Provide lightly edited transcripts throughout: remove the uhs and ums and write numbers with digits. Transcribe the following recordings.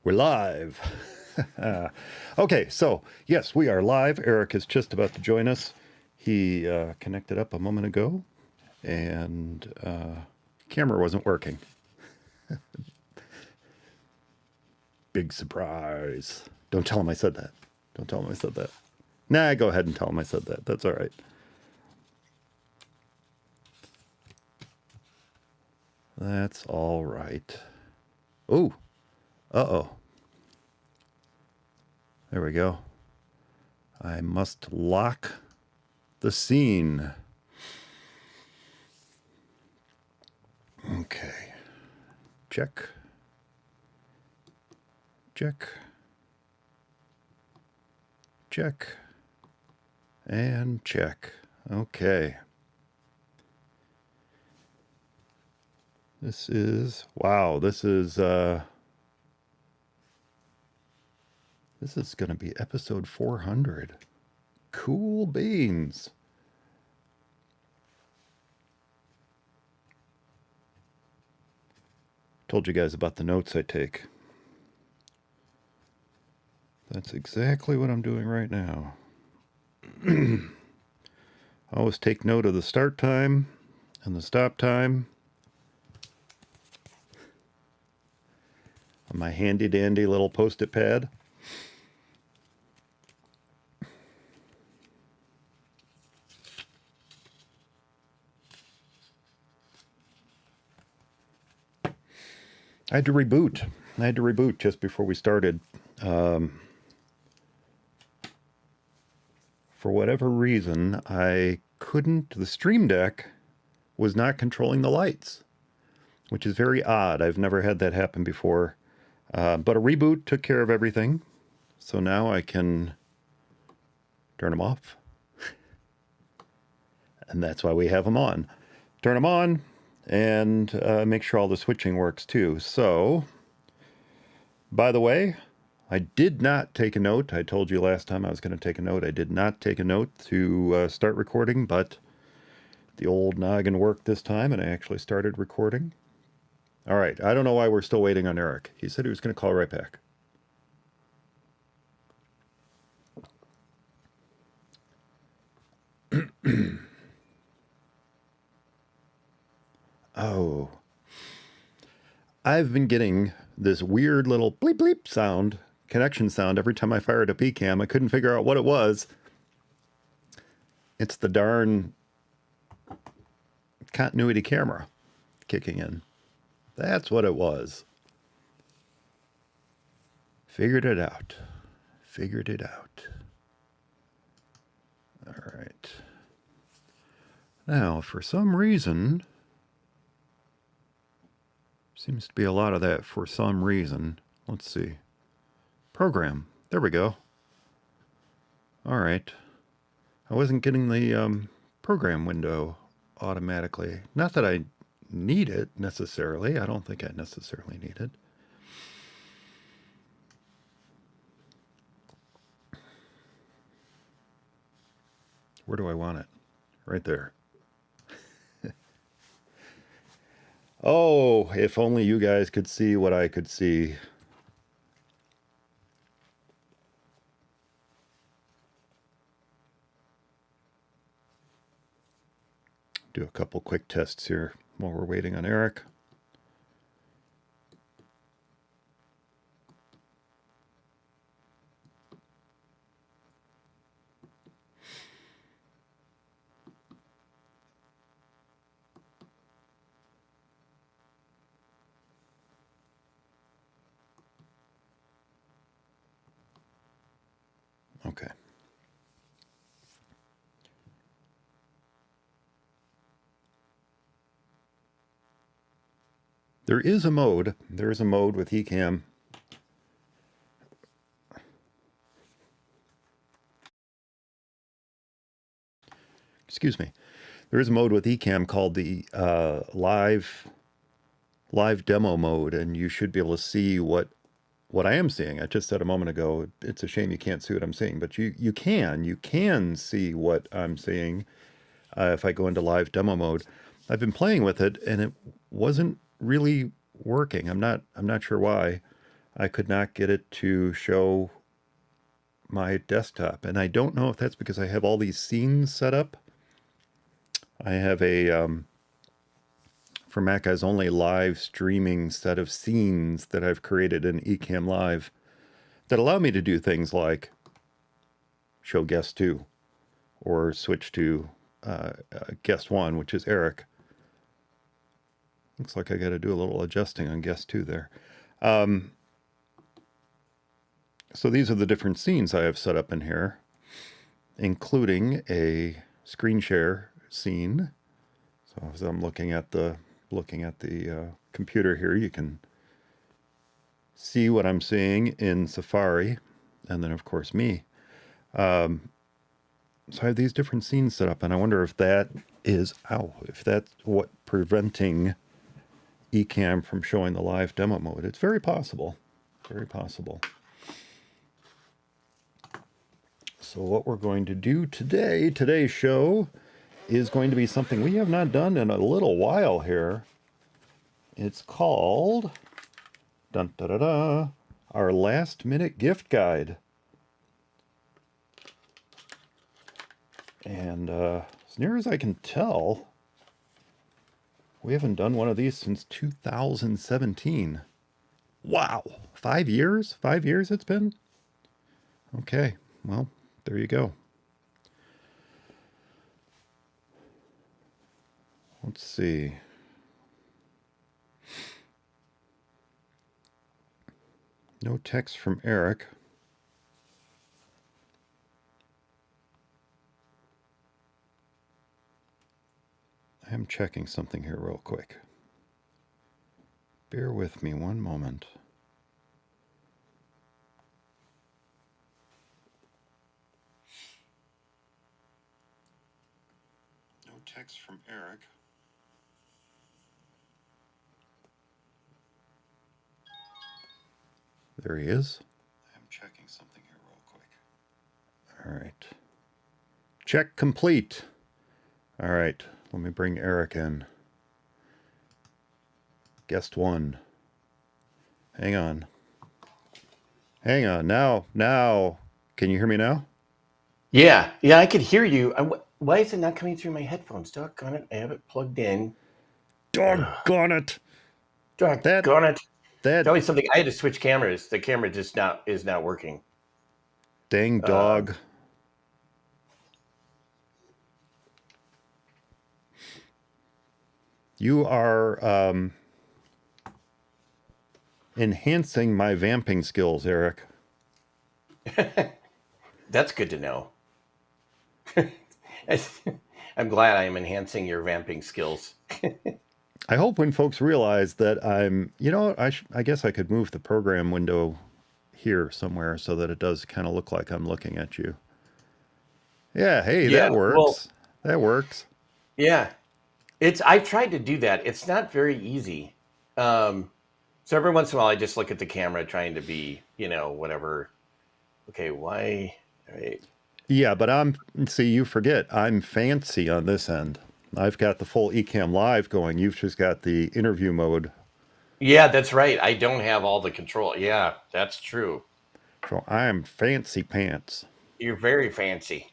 We're live. Okay, so yes, we are live. Eric is just about to join us. He connected up a moment ago, and camera wasn't working. Big surprise. Don't tell him I said that. Don't tell him I said that. Nah, go ahead and tell him I said that. That's all right. That's all right. Oh, uh-oh. There we go. I must lock the scene. Okay. Check. Check. Check. And check. Okay. This is, wow, this is going to be episode 400. Cool beans. Told you guys about the notes I take. That's exactly what I'm doing right now. I always take note of the start time and the stop time on my handy dandy little post-it pad. I had to reboot just before we started. For whatever reason, the Stream Deck was not controlling the lights, which is very odd. I've never had that happen before. But a reboot took care of everything. So now I can turn them off. And that's why we have them on. Turn them on and make sure all the switching works too. So, by the way, I did not take a note. I told you last time I was going to take a note. I did not take a note to start recording, but the old noggin worked this time, and I actually started recording. All right. I don't know why we're still waiting on Eric. He said he was going to call right back. Oh. I've been getting this weird little bleep bleep sound, connection sound, every time I fired up Ecamm. I couldn't figure out what it was. It's the darn continuity camera kicking in. That's what it was. Figured it out. Figured it out. All right. Now, for some reason, seems to be a lot of that for some reason. Let's see. Program. There we go. All right. I wasn't getting the program window automatically. Not that I need it necessarily. I don't think I necessarily need it. Where do I want it? Right there. Oh, if only you guys could see what I could see. Do a couple quick tests here while we're waiting on Eric. Okay. There is a mode with Ecamm. Excuse me. There is a mode with Ecamm called the live demo mode, and you should be able to see what I am seeing. I just said a moment ago, it's a shame you can't see what I'm seeing, but you can see what I'm seeing if I go into live demo mode. I've been playing with it, and it wasn't really working. I'm not sure why. I could not get it to show my desktop. And I don't know if that's because I have all these scenes set up. I have a, for Mac OS only live streaming set of scenes that I've created in Ecamm Live that allow me to do things like show guest 2 or switch to guest 1, which is Eric. Looks like I got to do a little adjusting on guest 2 there. So these are the different scenes I have set up in here, including a screen share scene. So as I'm looking at the computer here, you can see what I'm seeing in Safari, and then of course me. So I have these different scenes set up, and I wonder if that's what preventing Ecamm from showing the live demo mode. It's very possible. Very possible. So what we're going to do today's show, is going to be something we have not done in a little while here. It's called, dun, da, da, da, our last minute gift guide. And as near as I can tell, we haven't done one of these since 2017. Wow, 5 years? 5 years it's been? Okay, well, there you go. Let's see. No text from Eric. I am checking something here real quick. Bear with me one moment. No text from Eric. There he is. I'm checking something here real quick. All right. Check complete. All right. Let me bring Eric in. Guest 1. Hang on. Hang on. Now. Can you hear me now? Yeah, I could hear you. Why is it not coming through my headphones? Doggone it. I have it plugged in. Doggone it. Doggone it. Tell me something. I had to switch cameras. The camera just is not working. Dang dog. You are enhancing my vamping skills, Eric. That's good to know. I'm glad I am enhancing your vamping skills. I hope when folks realize that I guess I could move the program window here somewhere so that it does kind of look like I'm looking at you. Yeah, hey, that works. Well, that works. Yeah. I've tried to do that. It's not very easy. So every once in a while I just look at the camera trying to be, whatever. Okay, why? All right. Yeah, but you forget, I'm fancy on this end. I've got the full Ecamm Live going. You've just got the interview mode. Yeah, that's right. I don't have all the control. Yeah, that's true. So I'm fancy pants. You're very fancy.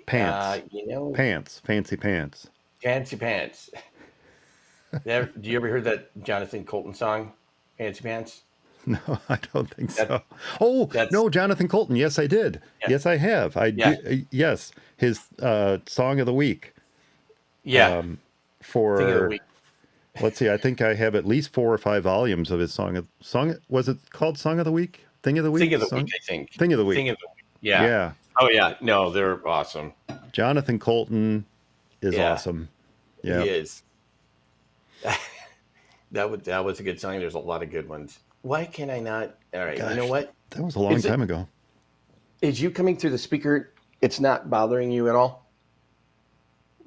Pants. Pants. Fancy pants. Fancy pants. Do you ever hear that Jonathan Coulton song, Fancy Pants? No, I don't think so. Oh, no, Jonathan Coulton. Yes, I did. Yeah. Yes, I have. Yes, his song of the week. Yeah. For Thing of the week. Let's see. I think I have at least 4 or 5 volumes of his song. Was it called Song of the Week? Thing of the Week. Thing of the Week. I think. Thing of the Week. Thing of the Week. Yeah. Yeah. Oh yeah. No, they're awesome. Jonathan Coulton is awesome. Yeah. He is. That was a good song. There's a lot of good ones. Why can I not? All right. Gosh, you know what? That was a long time ago. Is you coming through the speaker? It's not bothering you at all?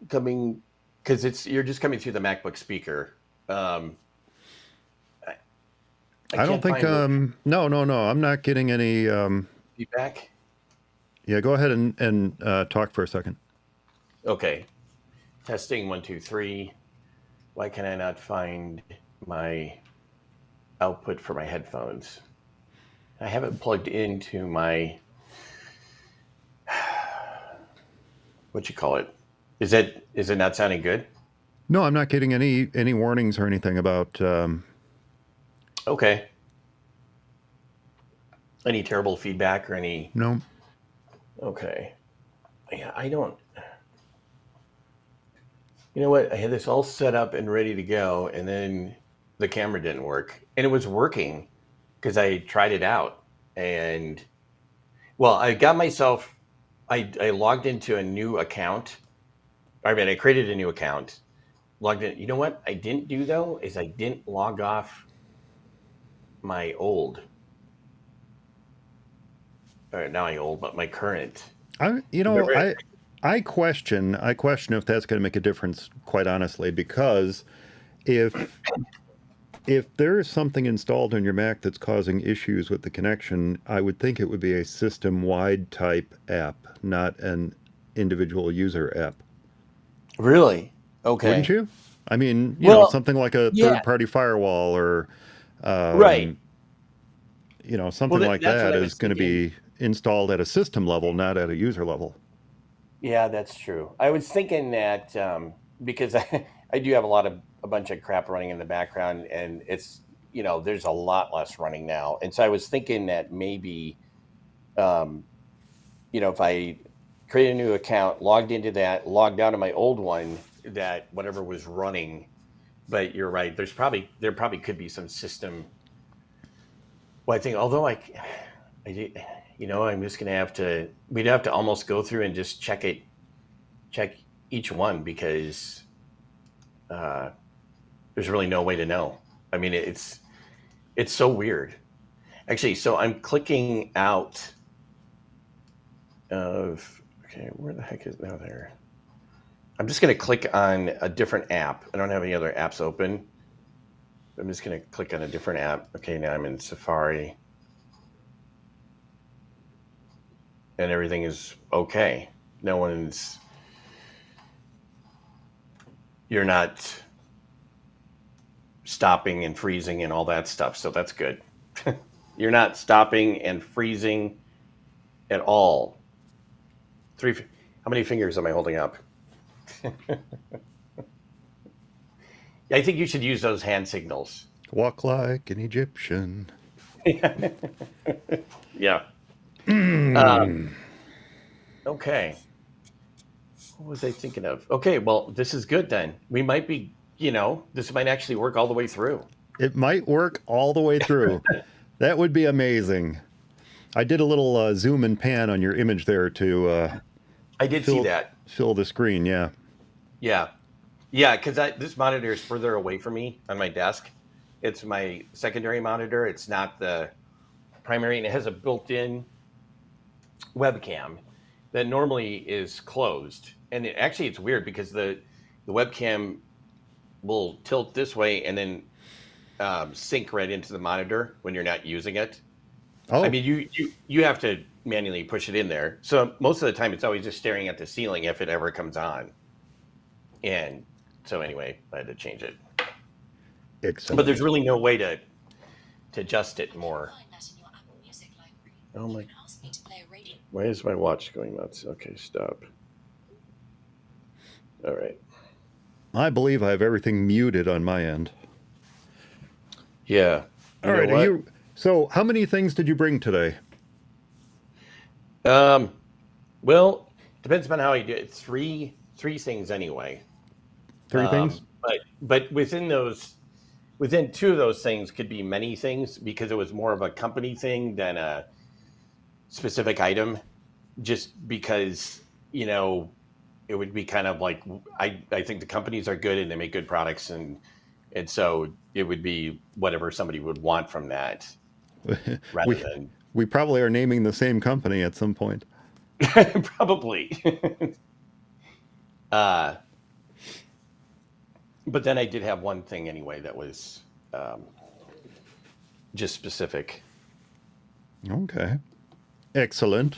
Because you're just coming through the MacBook speaker. I don't think. No. I'm not getting any feedback. Yeah, go ahead and talk for a second. Okay. Testing 1, 2, 3. Why can I not find my output for my headphones. I have it plugged into my, what you call it? Is it not sounding good? No, I'm not getting any warnings or anything about. Okay. Any terrible feedback or any? No. Okay. Yeah, I don't. You know what? I had this all set up and ready to go, and then the camera didn't work, and it was working because I tried it out, and well, I got myself. I logged into a new account. I mean, I created a new account, logged in. You know what I didn't do though is I didn't log off my old, or not my old, but my current. Remember? I question if that's going to make a difference, quite honestly, because if there is something installed on your Mac that's causing issues with the connection, I would think it would be a system-wide type app, not an individual user app. Really? Wouldn't Okay. you? I mean, Well, something like a yeah. third-party firewall or, Right. Well, something like that's what that I is was going to thinking. be installed at a system level, not at a user level. Yeah, that's true. I was thinking that because I do have a bunch of crap running in the background, and it's there's a lot less running now, and so I was thinking that maybe um, if I create a new account, logged into that, logged out of my old one, that whatever was running. But you're right. There probably could be some system. Well, I think although I did, I'm just gonna have to. We'd have to almost go through and just check each one because uh, there's really no way to know. I mean, it's so weird. Actually, so I'm clicking out of. Okay, where the heck is now there? I'm just going to click on a different app. I don't have any other apps open. I'm just going to click on a different app. Okay, now I'm in Safari, and everything is okay. No one's. You're not stopping and freezing and all that stuff. So that's good. You're not stopping and freezing at all. How many fingers am I holding up? I think you should use those hand signals. Walk like an Egyptian. Yeah. Okay. What was I thinking of? Okay, well, this is good then. We might be, this might actually work all the way through. It might work all the way through. That would be amazing. I did a little zoom and pan on your image there to I did see that. fill the screen. Yeah. Yeah. Yeah, because this monitor is further away from me on my desk. It's my secondary monitor. It's not the primary, and it has a built-in webcam that normally is closed. And actually, it's weird because the webcam will tilt this way and then sync right into the monitor when you're not using it. Oh. I mean, you have to manually push it in there. So most of the time, it's always just staring at the ceiling if it ever comes on. And so anyway, I had to change it. Excellent. But there's really no way to adjust it more. Oh my! Why is my watch going nuts? Okay, stop. All right. I believe I have everything muted on my end. Yeah. All right. So how many things did you bring today? Well, depends on how you do it. Three things anyway. Three things? But within two of those things could be many things because it was more of a company thing than a specific item. Just because, it would be kind of like I think the companies are good and they make good products and so it would be whatever somebody would want from that rather than we probably are naming the same company at some point. probably. But then I did have one thing anyway that was just specific. Okay. Excellent.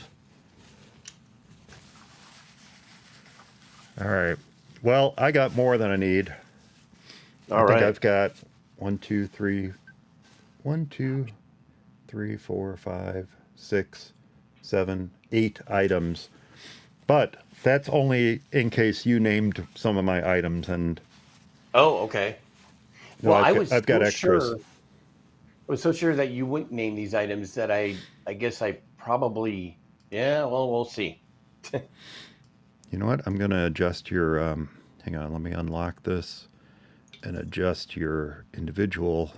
All right. Well, I got more than I need. I think I've got 1, 2, 3, 1, 2, 3, 4, 5, 6, 7, 8 items. But that's only in case you named some of my items, and Oh, okay. no, Well, I've got extras. I was so sure that you wouldn't name these items that I guess I probably, yeah, well, we'll see. You know what? I'm going to adjust your. Hang on, let me unlock this and adjust your individual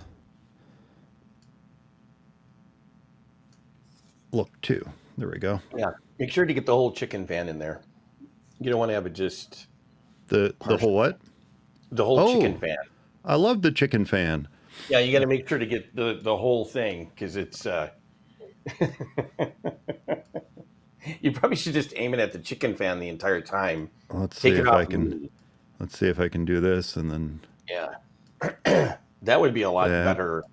look too. There we go. Yeah. Make sure to get the whole chicken fan in there. You don't want to have it just The whole partial. what? The whole chicken Oh, fan. I love the chicken fan. Yeah, you got to make sure to get the whole thing because it's you probably should just aim it at the chicken fan the entire time. Let's see Take it if off. I can. Let's see if I can do this, and then Yeah. That would be a lot that. better.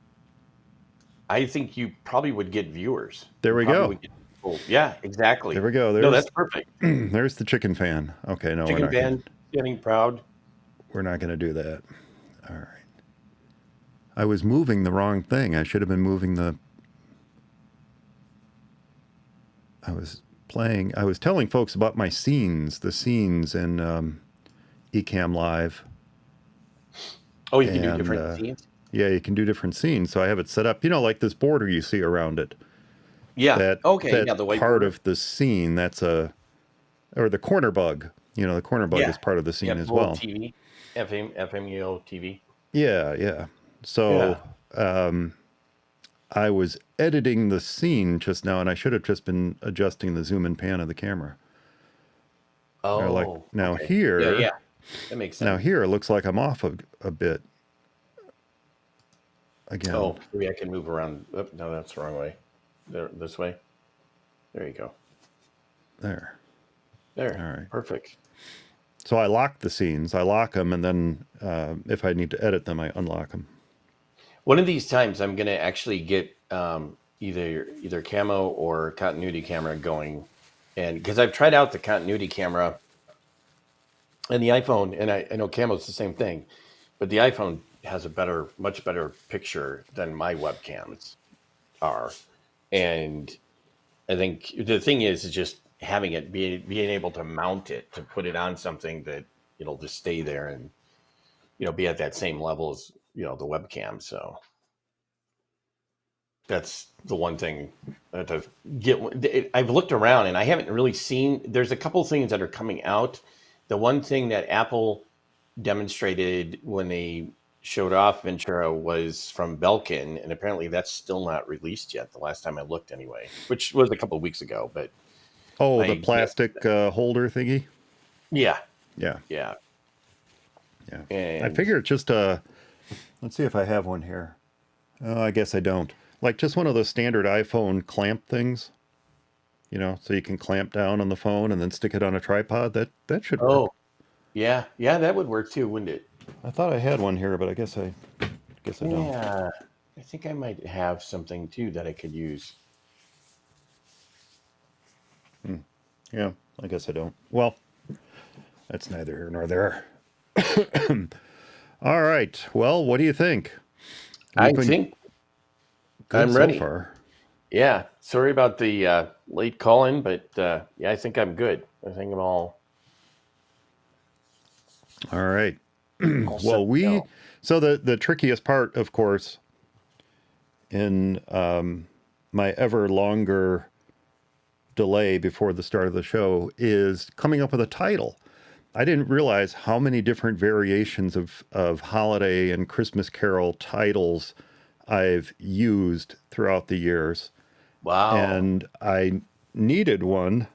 I think you probably would get viewers. There You we probably go. would get people. Yeah, exactly. There we go. No, that's perfect. There's the chicken fan. Okay, no, Chicken fan, getting proud. we're not gonna do that. All right. I was moving the wrong thing. I should have been moving the. I was playing. I was telling folks about my scenes, the scenes in Ecamm Live. Oh, you can do And different scenes? yeah, you can do different scenes. So I have it set up, like this border you see around it. Yeah. That Okay. Yeah, that's the white part border. of the scene. Or the corner bug. The corner bug Yeah. is part of the Yeah, scene as little well. TV, FMEO TV. Yeah, yeah. So Yeah. I was editing the scene just now, and I should have just been adjusting the zoom and pan of the camera. Or like Oh, now okay. Yeah, here, yeah. That makes sense. it looks like I'm off a bit again. Oh, maybe I can move around. Oh, no, that's the wrong way. There, this way. There you go. There. There. All right. Perfect. So I lock the scenes. I lock them, and then if I need to edit them, I unlock them. One of these times, I'm going to actually get either camo or continuity camera going, and because I've tried out the continuity camera and the iPhone, and I know camo's the same thing, but the iPhone has a much better picture than my webcams are, and I think the thing is just having it being able to mount it to put it on something that it'll just stay there and be at that same level as the webcam. So that's the one thing that I've looked around and I haven't really seen. There's a couple things that are coming out. The one thing that Apple demonstrated when they showed off Ventura was from Belkin, and apparently that's still not released yet. The last time I looked, anyway, which was a couple of weeks ago. But the plastic holder thingy. Yeah. Yeah. Yeah. I figure it's just let's see if I have one here. I guess I don't. Like just one of those standard iPhone clamp things, so you can clamp down on the phone and then stick it on a tripod. That should work. Oh, yeah, that would work too, wouldn't it? I thought I had one here, but I guess I don't. Yeah, I think I might have something too that I could use. Yeah, I guess I don't. Well, that's neither here nor there. All right. Well, what do you think? I think good I'm ready. So far. Yeah. Sorry about the late call-in, but yeah, I think I'm good. I think I'm all. All right. Well, so the trickiest part, of course, in my ever longer delay before the start of the show is coming up with a title. I didn't realize how many different variations of holiday and Christmas Carol titles I've used throughout the years. Wow. And I needed one,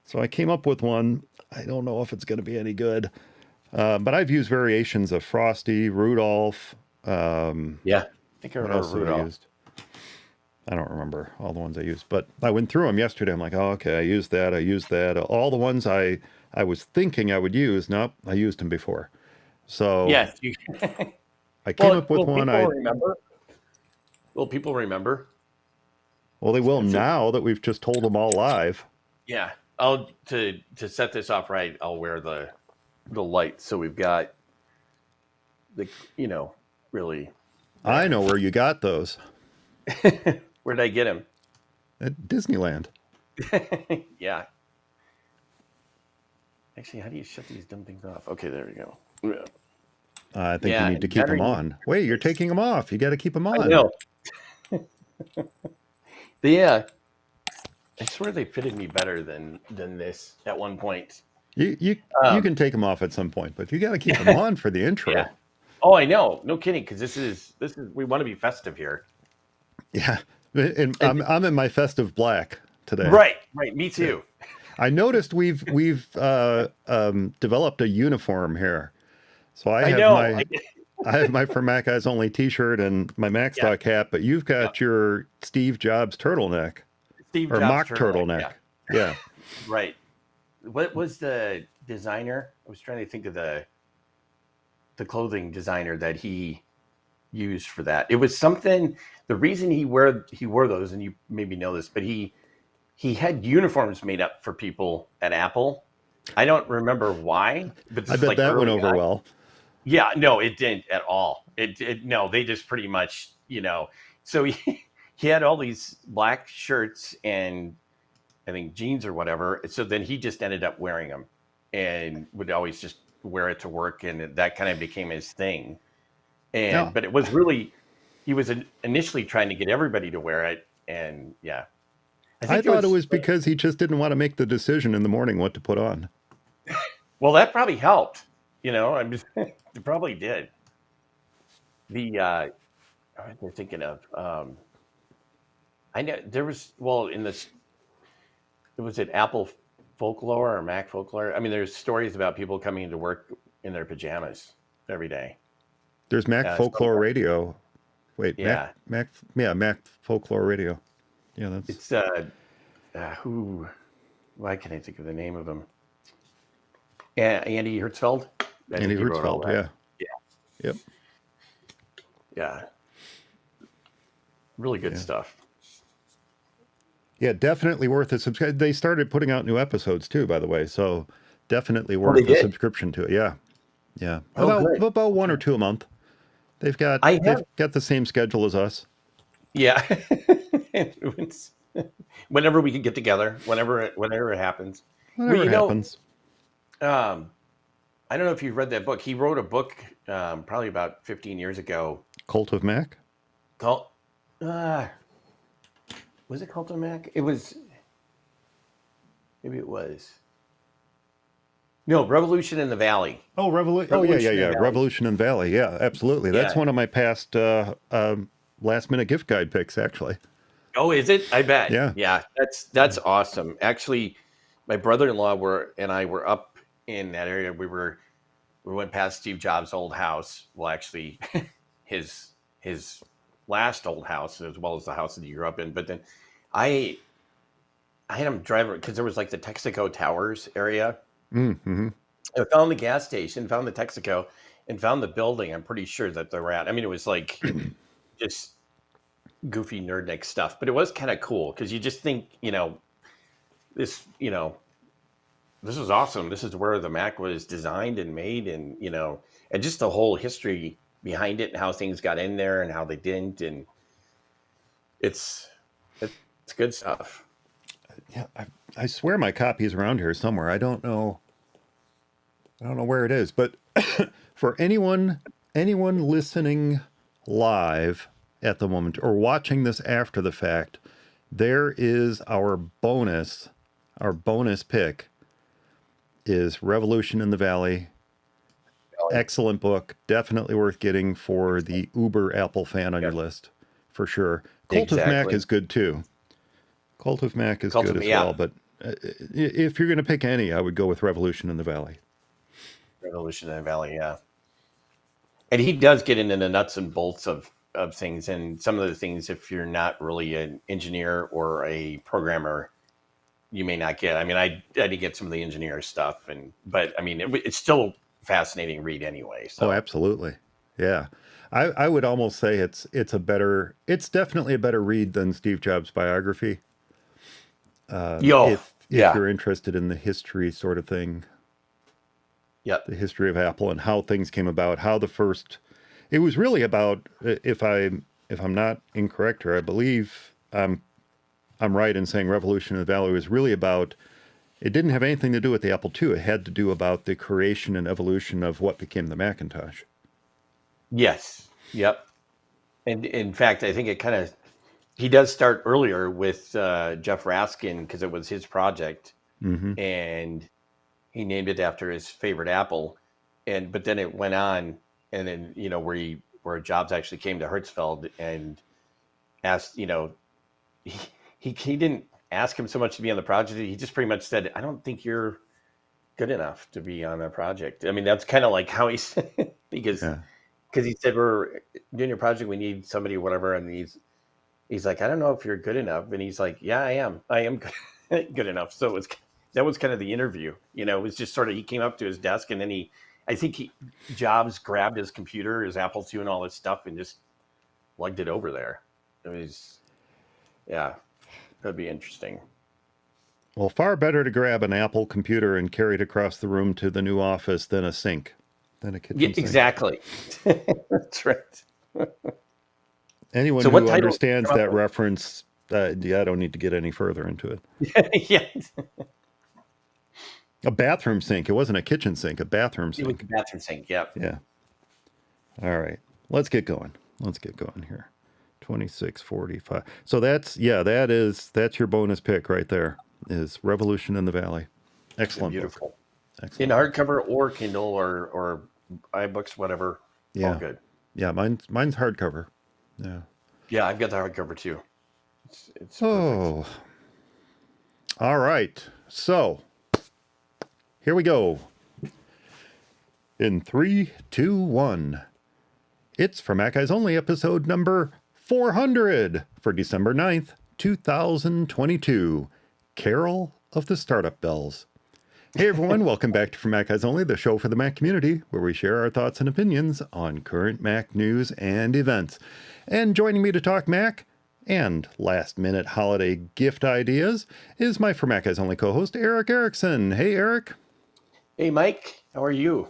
so I came up with one. I don't know if it's going to be any good, but I've used variations of Frosty, Rudolph. Yeah, I think I remember Rudolph. I don't remember all the ones I used, but I went through them yesterday. I'm like, oh, okay, I used that. All the ones I was thinking I would use, nope, I used them before. So yes, I came up with one. Remember? Will people remember? Well, they will now that we've just told them all live. Yeah, to set this off right, I'll wear the light. So we've got the really. I know where you got those. Where did I get him? At Disneyland. Yeah. Actually, how do you shut these dumb things off? Okay, there we go. Yeah. I think you need to keep them on. Wait, you're taking them off. You got to keep them on. I know. Yeah. I swear they fitted me better than this at one point. You can take them off at some point, but you got to keep them on for the intro. Yeah. Oh, I know. No kidding, because this is we want to be festive here. Yeah, and I'm in my festive black today. Right. Me too. Yeah. I noticed we've developed a uniform here. So I have my For Mac Eyes Only T-shirt and my MacStock hat, but you've got your Steve Jobs turtleneck. Steve or Jobs mock turtleneck. Yeah. Right. What was the designer? I was trying to think of the clothing designer that he used for that. It was something. The reason he wore those, and you maybe know this, but he had uniforms made up for people at Apple. I don't remember why, but I bet that went over well. Yeah, no, it didn't at all. No, they just pretty much, So he had all these black shirts and I think jeans or whatever. So then he just ended up wearing them and would always just wear it to work, and that kind of became his thing. But it was really, he was initially trying to get everybody to wear it, and yeah. I thought it was because he just didn't want to make the decision in the morning what to put on. Well, that probably helped. It probably did. What they're thinking of. I know there was in this. Was it Apple folklore or Mac folklore? I mean, there's stories about people coming into work in their pajamas every day. There's Mac folklore radio. Wait, yeah, Mac folklore radio. Yeah, that's. It's who? Why can't I think of the name of him? Andy Hertzfeld. Andy Hertzfeld. Yeah. Yep. Yeah. Really good stuff. Yeah, definitely worth a subscription. They started putting out new episodes too, by the way. So definitely worth a subscription to it. Yeah. Yeah. About one or two a month. They've got the same schedule as us. Yeah. Whenever we can get together, whenever it happens. Whenever it happens. I don't know if you've read that book. He wrote a book probably about 15 years ago. Cult of Mac? Was it Cult of Mac? It was. Maybe it was. No, Revolution in the Valley. Oh, Revolution Revolution in the Valley. Yeah, absolutely. That's one of my past last-minute gift guide picks, actually. Oh, is it? I bet. Yeah. Yeah, that's awesome. Actually, my brother-in-law and I were up in that area. We went past Steve Jobs' old house. Well, actually, his last old house, as well as the house that he grew up in. But then I had him drive because there was like the Texaco Towers area. Mm-hmm. I found the gas station, found the Texaco, and found the building. I'm pretty sure that they were at. I mean, it was like just goofy nerdnik stuff, but it was kind of cool because you just think, this is awesome. This is where the Mac was designed and made, and and just the whole history behind it and how things got in there and how they didn't, and it's good stuff. Yeah, I swear my copy is around here somewhere. I don't know where it is, but for anyone listening live at the moment or watching this after the fact, there is our bonus pick is Revolution in the Valley. Excellent book. Definitely worth getting for the uber Apple fan on your list, for sure. Cult of Mac is good too. Cult of Mac is good as well, but if you're going to pick any, I would go with Revolution in the Valley. Revolution in the Valley, yeah. And he does get into the nuts and bolts of things, and some of the things, if you're not really an engineer or a programmer, you may not get. I mean, I did get some of the engineer stuff, but I mean, it's still fascinating read anyway. So. Oh, absolutely. Yeah. I would almost say it's definitely a better read than Steve Jobs' biography. If you're interested in the history sort of thing. Yep. The history of Apple and how things came about, it was really about, if I if I'm not incorrect here, I believe I'm right in saying Revolution in the Valley was really about, it didn't have anything to do with the Apple II. It had to do about the creation and evolution of what became the Macintosh. Yes. Yep. And in fact, I think he does start earlier with Jeff Raskin because it was his project, and he named it after his favorite apple. But then it went on, and then where Jobs actually came to Hertzfeld and asked, he didn't ask him so much to be on the project. He just pretty much said, "I don't think you're good enough to be on a project." I mean, that's kind of like how he said it, because he said, "We're doing your project. We need somebody, or whatever." And he's like, "I don't know if you're good enough." And he's like, "Yeah, I am. I am good enough." So that was kind of the interview. It was just sort of, he came up to his desk, and then Jobs grabbed his computer, his Apple II, and all this stuff, and just lugged it over there. It was, yeah, that'd be interesting. Well, far better to grab an Apple computer and carry it across the room to the new office than a kitchen sink. Exactly. That's right. Anyone who understands that reference, I don't need to get any further into it. Yeah. A bathroom sink. It wasn't a kitchen sink, a bathroom sink. It was a bathroom sink, yep. Yeah. All right. Let's get going. Here. 2645. So that's your bonus pick right there, is Revolution in the Valley. Excellent. Beautiful. Book. Excellent. In hardcover or Kindle or iBooks, whatever. Yeah. All good. Yeah, mine's hardcover. Yeah. Yeah, I've got the hardcover too. It's perfect. All right. So here we go. In 3, 2, 1. It's For Mac Eyes Only, episode number 400 for December 9th, 2022. Carol of the Startup Bells. Hey everyone, welcome back to For Mac Eyes Only, the show for the Mac community, where we share our thoughts and opinions on current Mac news and events. And joining me to talk Mac and last-minute holiday gift ideas is my For Mac Eyes Only co-host, Eric Erickson. Hey, Eric. Hey, Mike. How are you?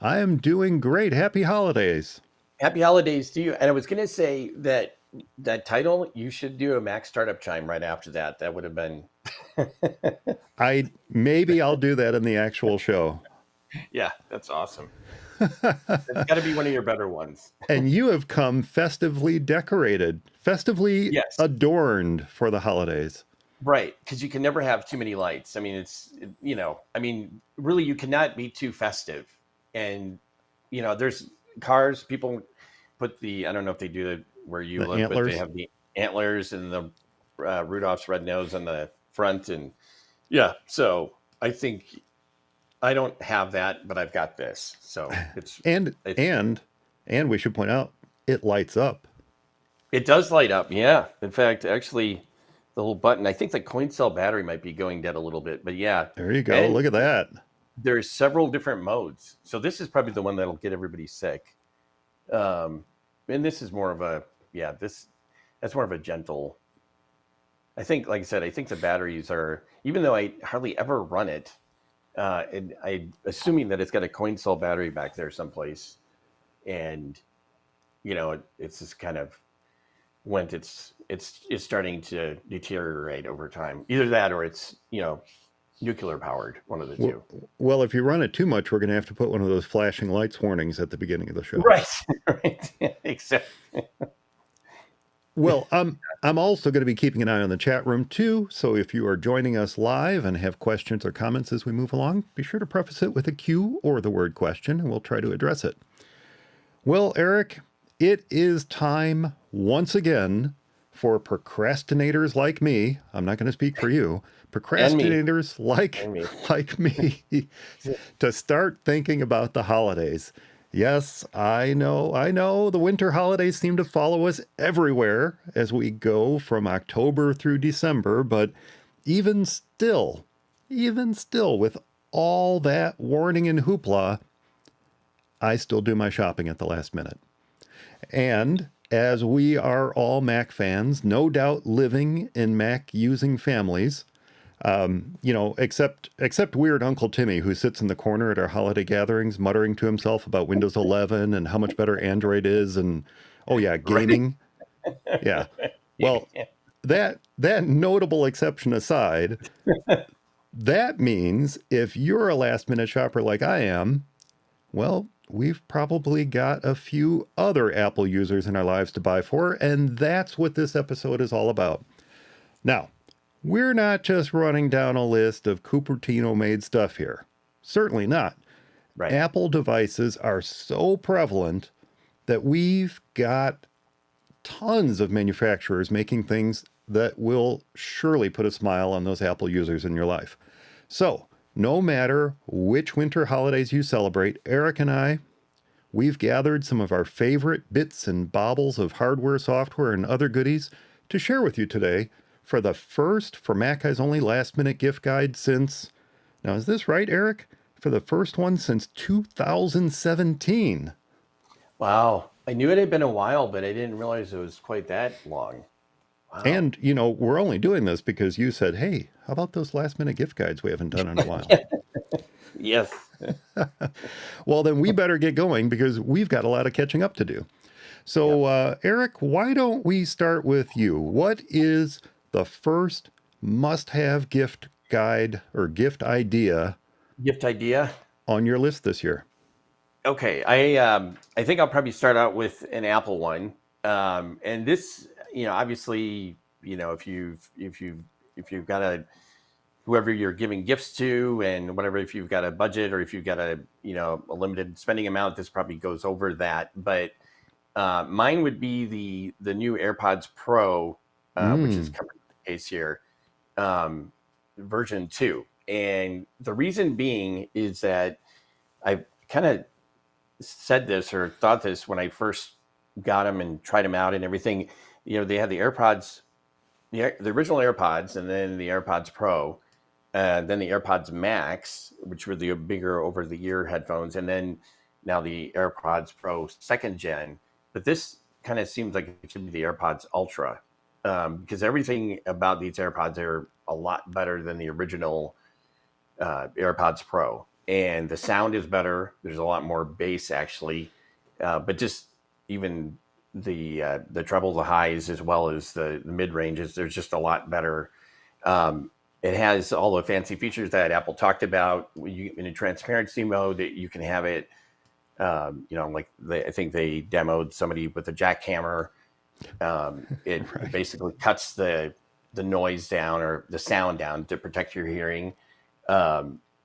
I am doing great. Happy holidays. Happy holidays to you. And I was going to say that title, you should do a Mac startup chime right after that. That would have been... Maybe I'll do that in the actual show. Yeah, that's awesome. It's got to be one of your better ones. And you have come festively decorated, adorned for the holidays. Right, because you can never have too many lights. I mean, really, you cannot be too festive. And, there's cars, people put I don't know if they do it where you live, antlers. But they have the antlers and the Rudolph's red nose on the front. And yeah, so I think I don't have that, but I've got this. So it's and we should point out, it lights up. It does light up, yeah. In fact, actually, the little button, I think the coin cell battery might be going dead a little bit, but yeah. There you go. Look at that. There's several different modes. So this is probably the one that'll get everybody sick. And this is more of that's more of a gentle. I think, like I said, I think the batteries are, even though I hardly ever run it, and I'm assuming that it's got a coin cell battery back there someplace. And, it's just kind of when it's starting to deteriorate over time. Either that or it's, nuclear powered, one of the two. Well, if you run it too much, we're going to have to put one of those flashing lights warnings at the beginning of the show. Right. Right. Exactly. Well, I'm also going to be keeping an eye on the chat room too. So if you are joining us live and have questions or comments as we move along, be sure to preface it with a Q or the word question, and we'll try to address it. Well, Eric, it is time once again for procrastinators like me. I'm not going to speak for you. Procrastinators like me to start thinking about the holidays. Yes, I know the winter holidays seem to follow us everywhere as we go from October through December, but even still, with all that warning and hoopla, I still do my shopping at the last minute. And as we are all Mac fans, no doubt living in Mac using families, except weird Uncle Timmy, who sits in the corner at our holiday gatherings, muttering to himself about Windows 11 and how much better Android is. And, oh yeah, gaming. Yeah. Well, that notable exception aside, that means if you're a last minute shopper like I am, well, we've probably got a few other Apple users in our lives to buy for, and that's what this episode is all about. Now, we're not just running down a list of Cupertino made stuff here. Certainly not. Right. Apple devices are so prevalent that we've got tons of manufacturers making things that will surely put a smile on those Apple users in your life. So, no matter which winter holidays you celebrate, Eric and I, we've gathered some of our favorite bits and baubles of hardware, software, and other goodies to share with you today for the first For Mac Guys Only last minute gift guide since, now is this right, Eric? For the first one since 2017. Wow. I knew it had been a while, but I didn't realize it was quite that long. Wow. And, we're only doing this because you said, hey, how about those last minute gift guides we haven't done in a while? Yes. Well, then we better get going because we've got a lot of catching up to do. So, Eric, why don't we start with you? What is the first must-have gift guide or gift idea on your list this year? Okay, I think I'll probably start out with an Apple one, and this, obviously, if you've got whoever you're giving gifts to and whatever, if you've got a budget or if you've got a limited spending amount, this probably goes over that. But mine would be the new AirPods Pro, which is covered in the case here, version 2. And the reason being is that I kind of said this or thought this when I first got them and tried them out and everything. They had the AirPods, the original AirPods, and then the AirPods Pro, then the AirPods Max, which were the bigger over-the-ear headphones, and then now the AirPods Pro 2nd gen. But this kind of seems like it should be the AirPods Ultra, because everything about these AirPods are a lot better than the original AirPods Pro. And the sound is better. There's a lot more bass, actually. But just even the treble, the highs, as well as the mid-ranges, there's just a lot better. It has all the fancy features that Apple talked about. In a transparency mode, that you can have it, I think they demoed somebody with a jackhammer. It right. basically cuts the noise down or the sound down to protect your hearing,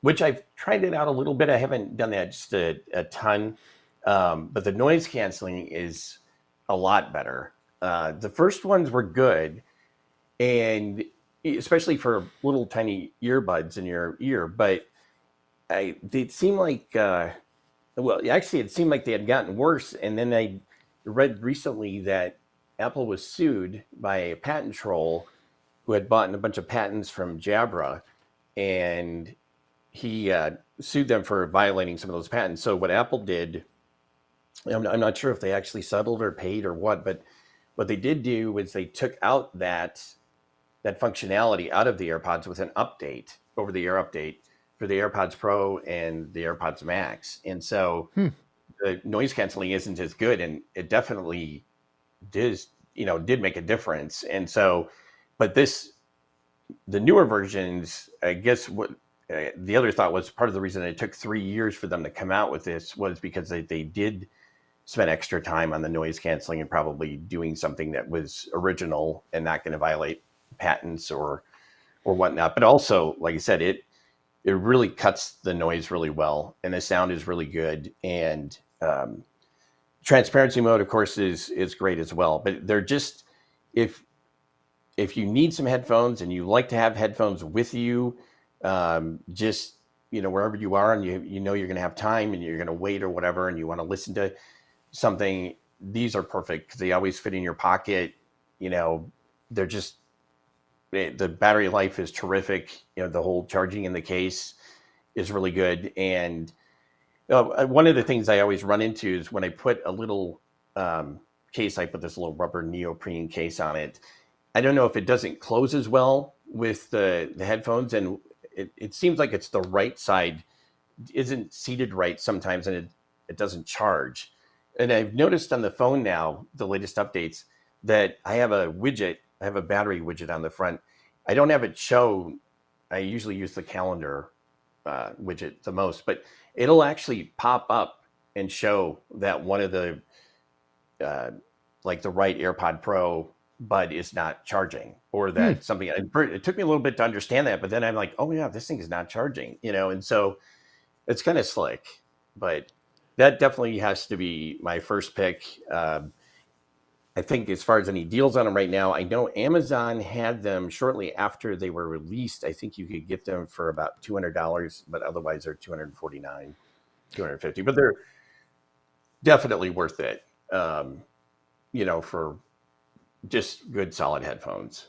which I've tried it out a little bit. I haven't done that just a ton, but the noise canceling is a lot better. The first ones were good, and especially for little tiny earbuds in your ear, but it seemed like, it seemed like they had gotten worse. And then I read recently that Apple was sued by a patent troll who had bought a bunch of patents from Jabra, and he sued them for violating some of those patents. So what Apple did, I'm not sure if they actually settled or paid or what, but what they did do was they took out that functionality out of the AirPods with an update, over-the-air update for the AirPods Pro and the AirPods Max. And so the noise canceling isn't as good, and it definitely did make a difference. And so, but the newer versions, I guess what the other thought was part of the reason it took 3 years for them to come out with this was because they did spend extra time on the noise canceling and probably doing something that was original and not going to violate patents or whatnot. But also, like I said, it really cuts the noise really well, and the sound is really good. And transparency mode, of course, is great as well. But they're just, if you need some headphones and you like to have headphones with you, just wherever you are, and you're going to have time and you're going to wait or whatever, and you want to listen to something, these are perfect because they always fit in your pocket. They're just, the battery life is terrific. The whole charging in the case is really good. And one of the things I always run into is when I put a little case, I put this little rubber neoprene case on it. I don't know if it doesn't close as well with the headphones, and it seems like it's the right side isn't seated right sometimes, and it doesn't charge. And I've noticed on the phone now, the latest updates, that I have a widget. I have a battery widget on the front. I don't have it show. I usually use the calendar widget the most, but it'll actually pop up and show that one of the uh, like the right AirPod Pro bud is not charging, or Hmm. that something. It took me a little bit to understand that, but then I'm like, oh yeah, this thing is not charging, and so it's kind of slick. But that definitely has to be my first pick. I think as far as any deals on them right now, I know Amazon had them shortly after they were released. I think you could get them for about $200, but otherwise they're 249, 250. But they're definitely worth it. For just good solid headphones.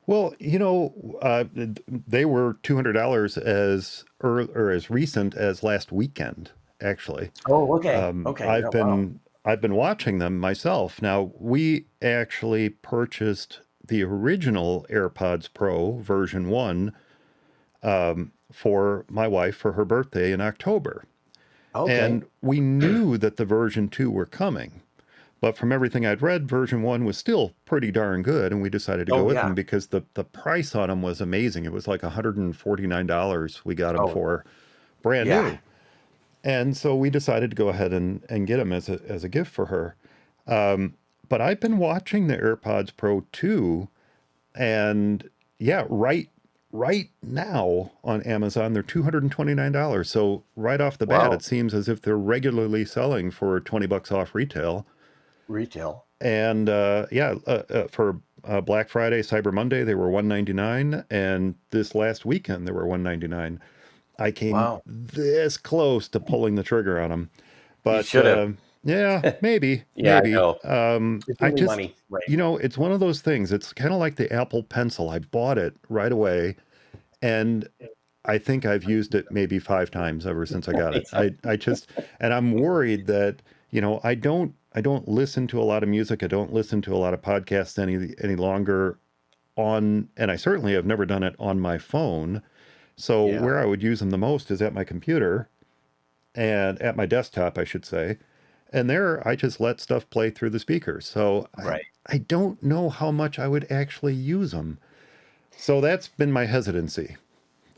Well, they were $200 or as recent as last weekend, actually. Oh, okay. Okay. I've Oh, wow. been watching them myself. Now, we actually purchased the original AirPods Pro version 1 for my wife for her birthday in October. Okay. And we knew that the version 2 were coming. But from everything I'd read, version 1 was still pretty darn good, and we decided to go Oh, with yeah. them because the price on them was amazing. It was like $149 we got them Oh, for brand yeah. new. And so we decided to go ahead and get them as a gift for her. But I've been watching the AirPods Pro 2, and yeah, right now on Amazon, they're $229. So right off the bat, Wow. it seems as if they're regularly selling for $20 off retail. Retail. And for Black Friday, Cyber Monday, they were $199, and this last weekend they were $199. I came Wow. this close to pulling the trigger on them, You but should have. yeah, maybe, Yeah, I maybe. know. It's I only just, money. Right. it's one of those things. It's kind of like the Apple Pencil. I bought it right away, and I think I've used it maybe 5 times ever since I got it. I just, and I'm worried that, I don't listen to a lot of music. I don't listen to a lot of podcasts any longer and I certainly have never done it on my phone. So Yeah. where I would use them the most is at my computer and at my desktop, I should say. And there I just let stuff play through the speakers. So Right. I don't know how much I would actually use them. So that's been my hesitancy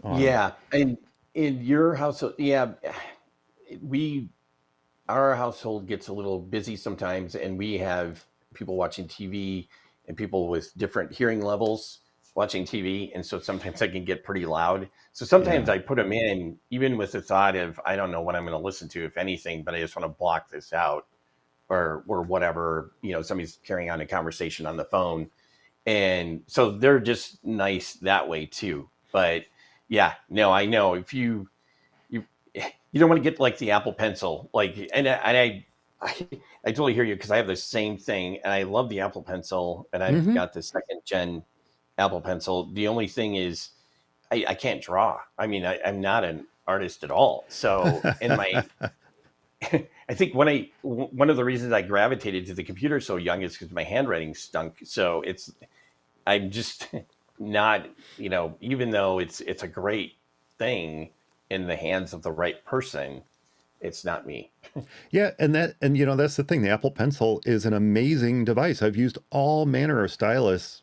on them. Yeah. And in your household, yeah, we our household gets a little busy sometimes, and we have people watching TV and people with different hearing levels watching TV. And so sometimes I can get pretty loud. So sometimes Yeah. I put them in, even with the thought of, I don't know what I'm going to listen to, if anything, but I just want to block this out or whatever, somebody's carrying on a conversation on the phone. And so they're just nice that way too. But yeah, no, I know if you don't want to get like the Apple Pencil, like, I totally hear you because I have the same thing, and I love the Apple Pencil, and I've Hmm. got the second gen Apple Pencil. The only thing is, I can't draw. I mean, I'm not an artist at all. So, I think one of the reasons I gravitated to the computer so young is because my handwriting stunk. So I'm just not, even though it's a great thing in the hands of the right person, it's not me. Yeah, and that's the thing. The Apple Pencil is an amazing device. I've used all manner of stylus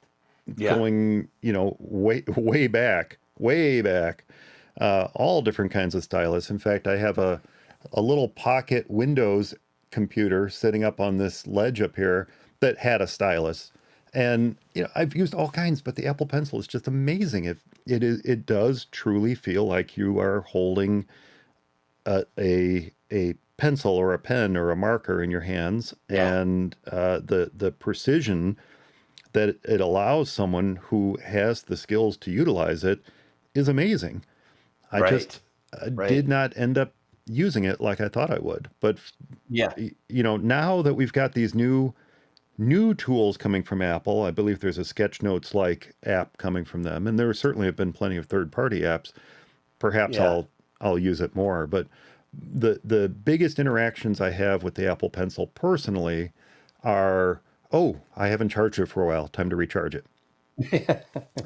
Yeah. going, way back, all different kinds of stylus. In fact, I have a little pocket Windows computer sitting up on this ledge up here that had a stylus. And I've used all kinds, but the Apple Pencil is just amazing. It does truly feel like you are holding a pencil or a pen or a marker in your hands, Yeah. and the precision that it allows someone who has the skills to utilize it is amazing. I just Right. Right. did not end up using it like I thought I would. But Yeah. now that we've got these new tools coming from Apple, I believe there's a Sketchnotes like app coming from them, and there certainly have been plenty of third-party apps. Perhaps Yeah. I'll use it more, but the biggest interactions I have with the Apple Pencil personally are, oh, I haven't charged it for a while, time to recharge it.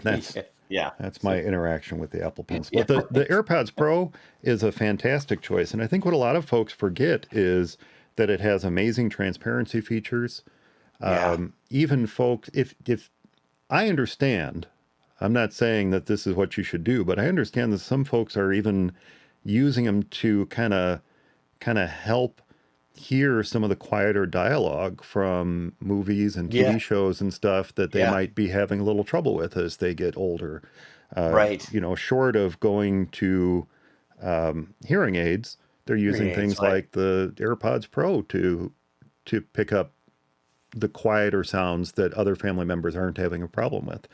That's Yeah. that's So, my interaction with the Apple Pencil. yeah. But the AirPods Pro is a fantastic choice, and I think what a lot of folks forget is that it has amazing transparency features. Yeah. Even folks, if I understand, I'm not saying that this is what you should do, but I understand that some folks are even using them to kind of help hear some of the quieter dialogue from movies and Yeah. TV shows and stuff that they Yeah. might be having a little trouble with as they get older. Right. Short of going to hearing aids, they're Hearing using aids. things Right. like the AirPods Pro to pick up the quieter sounds that other family members aren't having a problem with.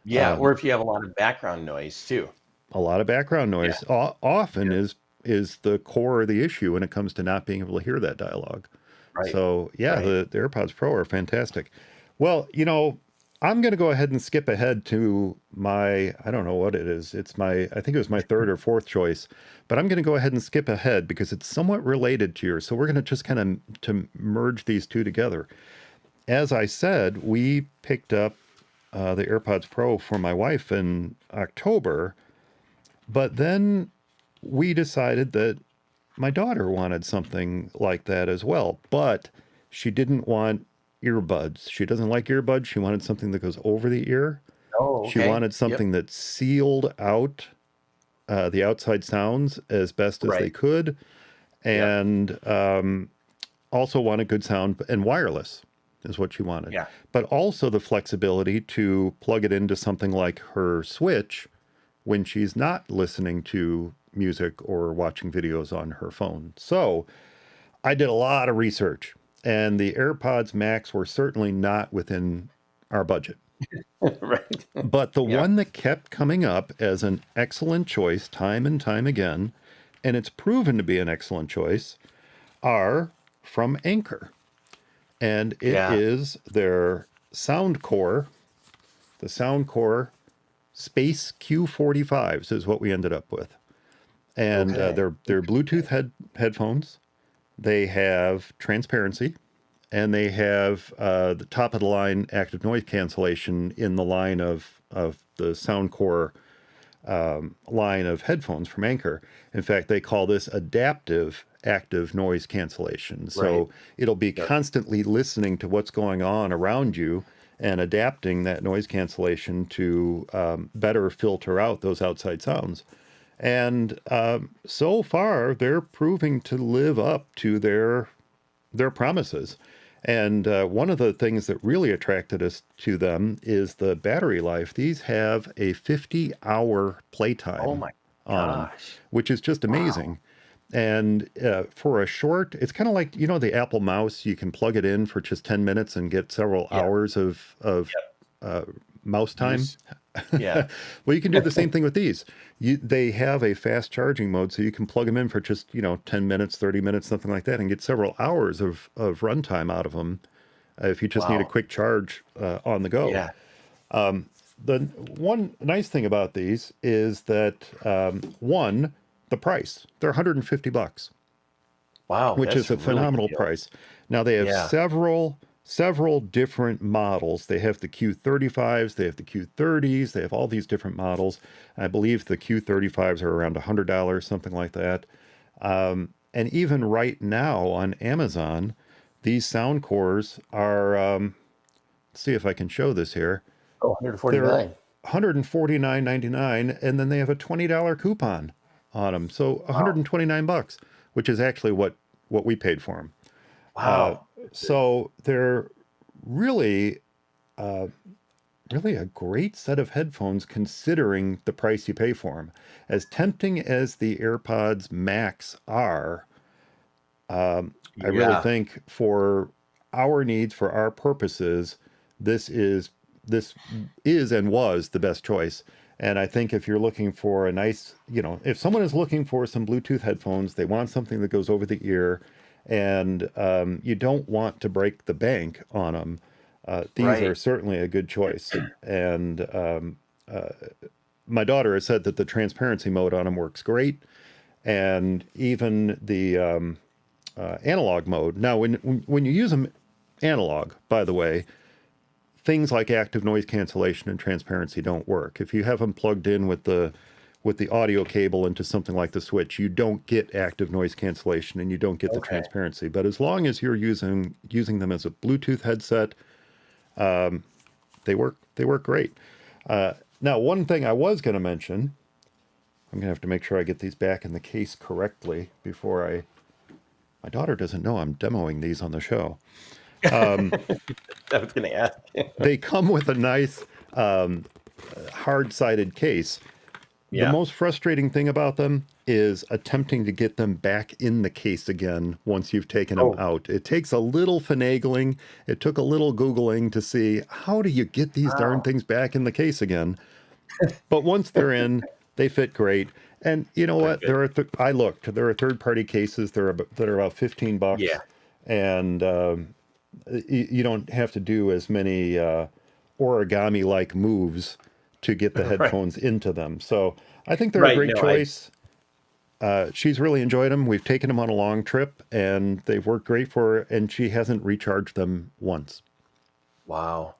Yeah. Or if you have a lot of background noise too. A lot of background Yeah. noise often Yeah. is the core of the issue when it comes to not being able to hear that dialogue. Right. So yeah, Right. the AirPods Pro are fantastic. Well, I'm going to go ahead and skip ahead to my, I don't know what it is. I think it was my third or fourth choice, but I'm going to go ahead and skip ahead because it's somewhat related to yours. So we're going to just kind of to merge these two together. As I said, we picked up the AirPods Pro for my wife in October, but then we decided that my daughter wanted something like that as well, but she didn't want earbuds. She doesn't like earbuds. She wanted something that goes over the ear. Oh, She okay. wanted Yep. something that sealed out the outside sounds as best as they Right. could, Yep. and also wanted good sound and wireless is what she wanted. Yeah. But also the flexibility to plug it into something like her Switch when she's not listening to music or watching videos on her phone. So I did a lot of research, and the AirPods Max were certainly not within our budget. Right. But the Yeah. one that kept coming up as an excellent choice time and time again, and it's proven to be an excellent choice, are from Anker. And it Yeah. is their Soundcore, the Soundcore Space Q45s is what we ended up with. And Okay. they're Bluetooth headphones. They have transparency, and they have the top of the line active noise cancellation in the line of the Soundcore line of headphones from Anker. In fact, they call this adaptive active noise cancellation. Right. So it'll be Yep. constantly listening to what's going on around you and adapting that noise cancellation to better filter out those outside sounds. And so far, they're proving to live up to their promises. And one of the things that really attracted us to them is the battery life. These have a 50-hour Oh playtime my on them, gosh. which is just Wow. amazing. And for a short, it's kind of like, the Apple Mouse. You can plug it in for just 10 minutes and get several Yeah. hours of Yep. uh, mouse time. Use. Yeah. Well, you can do the same thing with these. They have a fast charging mode, so you can plug them in for just 10 minutes, 30 minutes, something like that, and get several hours of runtime out of them if you just need a Wow. quick charge on the go. Yeah. The one nice thing about these is that one, the price. They're $150, Wow. which is That's a a really good phenomenal deal. price. Now they have Yeah. several different models. They have the Q35s, they have the Q30s, they have all these different models. I believe the Q35s are around $100, something like that. And even right now on Amazon, these Soundcores are, let's see if I can show this here. Oh, They're 149. $149.99, and then they have a $20 coupon on them. So Wow. $129, which is actually what we paid for them. Wow. So they're really, uh, really a great set of headphones considering the price you pay for them. As tempting as the AirPods Max are, I really Yeah. think for our needs, for our purposes, this is this is and was the best choice. And I think if you're looking for a nice, if someone is looking for some Bluetooth headphones, they want something that goes over the ear, and you don't want to break the bank on them, these are Right. certainly a good choice. And uh, my daughter has said that the transparency mode on them works great, and even the analog mode. Now, when you use them analog, by the way, things like active noise cancellation and transparency don't work. If you have them plugged in with with the audio cable into something like the Switch, you don't get active noise cancellation and you don't get the Okay. transparency. But as long as you're using them as a Bluetooth headset, they work great. Now, one thing I was going to mention, I'm going to have to make sure I get these back in the case correctly before my daughter doesn't know I'm demoing these on the show. I was going to ask. They come with a nice hard-sided case. The Yeah. most frustrating thing about them is attempting to get them back in the case again once you've taken them out. It takes a little finagling. It took a little Googling to see, how do you get these darn things back in the case again? But once they're in, they fit great. And you know what? I looked. There are third-party cases. That are about $15. Yeah. And you don't have to do as many origami-like moves to get the headphones into them. So I think they're a great choice. She's really enjoyed them. We've taken them on a long trip, and they've worked great for her, and she hasn't recharged them once. Wow.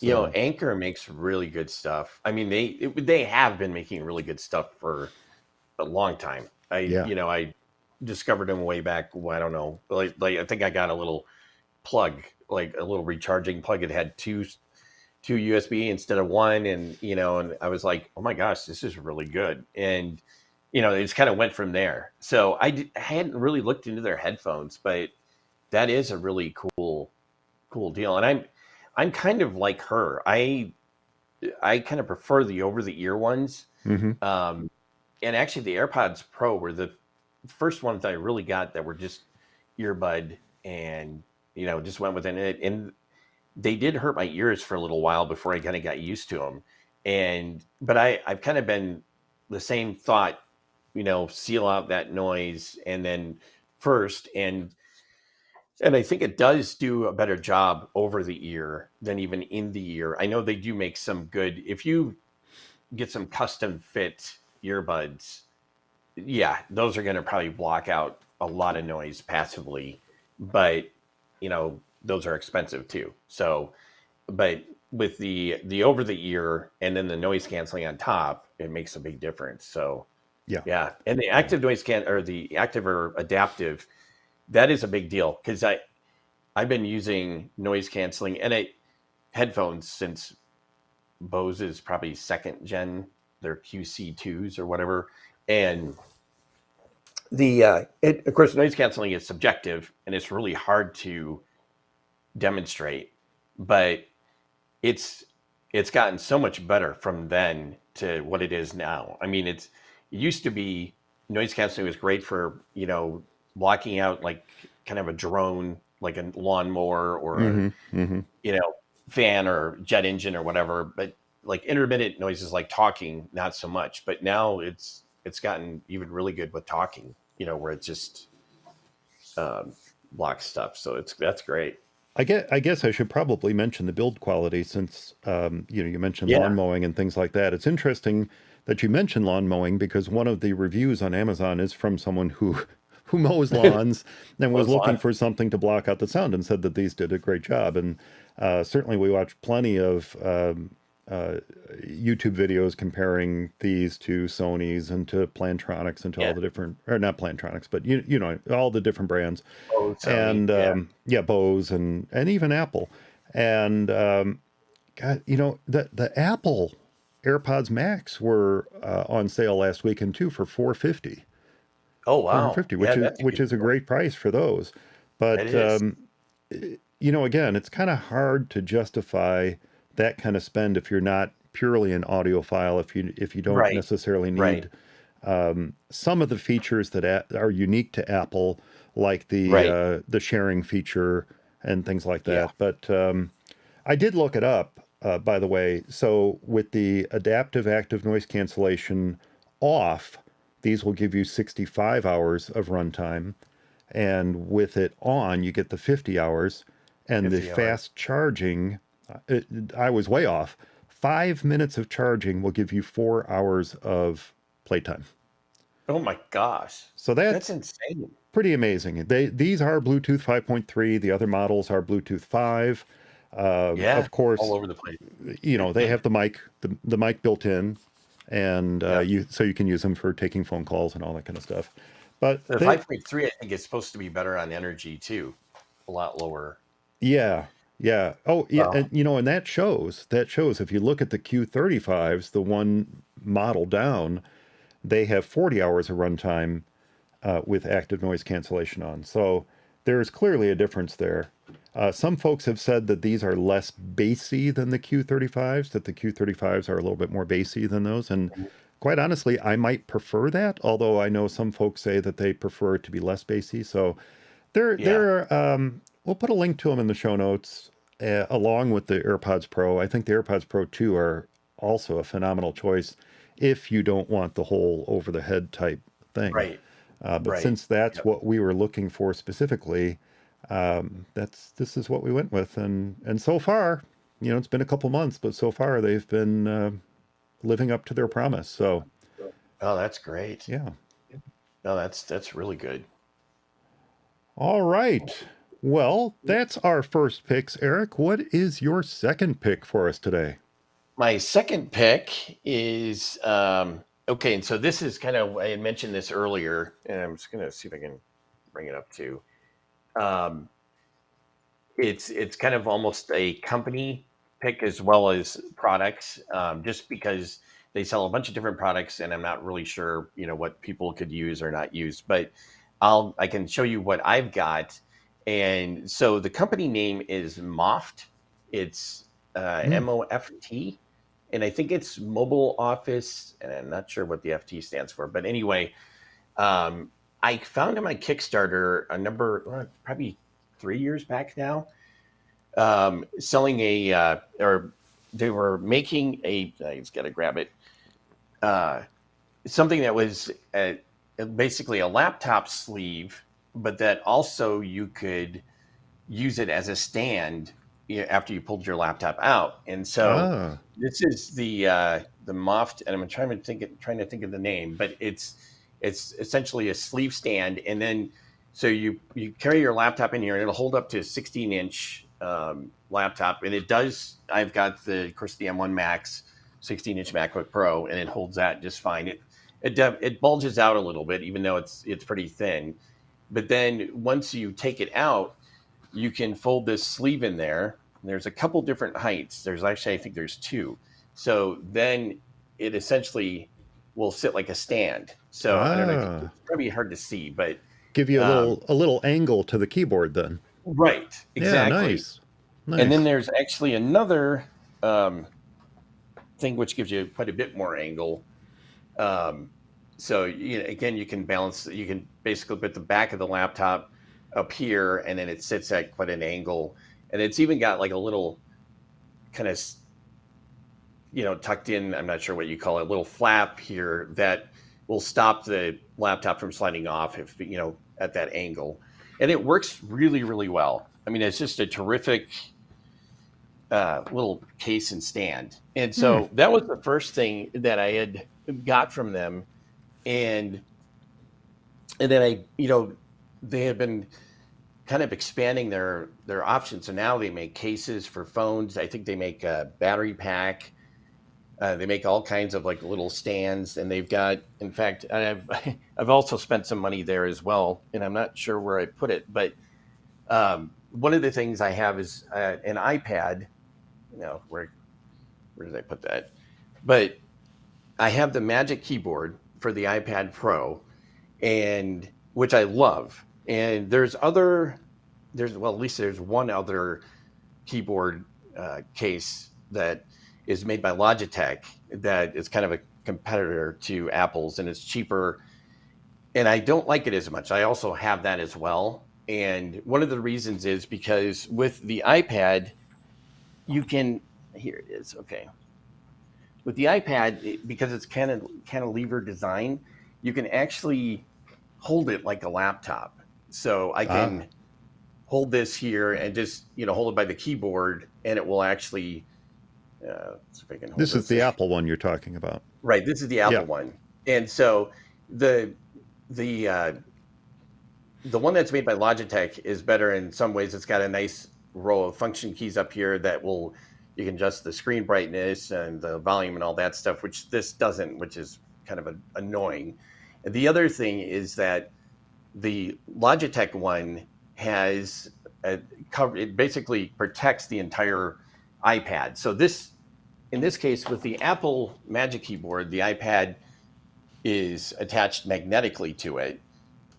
So, Anker makes really good stuff. I mean, they have been making really good stuff for a long time. I discovered them way back. I don't know. Like I think I got a little plug, like a little recharging plug. It had two USB instead of one, and and I was like, oh my gosh, this is really good. And it just kind of went from there. So I hadn't really looked into their headphones, but that is a really cool deal. And I'm kind of like her. I kind of prefer the over-the-ear ones. Mm-hmm. And actually, the AirPods Pro were the first ones that I really got that were just earbud, and just went within it. And they did hurt my ears for a little while before I kind of got used to them. But I've kind of been the same thought, seal out that noise and then first. And I think it does do a better job over the ear than even in the ear. I know they do make some good, if you get some custom fit earbuds, yeah, those are going to probably block out a lot of noise passively, but those are expensive too. So, but with the over the ear and then the noise canceling on top, it makes a big difference. So yeah. And the active noise or the active or adaptive, that is a big deal, because I've been using noise canceling and headphones since Bose's probably second gen, their QC2s or whatever. And of course, noise canceling is subjective and it's really hard to demonstrate, but it's gotten so much better from then to what it is now. I mean, it used to be noise canceling was great for, blocking out like kind of a drone, like a lawnmower or fan or jet engine or whatever, but like intermittent noises like talking, not so much. But now it's gotten even really good with talking, where it just blocks stuff. So that's great. I guess I should probably mention the build quality, since you mentioned lawn mowing and things like that. It's interesting that you mentioned lawn mowing, because one of the reviews on Amazon is from someone who mows lawns and was looking for something to block out the sound, and said that these did a great job. And certainly we watched plenty of YouTube videos comparing these to Sony's and to Plantronics and to all the different, or not Plantronics, but all the different brands. Sony, and Bose and even Apple. And God, the Apple AirPods Max were on sale last weekend too for $450. Oh wow, $450, which is a great price for those. But again, it's kind of hard to justify that kind of spend if you're not purely an audiophile, if you don't necessarily need some of the features that are unique to Apple, like the sharing feature and things like that. But I did look it up, by the way. So with the adaptive active noise cancellation off, these will give you 65 hours of runtime, and with it on, you get the 50 hours. And the fast charging, I was way off. 5 minutes of charging will give you 4 hours of playtime. Oh my gosh. So that's insane. Pretty amazing. These are Bluetooth 5.3. The other models are Bluetooth 5. Of course, all over the place. They have the mic built in. and Yeah. you can use them for taking phone calls and all that kind of stuff. But The they, 5.3, I think, is supposed to be better on energy too, a lot lower. yeah, yeah. Oh, yeah. Well, And, and that shows if you look at the Q35s, the one model down, they have 40 hours of runtime with active noise cancellation on. So there is clearly a difference there. Some folks have said that these are less bassy than the Q35s, that the Q35s are a little bit more bassy than those. And quite honestly, I might prefer that, although I know some folks say that they prefer it to be less bassy. So yeah, we'll put a link to them in the show notes along with the AirPods Pro. I think the AirPods Pro 2 are also a phenomenal choice if you don't want the whole over the head type thing. right, But right. since that's Yep. what we were looking for specifically, this is what we went with, and so far, it's been a couple months, but so far they've been living up to their promise. So Oh, that's great. yeah, No, that's really good. all right. Well, that's our first picks, Eric. What is your second pick for us today? My second pick is okay, and so this is kind of I had mentioned this earlier, and I'm just gonna see if I can bring it up too. Um, it's kind of almost a company pick as well as products, just because they sell a bunch of different products, and I'm not really sure, what people could use or not use. But I can show you what I've got, and so the company name is Moft. It's Hmm. Moft, and I think it's Mobile Office, and I'm not sure what the FT stands for, but anyway, um, I found on my Kickstarter a number, probably 3 years back now, selling or they were making I just got to grab it, uh, something that was basically a laptop sleeve, but that also you could use it as a stand, after you pulled your laptop out. And so Ah, this is the Moft, and I'm trying to think of the name, but it's essentially a sleeve stand, and then so you carry your laptop in here, and it'll hold up to a 16-inch laptop, and it does. I've got of course, the M1 Max 16-inch MacBook Pro, and it holds that just fine. It bulges out a little bit, even though it's pretty thin. But then once you take it out, you can fold this sleeve in there. There's a couple different heights. There's actually, I think there's two. So then it essentially will sit like a stand. So I don't know if ah. it's probably hard to see, but Give you um, a little angle to the keyboard then. right, Yeah, exactly. nice. And then Nice. there's actually another um, thing which gives you quite a bit more angle. Um, so again, you can balance. You can basically put the back of the laptop up here, and then it sits at quite an angle. And it's even got like a little kind of tucked in. I'm not sure what you call it. A little flap here that will stop the laptop from sliding off if at that angle. And it works really, really well. I mean, it's just a terrific little case and stand. And Hmm. so that was the first thing that I had got from them, and then they had been kind of expanding their options. So now they make cases for phones. I think they make a battery pack. They make all kinds of like little stands, and they've got. In fact, I've also spent some money there as well, and I'm not sure where I put it, but one of the things I have is an iPad. Where did I put that? But I have the Magic Keyboard for the iPad Pro, and which I love. And at least there's one other keyboard case that is made by Logitech that is kind of a competitor to Apple's, and it's cheaper. And I don't like it as much. I also have that as well. And one of the reasons is because with the iPad, you can. Here it is. Okay. With the iPad, because it's cantilever design, you can actually hold it like a laptop. So I Ah, can hold this here and just hold it by the keyboard, and it will actually. Let's see if I can hold this is this. the Apple one you're talking about. Right, this is the Yeah. Apple one, and so the the uh, the one that's made by Logitech is better in some ways. It's got a nice row of function keys up here that will You can adjust the screen brightness and the volume and all that stuff, which this doesn't, which is kind of annoying. And the other thing is that the Logitech one has a cover. It basically protects the entire iPad. So in this case, with the Apple Magic Keyboard, the iPad is attached magnetically to it,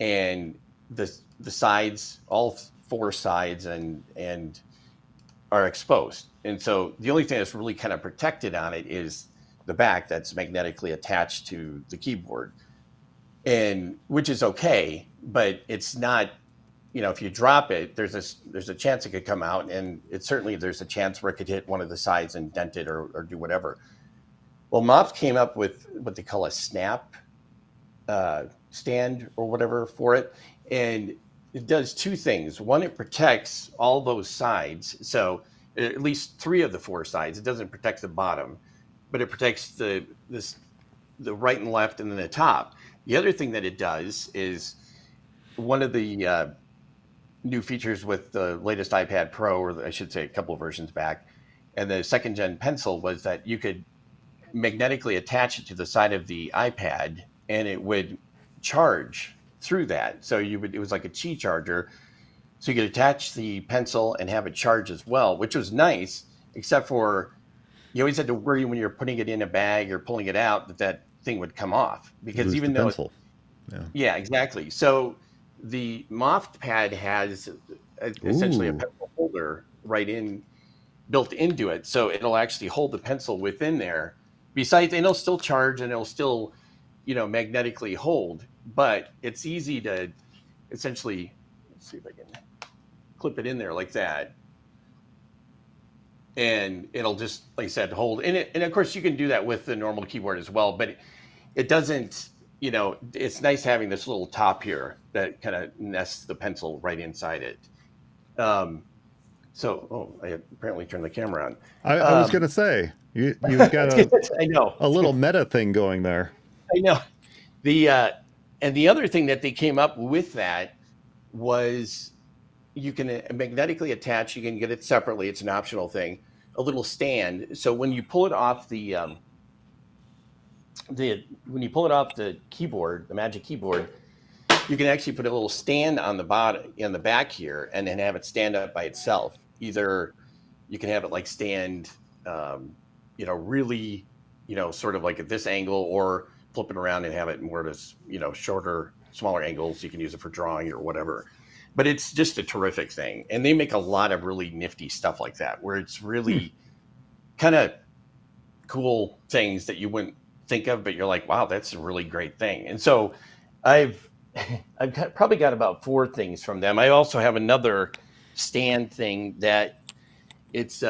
and the sides, all four sides, and are exposed. And so the only thing that's really kind of protected on it is the back that's magnetically attached to the keyboard, and which is okay, but it's not. If you drop it, there's a chance it could come out, and there's a chance where it could hit one of the sides and dent it or do whatever. Well, Moft came up with what they call a snap stand or whatever for it, and it does two things. One, it protects all those sides, so at least three of the four sides. It doesn't protect the bottom, but it protects the right and left, and then the top. The other thing that it does is one of the new features with the latest iPad Pro, or I should say a couple of versions back, and the second gen pencil, was that you could magnetically attach it to the side of the iPad, and it would charge through that. So it was like a Qi charger. So you could attach the pencil and have it charge as well, which was nice, except for you always had to worry when you're putting it in a bag or pulling it out that thing would come off, because Lose even the though pencil. yeah, exactly. So the Moft pad has essentially a pencil holder built into it, so it'll actually hold the pencil within there. Besides, and it'll still charge, and it'll still, magnetically hold. But it's easy to essentially, let's see if I can clip it in there like that, and it'll just, like I said, hold. And of course, you can do that with the normal keyboard as well, but it doesn't. It's nice having this little top here that kind of nests the pencil right inside it. I apparently turned the camera on. I was going to say, you've got I know a little meta thing going there. I know. And the other thing that they came up with that was you can magnetically attach. You can get it separately. It's an optional thing. A little stand. So when you pull it off the keyboard, the Magic Keyboard, you can actually put a little stand on the bottom, in the back here, and then have it stand up by itself. Either you can have it like stand, really, sort of like at this angle, or flip it around and have it more to, shorter, smaller angles. You can use it for drawing or whatever. But it's just a terrific thing. And they make a lot of really nifty stuff like that, where it's really kind of cool things that you wouldn't think of, but you're like, wow, that's a really great thing. And so I've probably got about 4 things from them. I also have another stand thing that it's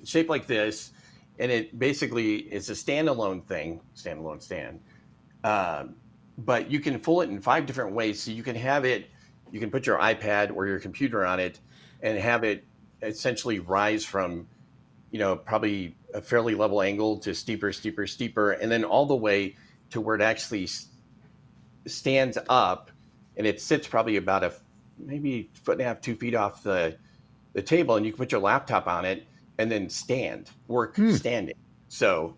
shaped like this, and it basically is a standalone stand. But you can pull it in 5 different ways. So you can put your iPad or your computer on it and have it essentially rise from, probably a fairly level angle to steeper, and then all the way to where it actually stands up, and it sits probably about maybe 1.5 to 2 feet off the table, and you can put your laptop on it and then work standing. So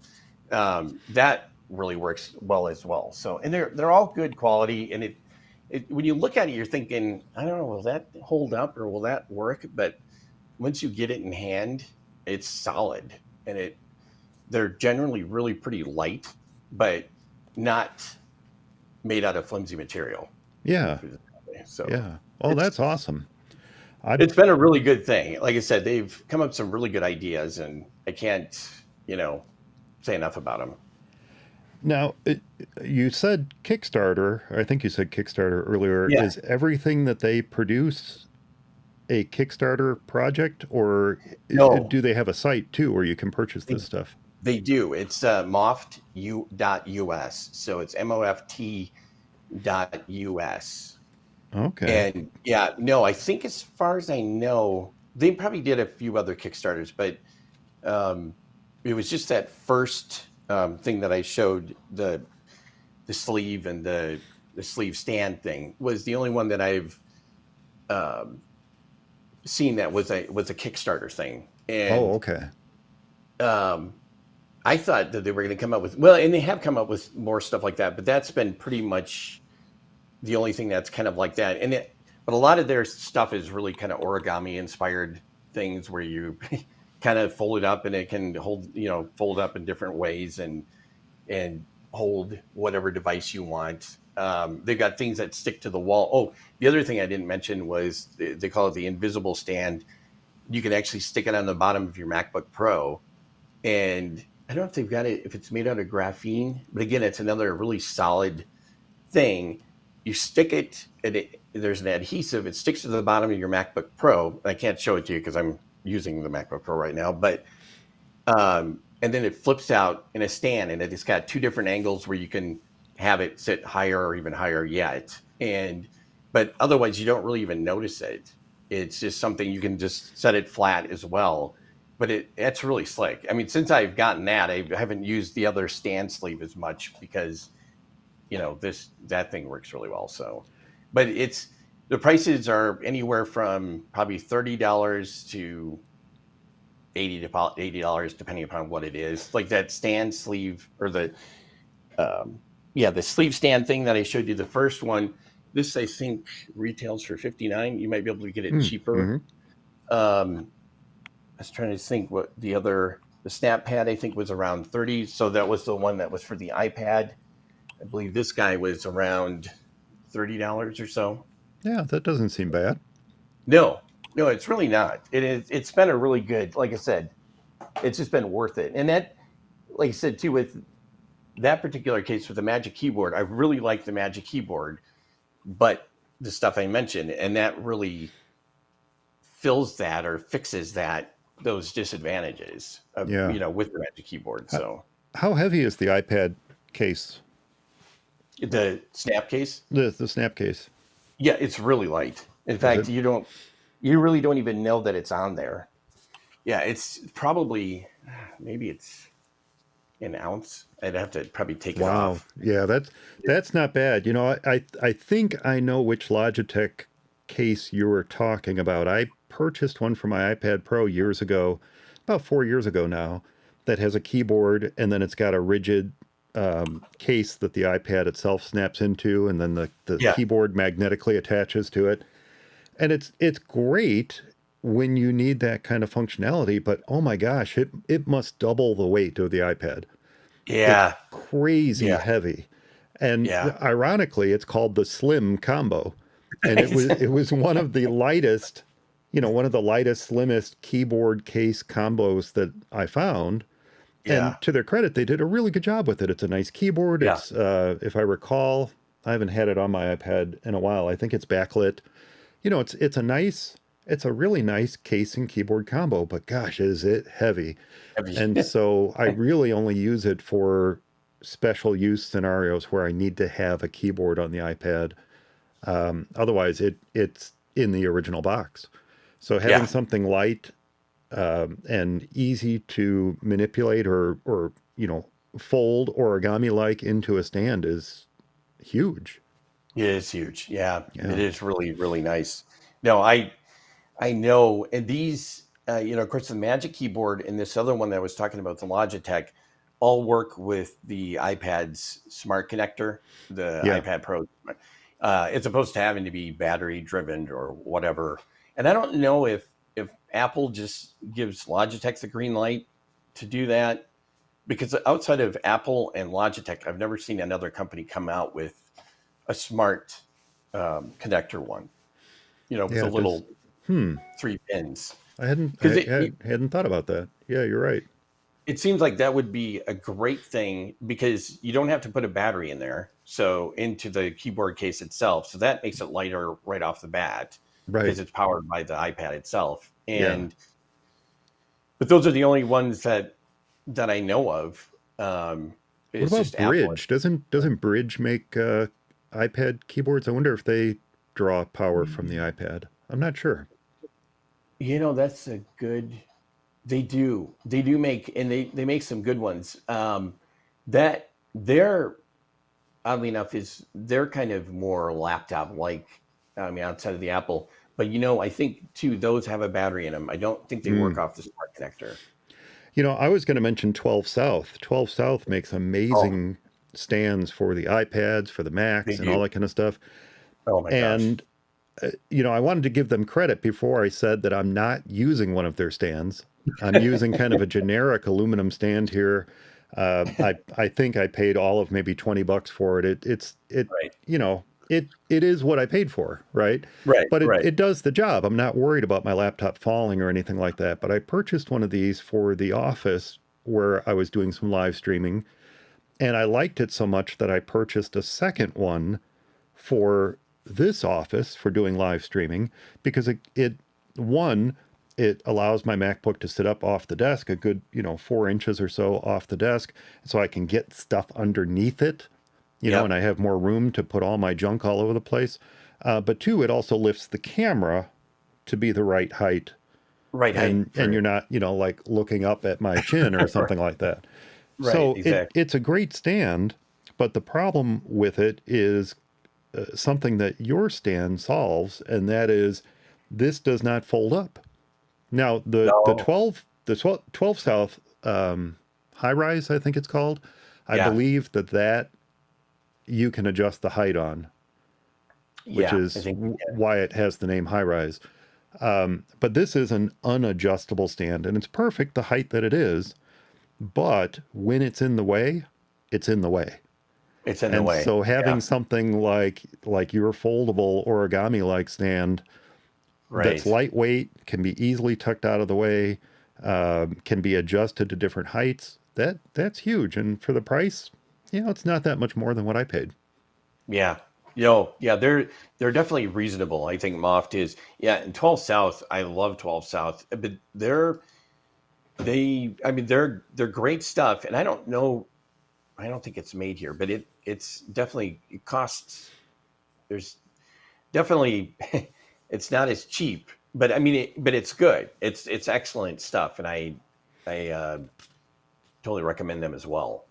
that really works well as well. So, and they're all good quality, and it when you look at it, you're thinking, I don't know, will that hold up or will that work? But once you get it in hand, it's solid, and they're generally really pretty light, but not made out of flimsy material. Yeah. So yeah. Oh, that's awesome. It's been a really good thing. Like I said, they've come up with some really good ideas, and I can't, say enough about them. Now, you said Kickstarter. I think you said Kickstarter earlier. Yeah. Is everything that they produce a Kickstarter project, or No. do they have a site too where you can purchase this stuff? They do. It's moftu.us. So it's moft.us. Okay. And I think as far as I know, they probably did a few other Kickstarters, but it was just that first thing that I showed, the sleeve and the sleeve stand thing, was the only one that I've seen that was a Kickstarter thing, Oh, and okay. um, I thought that they were going to come up with and they have come up with more stuff like that, but that's been pretty much the only thing that's kind of like that. But a lot of their stuff is really kind of origami inspired things where you kind of fold it up and it can fold up in different ways and hold whatever device you want. They've got things that stick to the wall. Oh, the other thing I didn't mention was they call it the invisible stand. You can actually stick it on the bottom of your MacBook Pro. And I don't know if they've got it, if it's made out of graphene, but again, it's another really solid thing. You stick it, and there's an adhesive. It sticks to the bottom of your MacBook Pro. I can't show it to you because I'm using the MacBook Pro right now, but and then it flips out in a stand, and it's got two different angles where you can have it sit higher or even higher yet. But otherwise, you don't really even notice it. It's just something you can just set it flat as well. But it's really slick. I mean, since I've gotten that, I haven't used the other stand sleeve as much because that thing works really well. So, but the prices are anywhere from probably $30 to $80 depending upon what it is. Like that stand sleeve or the sleeve stand thing that I showed you, the first one. This I think retails for $59. You might be able to get it cheaper. I was trying to think what the Snap Pad I think was around 30. So that was the one that was for the iPad. I believe this guy was around $30 or so. Yeah, that doesn't seem bad. No, it's really not. It's been a really good, like I said, it's just been worth it. And that, like I said too, with that particular case with the Magic Keyboard, I really like the Magic Keyboard, but the stuff I mentioned, and that really fills that or fixes those disadvantages of, with the Magic Keyboard. So how heavy is the iPad case? The Snap case? The Snap case. Yeah, it's really light. In fact, you really don't even know that it's on there. Yeah, it's probably, maybe it's an ounce. I'd have to probably take it off. Yeah, that's not bad. I think I know which Logitech case you were talking about. I purchased one for my iPad Pro years ago, about 4 years ago now, that has a keyboard and then it's got a rigid case that the iPad itself snaps into, and then the keyboard magnetically attaches to it. And it's great when you need that kind of functionality, but oh my gosh, it must double the weight of the iPad. Yeah. It's crazy heavy. And ironically, it's called the Slim Combo. And it was one of the lightest, slimmest keyboard case combos that I found. Yeah. And to their credit, they did a really good job with it. It's a nice keyboard. Yeah. It's, if I recall, I haven't had it on my iPad in a while. I think it's backlit. It's a really nice case and keyboard combo, but gosh, is it heavy. And so I really only use it for special use scenarios where I need to have a keyboard on the iPad. Otherwise, it's in the original box. So having something light and easy to manipulate or fold origami-like into a stand is huge. It is huge. Yeah. It is really, really nice. No, I know. And these, of course, the Magic Keyboard and this other one that I was talking about, the Logitech, all work with the iPad's smart connector, the iPad Pro, as opposed to having to be battery driven or whatever. And I don't know if Apple just gives Logitech the green light to do that, because outside of Apple and Logitech, I've never seen another company come out with a smart connector one, with a little 3 pins. I hadn't thought about that. Yeah, you're right. It seems like that would be a great thing because you don't have to put a battery in there. So into the keyboard case itself. So that makes it lighter right off the bat. Right. Because it's powered by the iPad itself. But those are the only ones that I know of. What about Bridge? Doesn't Bridge make iPad keyboards? I wonder if they draw power from the iPad. I'm not sure. That's a good. They do make, and they make some good ones. That they're, oddly enough, they're kind of more laptop like. I mean, outside of the Apple, But I think too those have a battery in them. I don't think they work Mm. off the smart connector. I was going to mention 12 South. 12 South makes Oh, amazing stands for the iPads, for the they Macs, and all do. that kind of stuff. Oh my gosh. And I wanted to give them credit before I said that I'm not using one of their stands. I'm using kind of a generic aluminum stand here. I think I paid all of maybe $20 for it. Right. It is what I paid for, right? Right. But Right. it does the job. I'm not worried about my laptop falling or anything like that. But I purchased one of these for the office where I was doing some live streaming, and I liked it so much that I purchased a second one for this office for doing live streaming because one, it allows my MacBook to sit up off the desk a good 4 inches or so off the desk, so I can get stuff underneath it, and Yep. I have more room to put all my junk all over the place. But two, it also lifts the camera to be the right height, Right height and for you're not like looking up at my chin or right. something like that. Right. So Exactly. it's a great stand, but the problem with it is something that your stand solves, and that is this does not fold up. Now No. the 12 South HiRise, I think it's called. I Yeah. believe that you can adjust the height on, which Yeah. I is think. why it has the name HiRise. But this is an unadjustable stand, and it's perfect the height that it is. But when it's in the way, it's in the way. It's in the And way. so having Yeah. something like your foldable origami like stand that's Right. lightweight, can be easily tucked out of the way, can be adjusted to different heights, that's huge. And for the price, it's not that much more than what I paid. Yeah. Yeah, they're definitely reasonable. I think Moft is. Yeah, and 12 South, I love 12 South, but they're great stuff. And I don't know, I don't think it's made here, but it's definitely it costs. There's definitely it's not as cheap, but but it's good. It's excellent stuff, and I totally recommend them as well.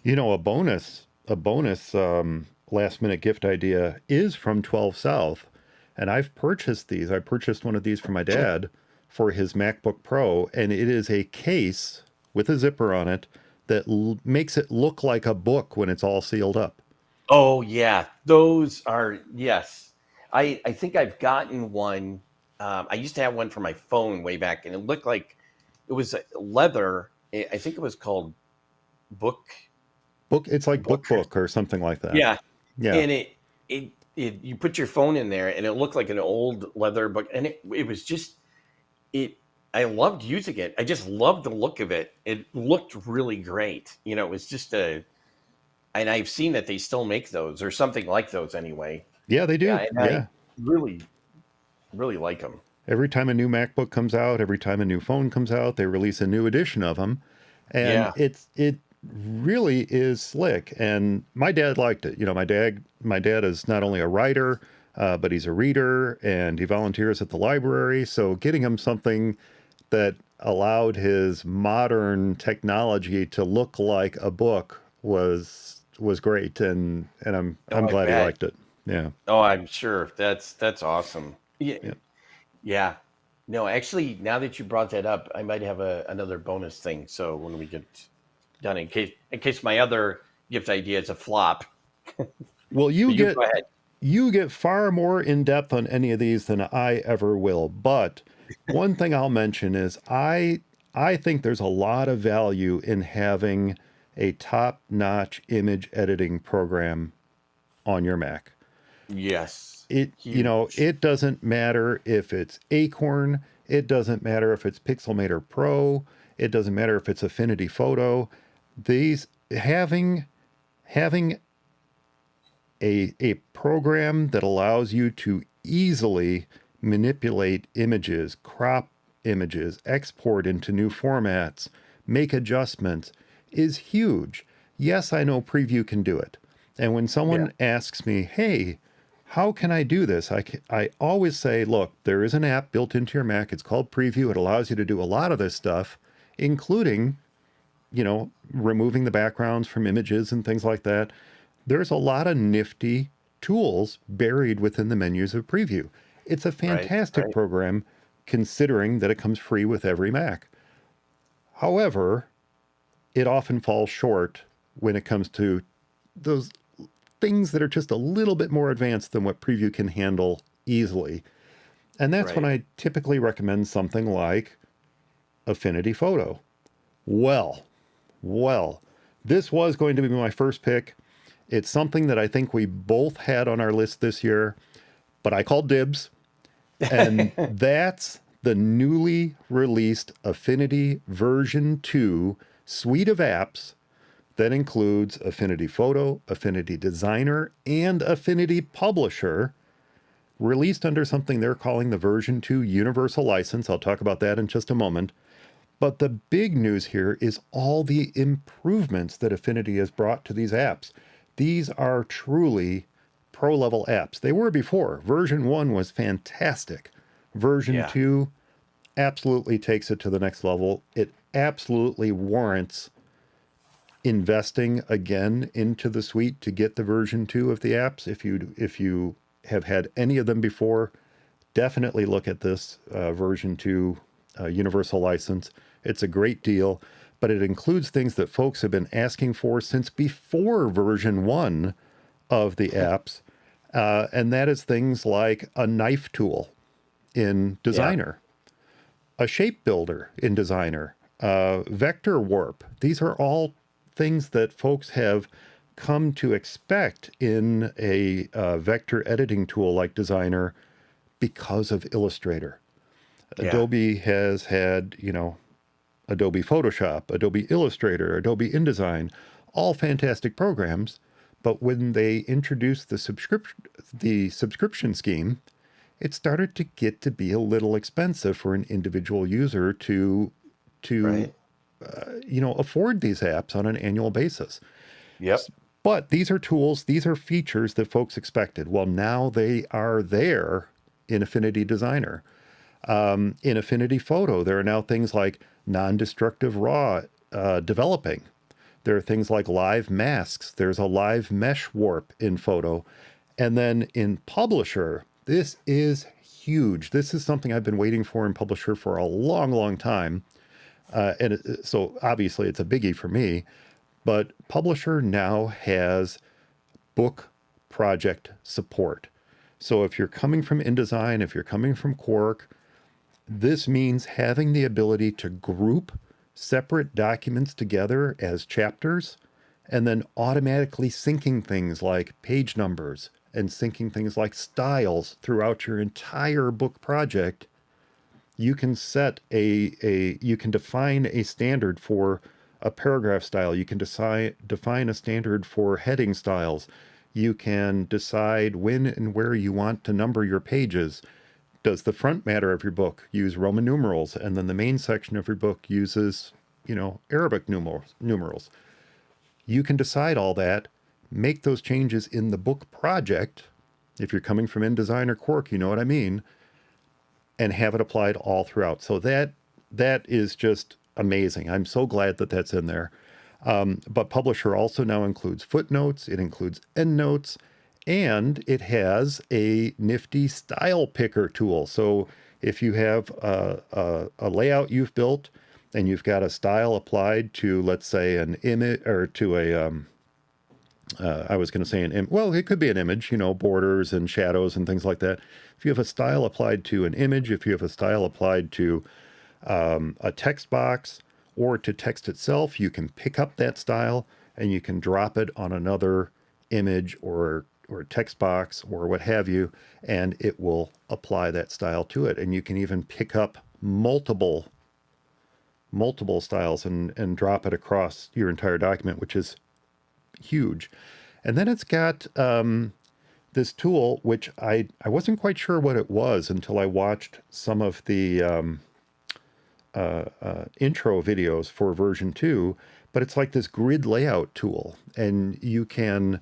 A bonus last minute gift idea is from 12 South, and I've purchased these. I purchased one of these for my dad for his MacBook Pro, and it is a case with a zipper on it that makes it look like a book when it's all sealed up. Oh yeah, those are yes. I think I've gotten one. I used to have one for my phone way back, and it looked like it was leather. I think it was called Book It's like Book. BookBook or something like that. Yeah, Yeah. and it you put your phone in there, and it looked like an old leather book, and it was just it. I loved using it. I just loved the look of it. It looked really great. It was just and I've seen that they still make those or something like those anyway. Yeah, they Yeah, do. and I Yeah. really, really like them. Every time a new MacBook comes out, every time a new phone comes out, they release a new edition of them, and Yeah. it really is slick. And my dad liked it. My dad is not only a writer, but he's a reader, and he volunteers at the library. So getting him something that allowed his modern technology to look like a book was great, and I'm Oh, I glad he bet. liked it. Yeah. Oh, I'm sure. That's awesome. Yeah. Yeah. Yeah. No, actually, now that you brought that up, I might have another bonus thing. So when we get done, in case my other gift idea is a flop, Well, but you go ahead. you get far more in depth on any of these than I ever will. But one thing I'll mention is I think there's a lot of value in having a top-notch image editing program on your Mac. Yes. It Huge. it doesn't matter if it's Acorn, it doesn't matter if it's Pixelmator Pro, it doesn't matter if it's Affinity Photo. These having a program that allows you to easily manipulate images, crop images, export into new formats, make adjustments is huge. Yes, I know Preview can do it. And when Yeah. someone asks me, hey, how can I do this? I always say, look, there is an app built into your Mac. It's called Preview. It allows you to do a lot of this stuff, including, removing the backgrounds from images and things like that. There's a lot of nifty tools buried within the menus of Preview. It's a Right. fantastic Right. program considering that it comes free with every Mac. However, it often falls short when it comes to those things that are just a little bit more advanced than what Preview can handle easily. And that's when Right. I typically recommend something like Affinity Photo. Well, well, this was going to be my first pick. It's something that I think we both had on our list this year, but I called dibs. And that's the newly released Affinity version 2 suite of apps that includes Affinity Photo, Affinity Designer, and Affinity Publisher, released under something they're calling the version 2 universal license. I'll talk about that in just a moment. But the big news here is all the improvements that Affinity has brought to these apps. These are truly pro-level apps. They were before. Version 1 was fantastic. Version Yeah. 2 absolutely takes it to the next level. It absolutely warrants investing again into the suite to get the version 2 of the apps. If you have had any of them before, definitely look at this version 2 universal license. It's a great deal, but it includes things that folks have been asking for since before version 1 of the apps. And that is things like a knife tool in Yeah. Designer, a shape builder in Designer, vector warp. These are all things that folks have come to expect in a vector editing tool like Designer because of Illustrator. Yeah. Adobe has had, Adobe Photoshop, Adobe Illustrator, Adobe InDesign, all fantastic programs. But when they introduced the subscription scheme, it started to get to be a little expensive for an individual user to Right. afford these apps on an annual basis. Yep. But these are tools, these are features that folks expected. Well, now they are there in Affinity Designer. In Affinity Photo, there are now things like non-destructive raw developing. There are things like live masks. There's a live mesh warp in Photo. And then in Publisher, this is huge. This is something I've been waiting for in Publisher for a long, long time. So obviously it's a biggie for me. But Publisher now has book project support. So if you're coming from InDesign, if you're coming from Quark, this means having the ability to group separate documents together as chapters and then automatically syncing things like page numbers and syncing things like styles throughout your entire book project. You can set you can define a standard for a paragraph style. You can define a standard for heading styles. You can decide when and where you want to number your pages. Does the front matter of your book use Roman numerals, and then the main section of your book uses, Arabic numerals? You can decide all that, make those changes in the book project. If you're coming from InDesign or Quark, you know what I mean, and have it applied all throughout. So that is just amazing. I'm so glad that that's in there. But Publisher also now includes footnotes. It includes endnotes. And it has a nifty style picker tool. So if you have a layout you've built and you've got a style applied to, let's say, an image or to I was going to say well, it could be an image, borders and shadows and things like that. If you have a style applied to an image, if you have a style applied to a text box or to text itself, you can pick up that style and you can drop it on another image or text box or what have you, and it will apply that style to it. And you can even pick up multiple styles and drop it across your entire document, which is huge. And then it's got this tool, which I wasn't quite sure what it was until I watched some of the intro videos for version 2, but it's like this grid layout tool, and you can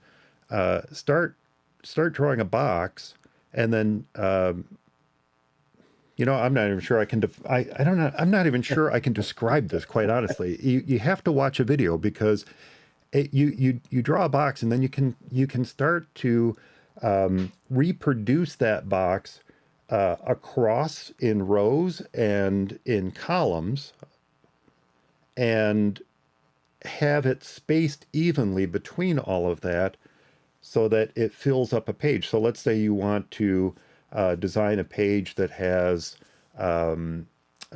start drawing a box, and then I'm not even sure I can. I don't know. I'm not even sure I can describe this. Quite honestly, you have to watch a video because you draw a box, and then you can start to reproduce that box across in rows and in columns and have it spaced evenly between all of that so that it fills up a page. So let's say you want to design a page that has a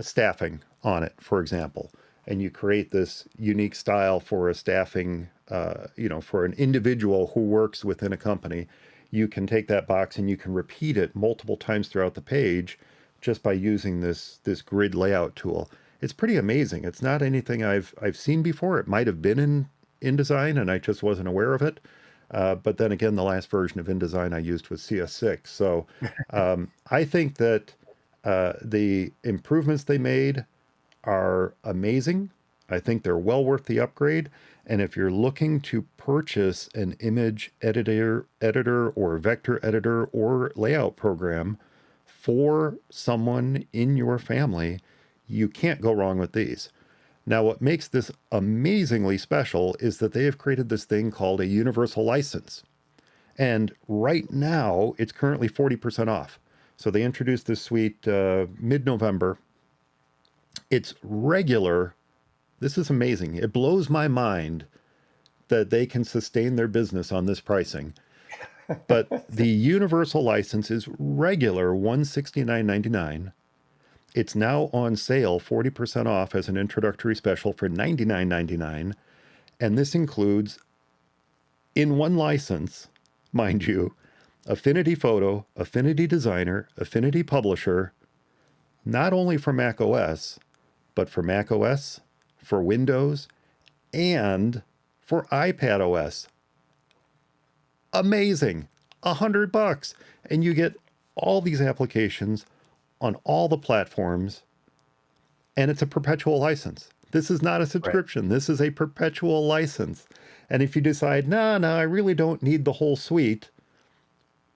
staffing on it, for example, and you create this unique style for a staffing, for an individual who works within a company. You can take that box and you can repeat it multiple times throughout the page just by using this grid layout tool. It's pretty amazing. It's not anything I've seen before. It might have been in InDesign and I just wasn't aware of it. But then again, the last version of InDesign I used was CS6. So I think that the improvements they made are amazing. I think they're well worth the upgrade. And if you're looking to purchase an image editor or vector editor or layout program for someone in your family, you can't go wrong with these. Now, what makes this amazingly special is that they have created this thing called a universal license. And right now, it's currently 40% off. So they introduced this suite mid-November. It's regular. This is amazing. It blows my mind that they can sustain their business on this pricing. But the universal license is regular $169.99. It's now on sale 40% off as an introductory special for $99.99. And this includes, in one license, mind you, Affinity Photo, Affinity Designer, Affinity Publisher, not only for Mac OS, but for Mac OS, for Windows, and for iPad OS. Amazing. $100. And you get all these applications on all the platforms, and it's a perpetual license. This is not a subscription. Right. This is a perpetual license. And if you decide, no, I really don't need the whole suite,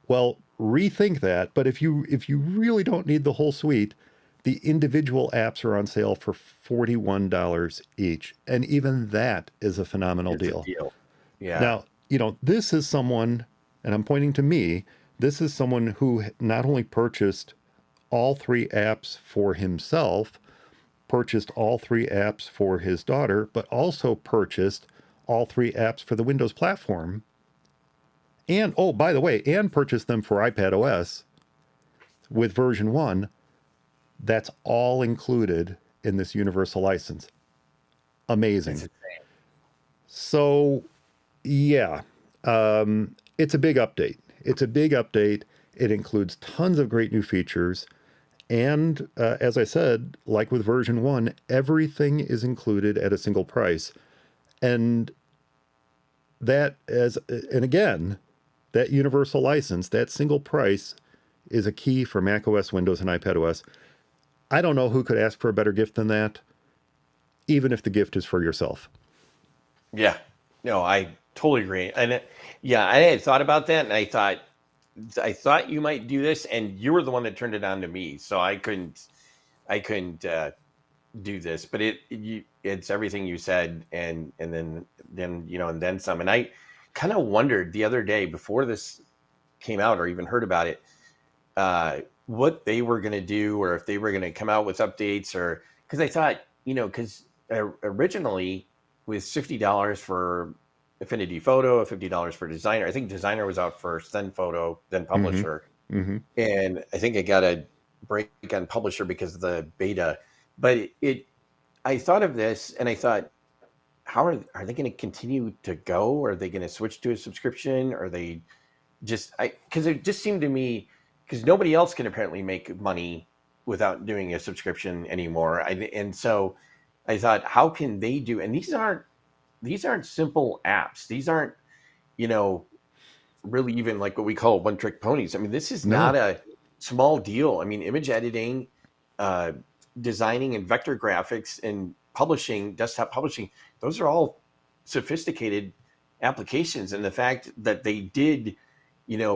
well, rethink that. But if you really don't need the whole suite, the individual apps are on sale for $41 each. And even that is a phenomenal deal. Yeah. Now, this is someone, and I'm pointing to me, this is someone who not only purchased all 3 apps for himself, purchased all 3 apps for his daughter, but also purchased all 3 apps for the Windows platform. And, oh, by the way, and purchased them for iPad OS with version 1. That's all included in this universal license. Amazing. So, yeah, it's a big update. It includes tons of great new features. And as I said, like with version 1, everything is included at a single price. And again, that universal license, that single price is a key for Mac OS, Windows, and iPad OS. I don't know who could ask for a better gift than that, even if the gift is for yourself. Yeah, no, I totally agree. And I had thought about that, and I thought you might do this, and you were the one that turned it on to me, so I couldn't do this. But it's everything you said, and then and then some. And I kind of wondered the other day before this came out, or even heard about it, what they were going to do, or if they were going to come out with updates, or because I thought, because originally with $50 for Affinity Photo, $50 for Designer. I think Designer was out first, then Photo, then Publisher. Mm-hmm. And I think I got a break on Publisher because of the beta. But I thought of this and I thought, how are they going to continue to go? Or are they going to switch to a subscription? Or are they because it just seemed to me, because nobody else can apparently make money without doing a subscription anymore. And so I thought, how can they do? And these aren't simple apps. These aren't, really even like what we call one-trick ponies. I mean, this is not a small deal. I mean, image editing, designing and vector graphics and publishing, desktop publishing, those are all sophisticated applications. And the fact that they did,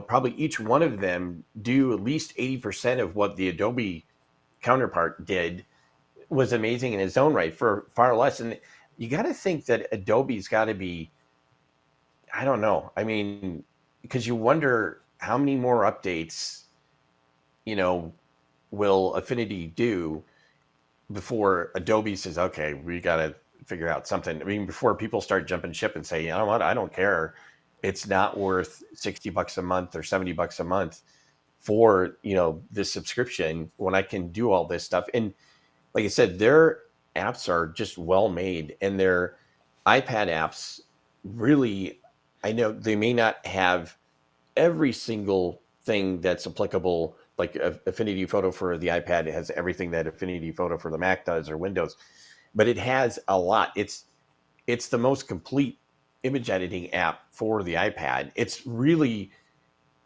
probably each one of them do at least 80% of what the Adobe counterpart did was amazing in its own right for far less. And you got to think that Adobe's got to be, I don't know. I mean, because you wonder how many more updates will Affinity do before Adobe says, okay, we got to figure out something? I mean, before people start jumping ship and say, you know what, I don't care. It's not worth $60 a month or $70 a month for, this subscription when I can do all this stuff. And like I said, their apps are just well made, and their iPad apps really, I know they may not have every single thing that's applicable. Like Affinity Photo for the iPad has everything that Affinity Photo for the Mac does or Windows, but it has a lot. It's the most complete image editing app for the iPad. It's really,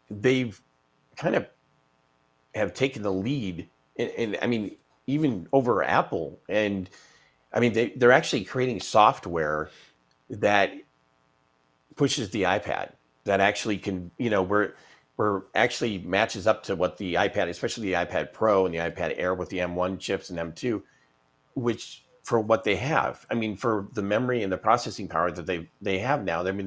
they've kind of have taken the lead, and I mean, even over Apple. And I mean, they're actually creating software that pushes the iPad, that actually can, where actually matches up to what the iPad, especially the iPad Pro and the iPad Air with the M1 chips and M2, which for what they have, I mean, for the memory and the processing power that they have now. I mean,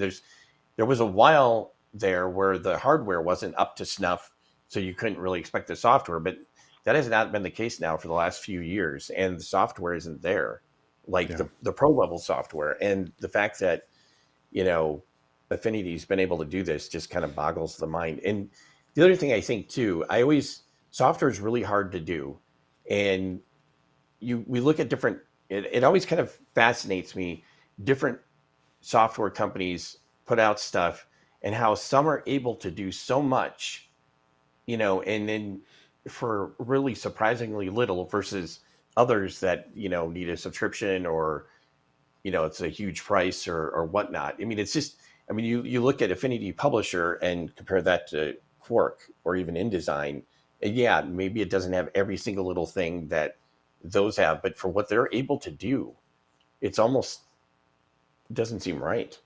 there was a while there where the hardware wasn't up to snuff, so you couldn't really expect the software, but that has not been the case now for the last few years, and the software isn't there, like Yeah. the pro level software. And the fact that, Affinity's been able to do this just kind of boggles the mind. And the other thing I think too, software is really hard to do. And we look at different, it always kind of fascinates me, different software companies put out stuff and how some are able to do so much, and then for really surprisingly little versus others that, need a subscription, or, it's a huge price or whatnot. I mean, it's just, I mean, you look at Affinity Publisher and compare that to Quark or even InDesign, and yeah, maybe it doesn't have every single little thing that those have, but for what they're able to do, it's almost, doesn't seem right.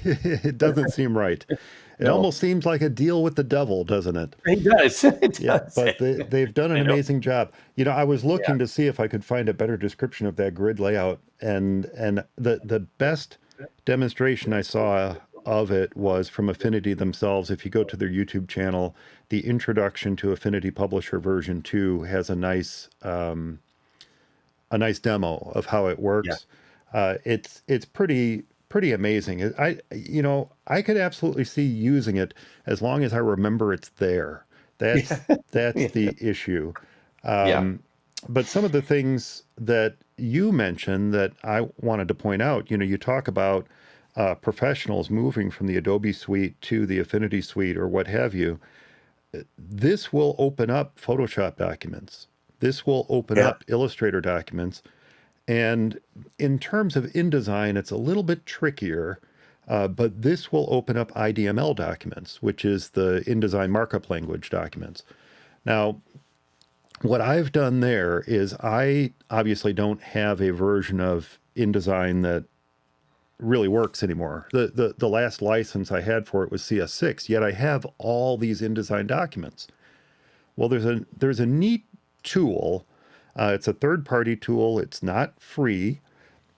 It doesn't seem right. It No, almost seems like a deal with the devil, doesn't it? it does. It Yeah, does. but they've done an I know. amazing job. I was Yeah. looking to see if I could find a better description of that grid layout, and the best demonstration I saw of it was from Affinity themselves. If you go to their YouTube channel, the introduction to Affinity Publisher version 2 has a nice demo of how it Yeah. works. It's pretty amazing. I could absolutely see using it as long as I remember it's there. That's that's the issue. Yeah. But some of the things that you mentioned that I wanted to point out, you talk about professionals moving from the Adobe suite to the Affinity suite or what have you. This will open up Photoshop documents. This will open Yeah. up Illustrator documents. And in terms of InDesign, it's a little bit trickier, but this will open up IDML documents, which is the InDesign markup language documents. Now, what I've done there is I obviously don't have a version of InDesign that really works anymore. The last license I had for it was CS6, yet I have all these InDesign documents. Well, there's a neat tool. It's a third-party tool. It's not free,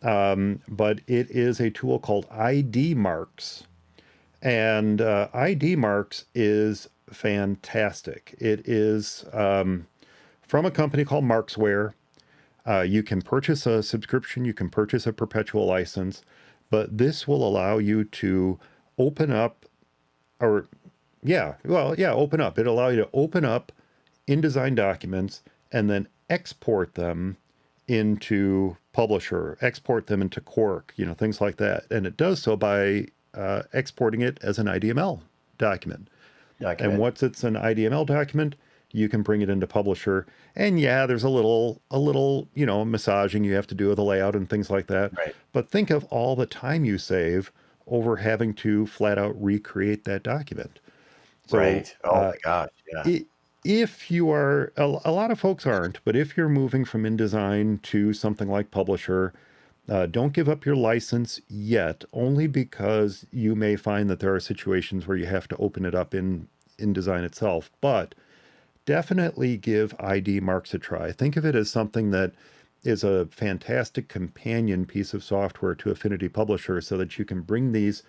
but it is a tool called ID Marks. And ID Marks is fantastic. It is from a company called Marksware. You can purchase a subscription, you can purchase a perpetual license, but this will allow you to open up, or open up. It'll allow you to open up InDesign documents and then export them into Publisher, export them into Quark, things like that. And it does so by exporting it as an IDML document. And once it's an IDML document, you can bring it into Publisher. And yeah, there's a little, massaging you have to do with the layout and things like that. Right. But think of all the time you save over having to flat out recreate that document. So, Right. Oh my gosh. Yeah. if you are, a lot of folks aren't, but if you're moving from InDesign to something like Publisher, don't give up your license yet, only because you may find that there are situations where you have to open it up in InDesign itself. But definitely give ID Marks a try. Think of it as something that is a fantastic companion piece of software to Affinity Publisher so that you can bring these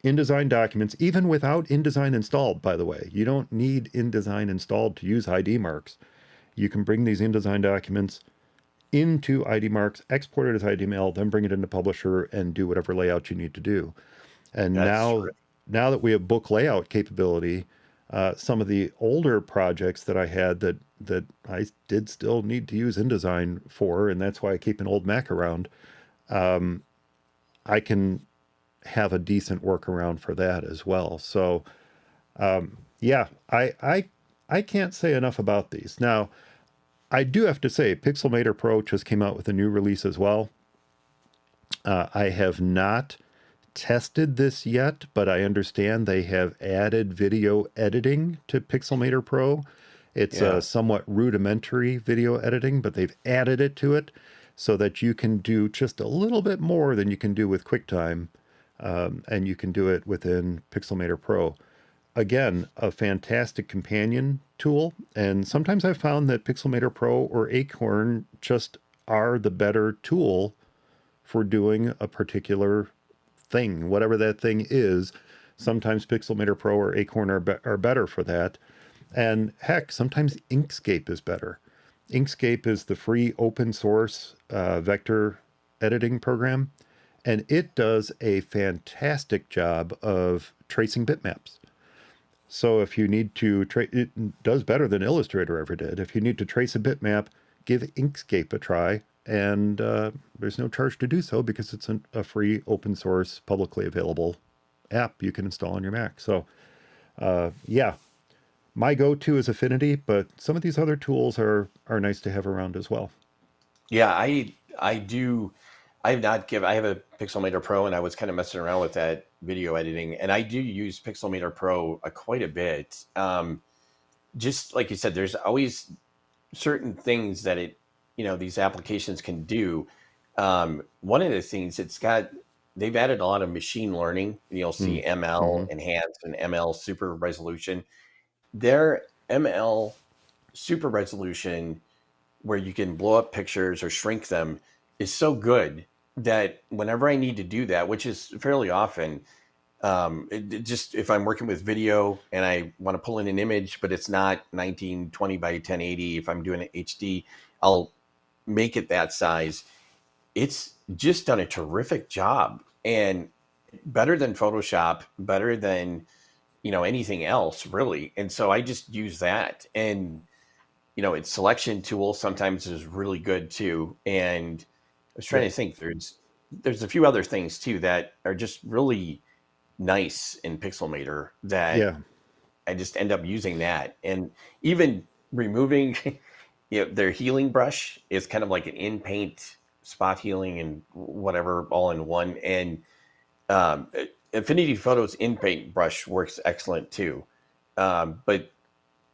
InDesign documents, even without InDesign installed, by the way. You don't need InDesign installed to use ID marks. You can bring these InDesign documents into ID marks, export it as IDML, then bring it into Publisher and do whatever layout you need to do. And That's now that we have book layout capability, some of the older projects that I had that I did still need to use InDesign for, and that's why I keep an old Mac around, I can have a decent workaround for that as well. So yeah, I can't say enough about these. Now, I do have to say, Pixelmator Pro just came out with a new release as well. I have not tested this yet, but I understand they have added video editing to Pixelmator Pro. It's Yeah. a somewhat rudimentary video editing, but they've added it to it so that you can do just a little bit more than you can do with QuickTime, and you can do it within Pixelmator Pro. Again, a fantastic companion tool, and sometimes I've found that Pixelmator Pro or Acorn just are the better tool for doing a particular thing, whatever that thing is. Sometimes Pixelmator Pro or Acorn are better for that. And heck, sometimes Inkscape is better. Inkscape is the free open source vector editing program, and it does a fantastic job of tracing bitmaps. So if you need to it does better than Illustrator ever did. If you need to trace a bitmap, give Inkscape a try, and there's no charge to do so because it's a free open source publicly available app you can install on your Mac. So yeah, my go-to is Affinity, but some of these other tools are nice to have around as well. Yeah, I do. I have a Pixelmator Pro, and I was kind of messing around with that video editing, and I do use Pixelmator Pro quite a bit. Just like you said, there's always certain things that these applications can do. One of the things they've added a lot of machine learning. You'll see ML Mm-hmm. enhanced and ML super resolution. Their ML super resolution, where you can blow up pictures or shrink them, is so good that whenever I need to do that, which is fairly often, it just if I'm working with video and I want to pull in an image, but it's not 1920 by 1080, if I'm doing an HD, I'll make it that size. It's just done a terrific job, and better than Photoshop, better than anything else really. And so I just use that, and its selection tool sometimes is really good too. And I was trying Yep. to think, there's a few other things too that are just really nice in Pixelmator that Yeah. I just end up using that. And even removing their healing brush is kind of like an in paint spot healing and whatever all in one. And um, Affinity Photos in paint brush works excellent too. But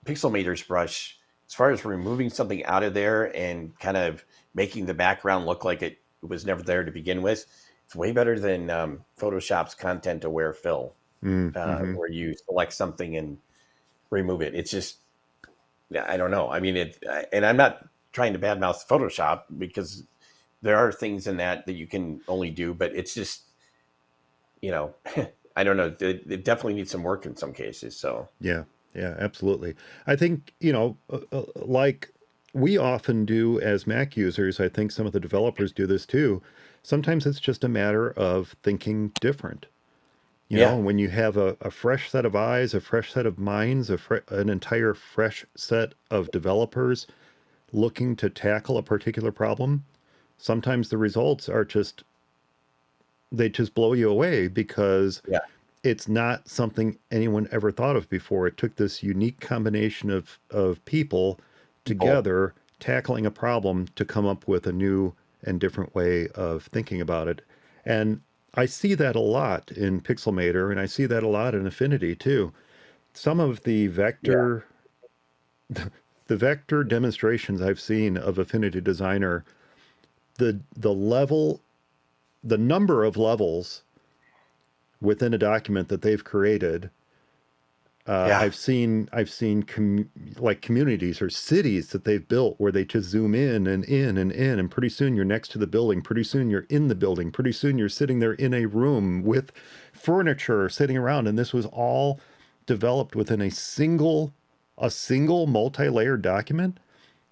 Pixelmator's brush, as far as removing something out of there and kind of making the background look like it was never there to begin with, it's way better than Photoshop's content aware fill, Mm-hmm. where you select something and remove it. It's just, I don't know. I mean, and I'm not trying to badmouth Photoshop, because there are things in that you can only do, but it's just, I don't know. It definitely needs some work in some cases. So Yeah. Yeah, absolutely. I think, like we often do as Mac users, I think some of the developers do this too. Sometimes it's just a matter of thinking different. yeah, When you have a fresh set of eyes, a fresh set of minds, an entire fresh set of developers looking to tackle a particular problem, sometimes the results are they just blow you away because yeah, it's not something anyone ever thought of before. It took this unique combination of people people, together tackling a problem to come up with a new and different way of thinking about it. And I see that a lot in Pixelmator, and I see that a lot in Affinity too. Some of yeah, the vector demonstrations I've seen of Affinity Designer, the level, the number of levels within a document that they've created Yeah. Like communities or cities that they've built where they just zoom in, and pretty soon you're next to the building. Pretty soon you're in the building. Pretty soon you're sitting there in a room with furniture sitting around. And this was all developed within a single multi-layered document.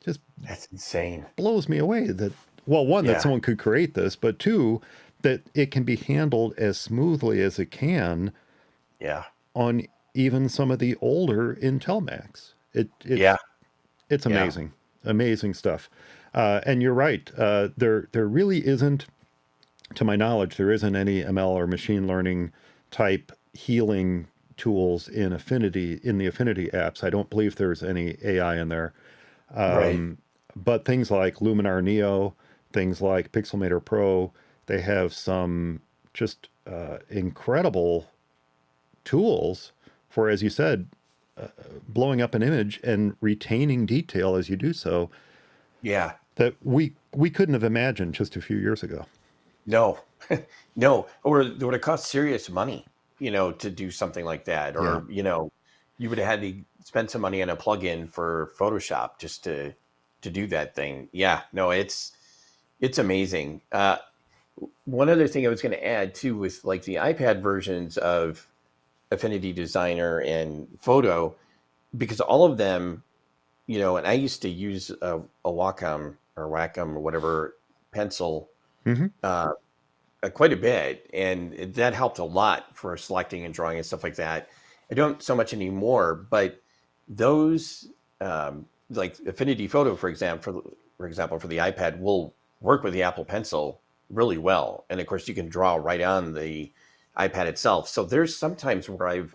Just That's insane. blows me away that, well, one, that Yeah. someone could create this, but two, that it can be handled as smoothly as it can Yeah. on even some of the older Intel Macs. Yeah. It's Yeah. amazing stuff. And you're right. There really isn't, to my knowledge, there isn't any ML or machine learning type healing tools in the Affinity apps. I don't believe there's any AI in there. Right. But things like Luminar Neo, things like Pixelmator Pro, they have some just incredible tools for, as you said, blowing up an image and retaining detail as you do so Yeah. that we couldn't have imagined just a few years ago. No. No. Or it would have cost serious money, to do something like that. Yeah. Or, you would have had to spend some money on a plugin for Photoshop just to do that thing. Yeah. No, it's amazing. One other thing I was going to add too with like the iPad versions of Affinity Designer and Photo, because all of them, and I used to use a Wacom or whatever pencil Hmm. uh, quite a bit, and that helped a lot for selecting and drawing and stuff like that. I don't so much anymore, but those like Affinity Photo, for example, for the iPad, will work with the Apple Pencil really well, and of course you can draw right on the iPad itself. So there's sometimes where I've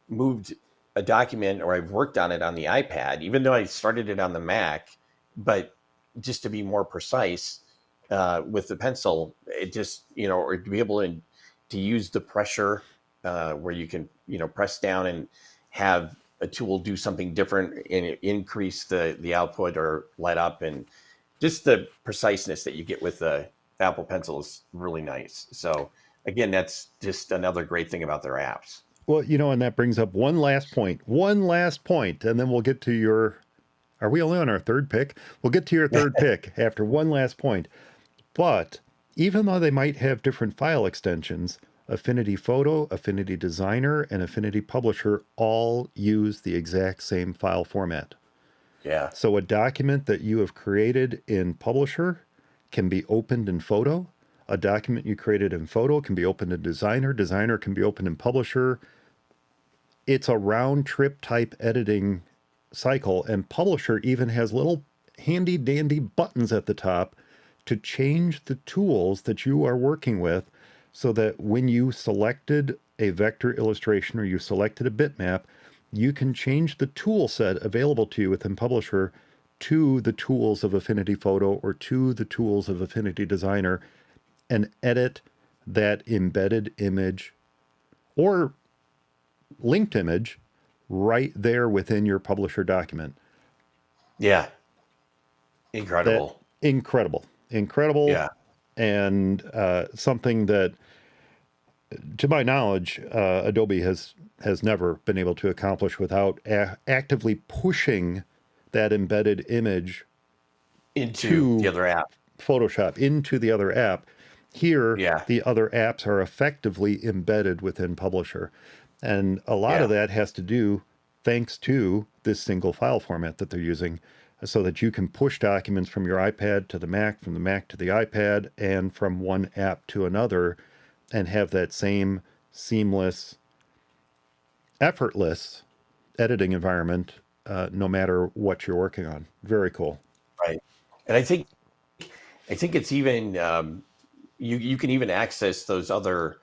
moved a document or I've worked on it on the iPad, even though I started it on the Mac, but just to be more precise with the pencil, it just, or to be able to use the pressure where you can, press down and have a tool do something different and increase the output or let up. And just the preciseness that you get with the Apple Pencil is really nice. So again, that's just another great thing about their apps. Well, and that brings up one last point, and then we'll get to your. Are we only on our third pick? We'll get to your third pick after one last point. But even though they might have different file extensions, Affinity Photo, Affinity Designer, and Affinity Publisher all use the exact same file format. Yeah. So a document that you have created in Publisher can be opened in Photo. A document you created in Photo can be opened in Designer. Designer can be opened in Publisher. It's a round trip type editing cycle, and Publisher even has little handy dandy buttons at the top to change the tools that you are working with, so that when you selected a vector illustration or you selected a bitmap, you can change the tool set available to you within Publisher to the tools of Affinity Photo or to the tools of Affinity Designer and edit that embedded image or linked image right there within your Publisher document. Yeah. That Incredible. incredible, Yeah. and something that, to my knowledge, Adobe has never been able to accomplish without actively pushing that embedded image Into the to other app. Photoshop, into the other app. Here, Yeah. the other apps are effectively embedded within Publisher. And a lot Yeah. of that has to do thanks to this single file format that they're using, so that you can push documents from your iPad to the Mac, from the Mac to the iPad, and from one app to another, and have that same seamless, effortless editing environment, no matter what you're working on. Very cool. Right. And I think it's even you can even access those other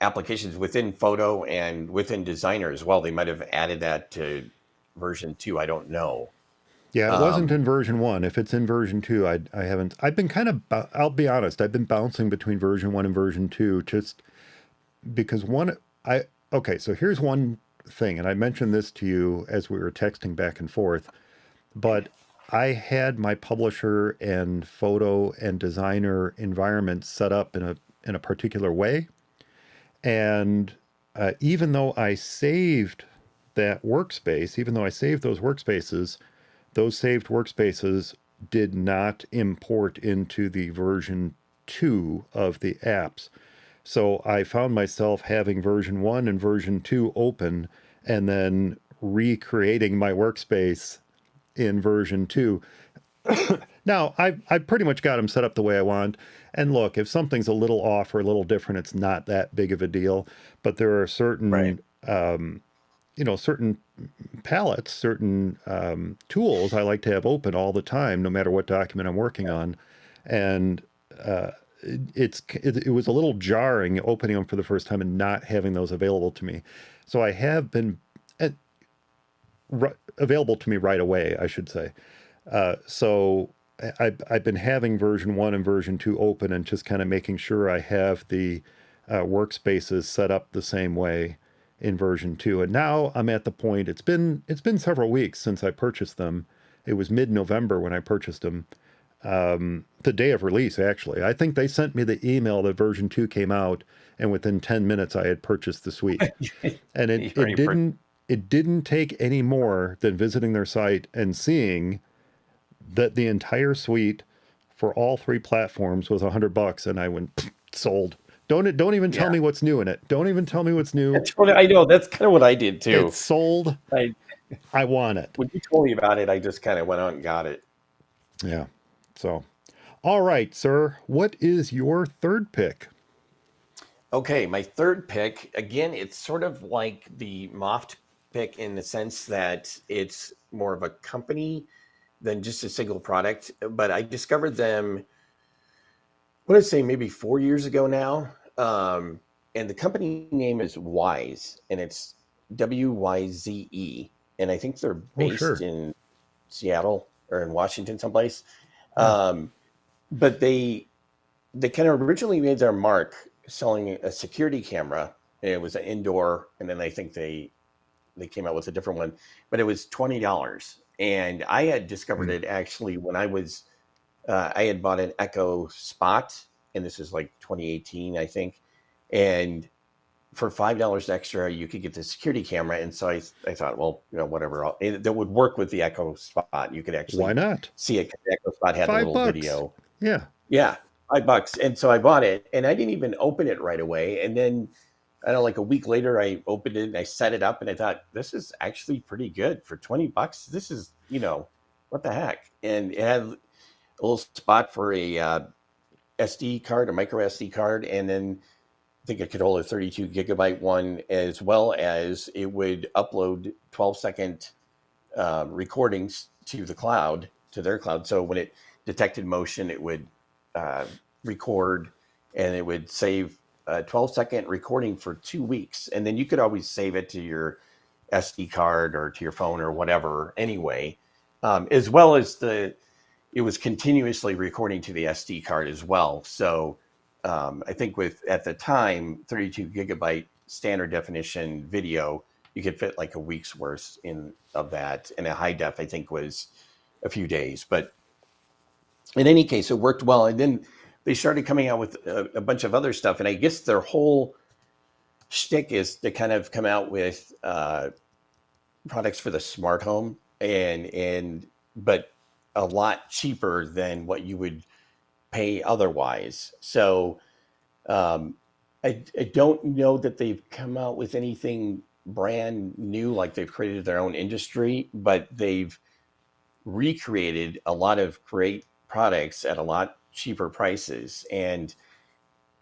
applications within Photo and within Designer as well. They might have added that to version 2. I don't know. Yeah, it wasn't Um, in version 1. If it's in version 2, I haven't. I've been kind of, I'll be honest, I've been bouncing between version 1 and version 2 just because okay, so here's one thing, and I mentioned this to you as we were texting back and forth, but I had my Publisher and Photo and Designer environment set up in a particular way. And even though I saved that workspace, even though I saved those saved workspaces did not import into the version 2 of the apps. So I found myself having version 1 and version 2 open and then recreating my workspace in version 2. Now, I pretty much got them set up the way I want. And look, if something's a little off or a little different, it's not that big of a deal. But there are Right. certain palettes, certain tools I like to have open all the time, no matter what document I'm working on. And it was a little jarring opening them for the first time and not having those available to me. So I have been available to me right away, I should say. So I've been having version 1 and version 2 open and just kind of making sure I have the workspaces set up the same way in version 2. And now I'm at the point, it's been several weeks since I purchased them. It was mid-November when I purchased them. The day of release, actually. I think they sent me the email that version 2 came out, and within 10 minutes I had purchased the suite. And it didn't take any more than visiting their site and seeing that the entire suite for all 3 platforms was $100, and I went sold. Don't even tell me what's new in it. Don't even tell me what's new. I know, that's kind of what I did too. It's sold. I want it. When you told me about it, I just kind of went out and got it. Yeah. So, all right, sir. What is your third pick? Okay, my third pick, again, it's sort of like the Moft pick in the sense that it's more of a company than just a single product. But I discovered them, what did I say, maybe 4 years ago now. And the company name is Wyze, and it's Wyze. And I think they're based in Seattle or in Washington someplace. But they kind of originally made their mark selling a security camera. It was an indoor, and then I think they came out with a different one, but it was $20. And I had discovered it actually when I had bought an Echo Spot, and this is like 2018, I think. And for $5 extra, you could get the security camera. And so I thought, well, whatever, that would work with the Echo Spot. You could actually, why not, see it. The Echo Spot had a little video. Yeah. $5. And so I bought it, and I didn't even open it right away. And then I don't know, like a week later, I opened it and I set it up, and I thought, this is actually pretty good for $20. This is, what the heck? And it had a little spot for a SD card, a micro SD card, and then I think it could hold a 32 gigabyte one, as well as it would upload 12-second recordings to the cloud, to their cloud. So when it detected motion, it would record, and it would save a 12-second recording for 2 weeks. And then you could always save it to your SD card or to your phone or whatever anyway, as well as it was continuously recording to the SD card as well. So I think at the time, 32 gigabyte standard definition video, you could fit like a week's worth of that. And a high def, I think, was a few days. But in any case, it worked well. And then they started coming out with a bunch of other stuff. And I guess their whole shtick is to kind of come out with products for the smart home, but a lot cheaper than what you would pay otherwise. So I don't know that they've come out with anything brand new, like they've created their own industry, but they've recreated a lot of great products at a lot cheaper prices. And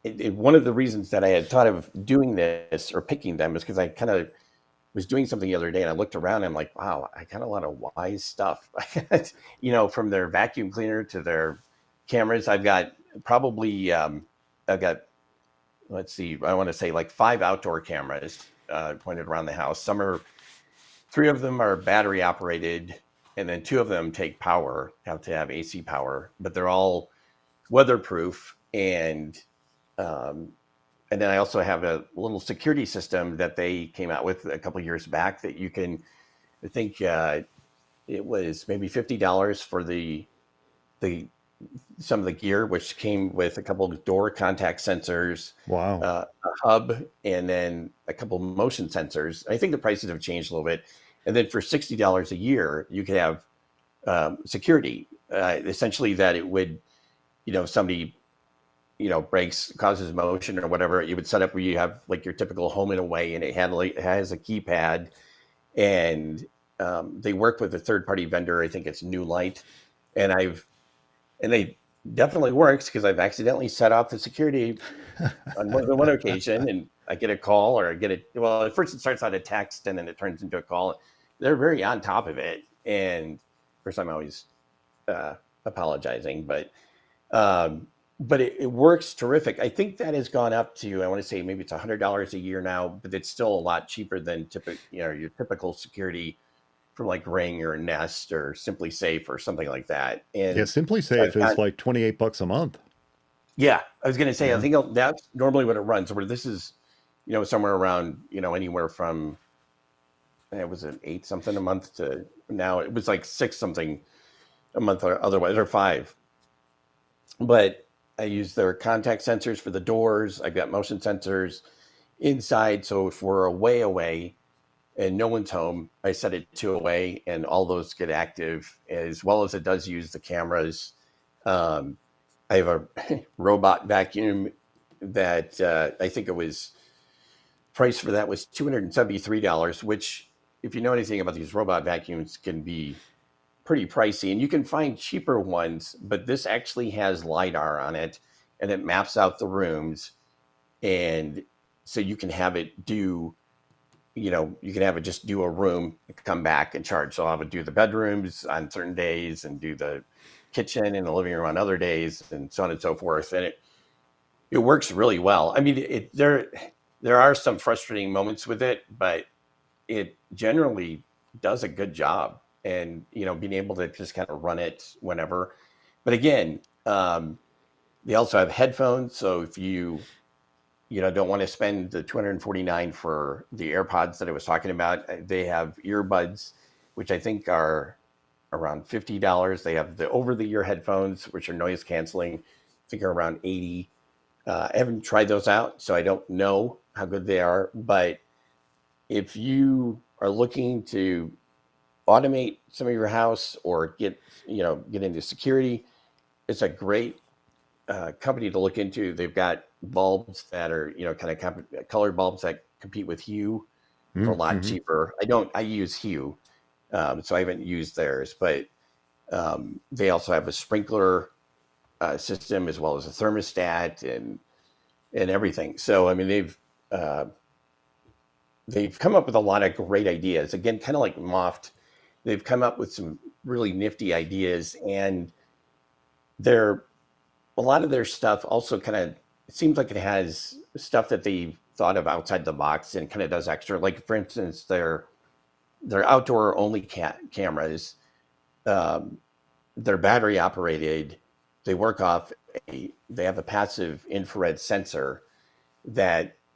one of the reasons that I had thought of doing this or picking them is because I kind of was doing something the other day, and I looked around and I'm like, wow, I got a lot of Wyze stuff. From their vacuum cleaner to their cameras. I've got probably, let's see, I want to say like 5 outdoor cameras pointed around the house. 3 of them are battery operated, and then 2 of them take power, have to have AC power, but they're all weatherproof. And then I also have a little security system that they came out with a couple of years back that you can, I think it was maybe $50 for the some of the gear, which came with a couple of door contact sensors, Wow. a hub, and then a couple motion sensors. I think the prices have changed a little bit. And then for $60 a year, you could have security. Essentially, that it would, somebody, breaks, causes motion or whatever, you would set up where you have like your typical home and away, and it has a keypad, and they work with a third party vendor. I think it's New Light, and they definitely works because I've accidentally set off the security on more than one occasion, and I get a call or I get it. Well, at first it starts out a text and then it turns into a call. They're very on top of it, and of course I'm always apologizing, but it works terrific. I think that has gone up to, I want to say maybe it's $100 a year now, but it's still a lot cheaper than your typical security from like Ring or Nest or Simply Safe or something like that. And Yeah, Simply Safe is like $28 a month. yeah, I was going to say, Yeah. I think that's normally what it runs. Where this is, somewhere around, anywhere from, it was an 8 something a month to now it was like 6 something a month or otherwise, or 5. But I use their contact sensors for the doors. I've got motion sensors inside. So if we're away and no one's home, I set it to away and all those get active, as well as it does use the cameras. I have a robot vacuum that I think it was price for that was $273, which if you know anything about these robot vacuums can be pretty pricey, and you can find cheaper ones, but this actually has LiDAR on it and it maps out the rooms. And so you can have it just do a room, come back and charge. So I'll have it do the bedrooms on certain days and do the kitchen and the living room on other days, and so on and so forth. And it works really well. I mean, there are some frustrating moments with it, but it generally does a good job. And being able to just kind of run it whenever. But again, they also have headphones. So if you don't want to spend the $249 for the AirPods that I was talking about, they have earbuds, which I think are around $50. They have the over-the-ear headphones, which are noise canceling. I think are around $80. I haven't tried those out, so I don't know how good they are. But if you are looking to automate some of your house or get into security, it's a great company to look into. They've got bulbs that are kind of colored bulbs that compete with Hue for a lot cheaper. I use Hue, so I haven't used theirs, but they also have a sprinkler system as well as a thermostat and everything. So I mean, they've come up with a lot of great ideas. Again, kind of like Moft, they've come up with some really nifty ideas, and a lot of their stuff also kind of, it seems like it has stuff that they thought of outside the box and kind of does extra. Like for instance, their outdoor only cameras, they're battery operated. They work off they have a passive infrared sensor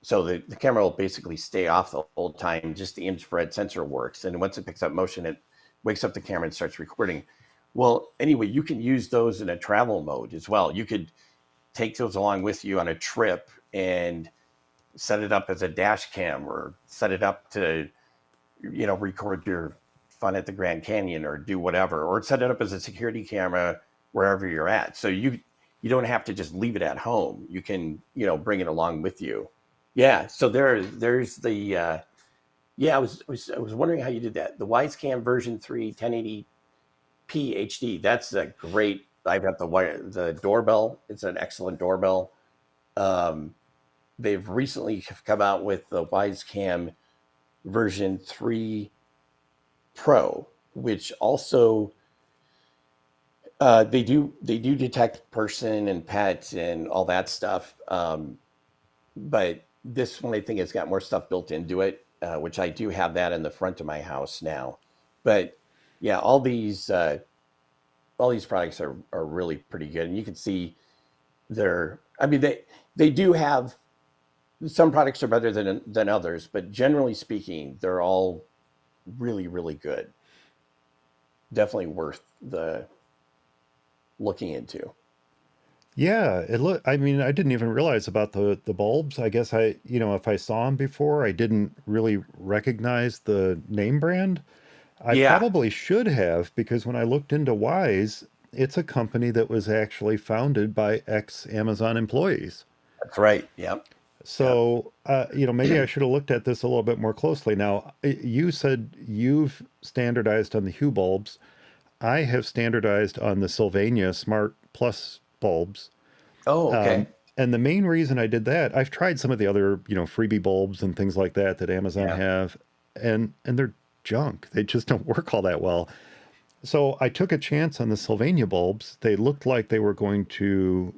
so the camera will basically stay off the whole time. Just the infrared sensor works. And once it picks up motion, it wakes up the camera and starts recording. Well, anyway, you can use those in a travel mode as well. You could take those along with you on a trip and set it up as a dash cam, or set it up to, record your fun at the Grand Canyon or do whatever, or set it up as a security camera wherever you're at. So you don't have to just leave it at home. You can, bring it along with you. Yeah. So there's the, I was wondering how you did that. The Wyze Cam version 3 1080p HD. That's a great. I've got the doorbell. It's an excellent doorbell. They've recently come out with the Wyze Cam version 3 Pro, which also they do detect person and pet and all that stuff. But this one, I think, has got more stuff built into it, which I do have that in the front of my house now. But yeah, all these products are really pretty good, and you can see they do have, some products are better than others, but generally speaking, they're all really, really good. Definitely worth the looking into. Yeah, I mean, I didn't even realize about the bulbs. I guess if I saw them before, I didn't really recognize the name brand. I Yeah, probably should have because when I looked into Wyze, it's a company that was actually founded by ex-Amazon employees. that's right. Yep. Yep. So, maybe I should have looked at this a little bit more closely. Now, you said you've standardized on the Hue bulbs. I have standardized on the Sylvania Smart Plus bulbs. Oh, Um, okay. and the main reason I did that, I've tried some of the other, freebie bulbs and things like that that Amazon Yeah. have, and they're junk. They just don't work all that well. So I took a chance on the Sylvania bulbs. They looked like they were going to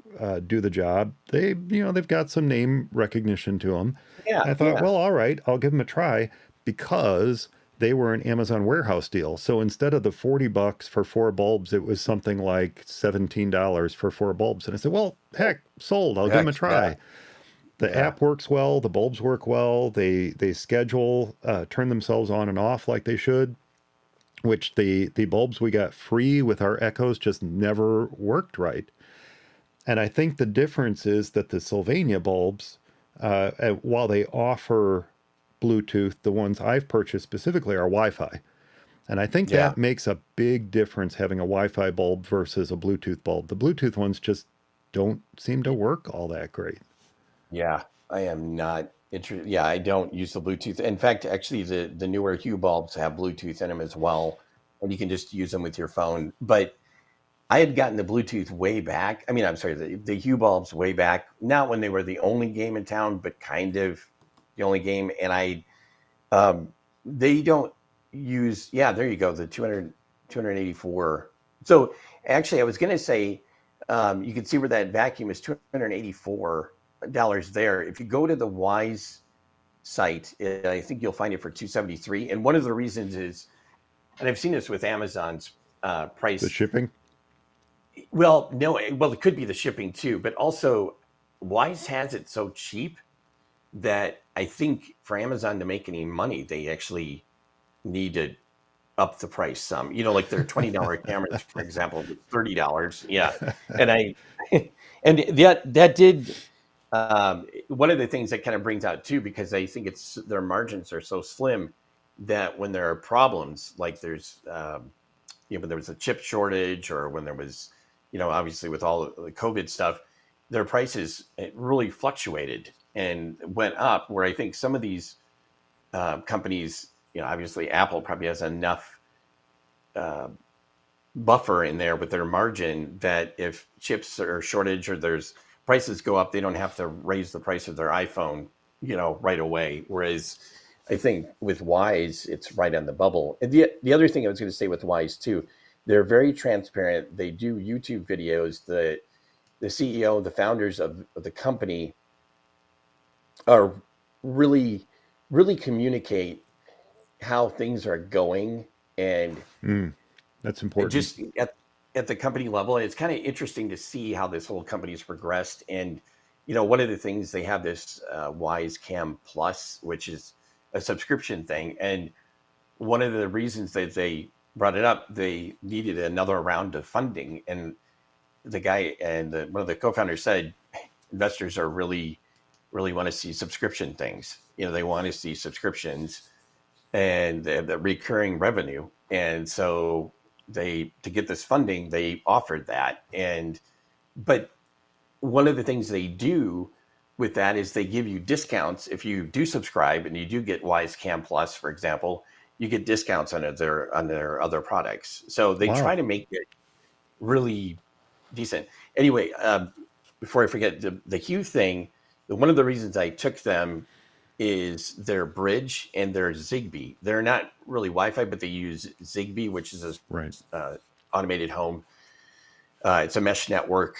do the job. They've got some name recognition to them. Yeah. I thought, Yeah. well, all right, I'll give them a try because they were an Amazon warehouse deal. So instead of the $40 for four bulbs, it was something like $17 for four bulbs. And I said, well, heck, sold. I'll give them Heck a yeah. try. The Yeah. app works well. The bulbs work well. They schedule, turn themselves on and off like they should, which the bulbs we got free with our Echoes just never worked right. And I think the difference is that the Sylvania bulbs, while they offer Bluetooth, the ones I've purchased specifically are Wi-Fi. And I think Yeah. that makes a big difference having a Wi-Fi bulb versus a Bluetooth bulb. The Bluetooth ones just don't seem to work all that great. Yeah. I am not interested. Yeah, I don't use the Bluetooth. In fact, actually, the newer Hue bulbs have Bluetooth in them as well, and you can just use them with your phone. But I had gotten the Bluetooth way back. I mean, I'm sorry, the Hue bulbs way back, not when they were the only game in town, but kind of the only game. And they don't use, yeah, there you go, the 284. So actually, I was going to say, you can see where that vacuum is $284 there. If you go to the Wyze site, I think you'll find it for 273. And one of the reasons is, and I've seen this with Amazon's The price. shipping? Well, no, well, it could be the shipping too, but also Wyze has it so cheap that I think for Amazon to make any money, they actually need to up the price some. Like their $20 cameras, for example, $30. Yeah, and I and that did one of the things that kind of brings out too, because I think it's their margins are so slim that when there are problems, like there's when there was a chip shortage or when there was, obviously with all the COVID stuff, their prices it really fluctuated and went up. Where I think some of these companies, obviously Apple probably has enough uh, buffer in there with their margin that if chips are shortage or there's prices go up, they don't have to raise the price of their iPhone, right away. Whereas I think with Wyze, it's right on the bubble. And the other thing I was going to say with Wyze too, they're very transparent. They do YouTube videos. The CEO, the founders of the company are really, really communicate how things are going and Mm, that's important. just at the company level. And it's kind of interesting to see how this whole company's progressed. And, one of the things they have this Wyze Cam Plus, which is a subscription thing. And one of the reasons that they brought it up, they needed another round of funding. And the guy and one of the co-founders said, investors are really, really want to see subscription things. They want to see subscriptions and the recurring revenue. And so to get this funding, they offered that. But one of the things they do with that is they give you discounts. If you do subscribe and you do get Wyze Cam Plus, for example, you get discounts on their other products. So they try Wow. to make it really decent. Anyway, before I forget the Hue thing, one of the reasons I took them is their bridge and their Zigbee. They're not really Wi-Fi, but they use Zigbee, which is Right. a automated home. It's a mesh network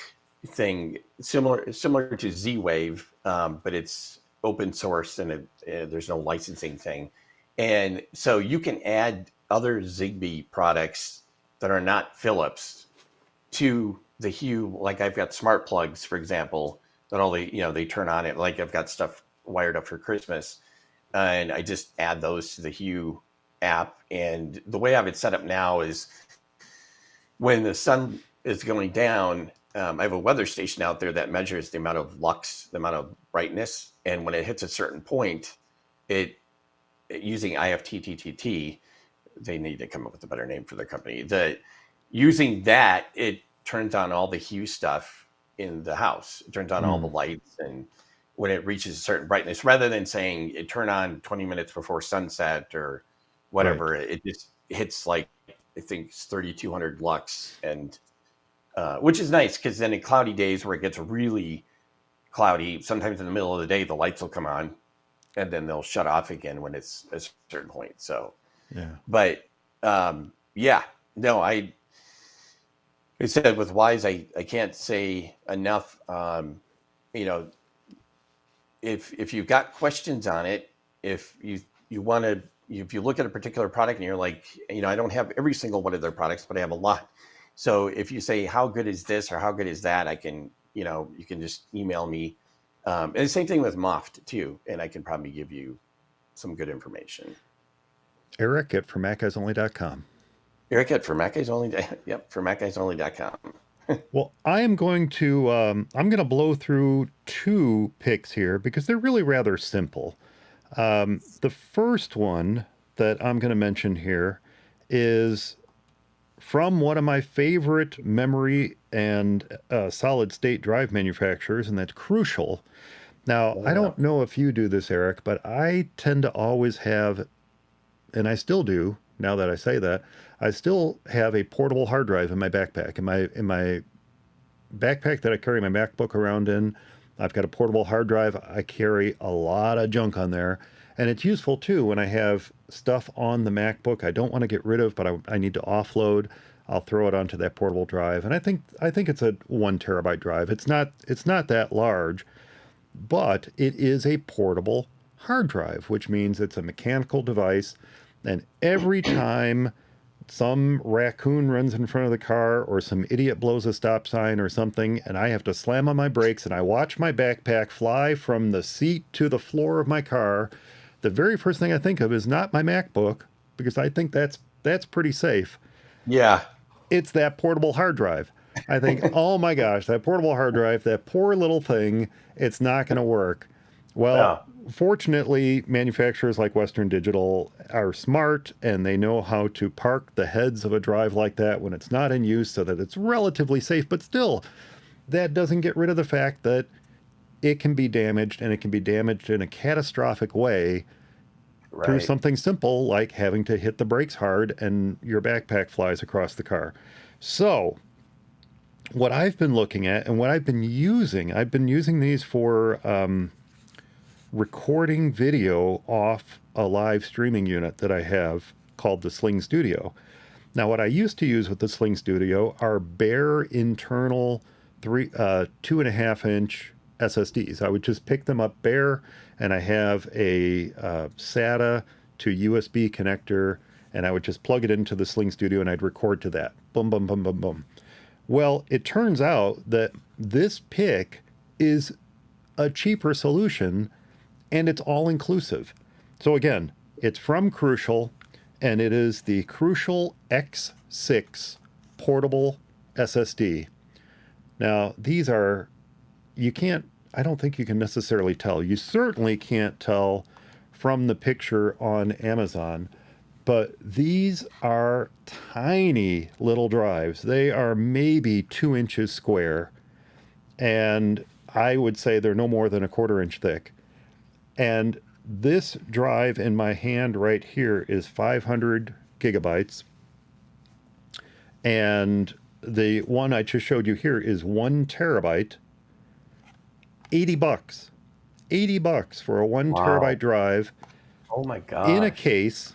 thing, similar to Z-Wave, but it's open source and there's no licensing thing. And so you can add other Zigbee products that are not Philips to the Hue. Like I've got smart plugs, for example, that all they turn on it. Like I've got stuff wired up for Christmas, and I just add those to the Hue app. And the way I have it set up now is when the sun is going down. I have a weather station out there that measures the amount of lux, the amount of brightness, and when it hits a certain point, it using IFTTT, they need to come up with a better name for their company. Using that, it turns on all the hue stuff in the house. It turns on all the lights, and when it reaches a certain brightness, rather than saying it turn on 20 minutes before sunset or whatever, it just hits like I think it's 3200 lux, and which is nice because then in cloudy days where it gets really cloudy, sometimes in the middle of the day the lights will come on, and then they'll shut off again when it's a certain point. So, Yeah. but yeah, no, I said with Wyze, I can't say enough. You know, if you've got questions on it, if you want to, if you look at a particular product and you're like, I don't have every single one of their products, but I have a lot. So if you say, how good is this or how good is that, I can, you can just email me. And the same thing with Moft too. And I can probably give you some good information. Eric at formaccguysonly.com. Eric at formaccguysonly.com. Well, I am going to I'm going to blow through two picks here because they're really rather simple. The first one that I'm going to mention here is from one of my favorite memory and solid state drive manufacturers, and that's Crucial. Now, I don't know if you do this, Eric, but I tend to always have, and I still do, now that I say that, I still have a portable hard drive in my backpack. In my backpack that I carry my MacBook around in, I've got a portable hard drive. I carry a lot of junk on there. And it's useful too when I have stuff on the MacBook I don't want to get rid of, but I need to offload. I'll throw it onto that portable drive. And I think it's a 1 terabyte drive. It's not that large, but it is a portable hard drive, which means it's a mechanical device. And every time some raccoon runs in front of the car or some idiot blows a stop sign or something, and I have to slam on my brakes and I watch my backpack fly from the seat to the floor of my car, the very first thing I think of is not my MacBook, because I think that's pretty safe. Yeah. It's that portable hard drive. I think, oh my gosh, that portable hard drive, that poor little thing, it's not going to work. Well, fortunately, manufacturers like Western Digital are smart, and they know how to park the heads of a drive like that when it's not in use so that it's relatively safe. But still, that doesn't get rid of the fact that it can be damaged, and it can be damaged in a catastrophic way through something simple like having to hit the brakes hard and your backpack flies across the car. So what I've been looking at and what I've been using these for recording video off a live streaming unit that I have called the Sling Studio. Now, what I used to use with the Sling Studio are bare internal 2.5-inch SSDs. I would just pick them up bare, and I have a SATA to USB connector, and I would just plug it into the Sling Studio and I'd record to that. Boom, boom, boom, boom, boom. Well, it turns out that this pick is a cheaper solution, and it's all inclusive. So again, it's from Crucial, and it is the Crucial X6 portable SSD. Now, these are, I don't think you can necessarily tell. You certainly can't tell from the picture on Amazon, but these are tiny little drives. They are maybe 2 inches square, and I would say they're no more than 1/4 inch thick. And this drive in my hand right here is 500 gigabytes. And the one I just showed you here is 1 terabyte. $80. $80 for a 1 terabyte drive. Oh my God. In a case,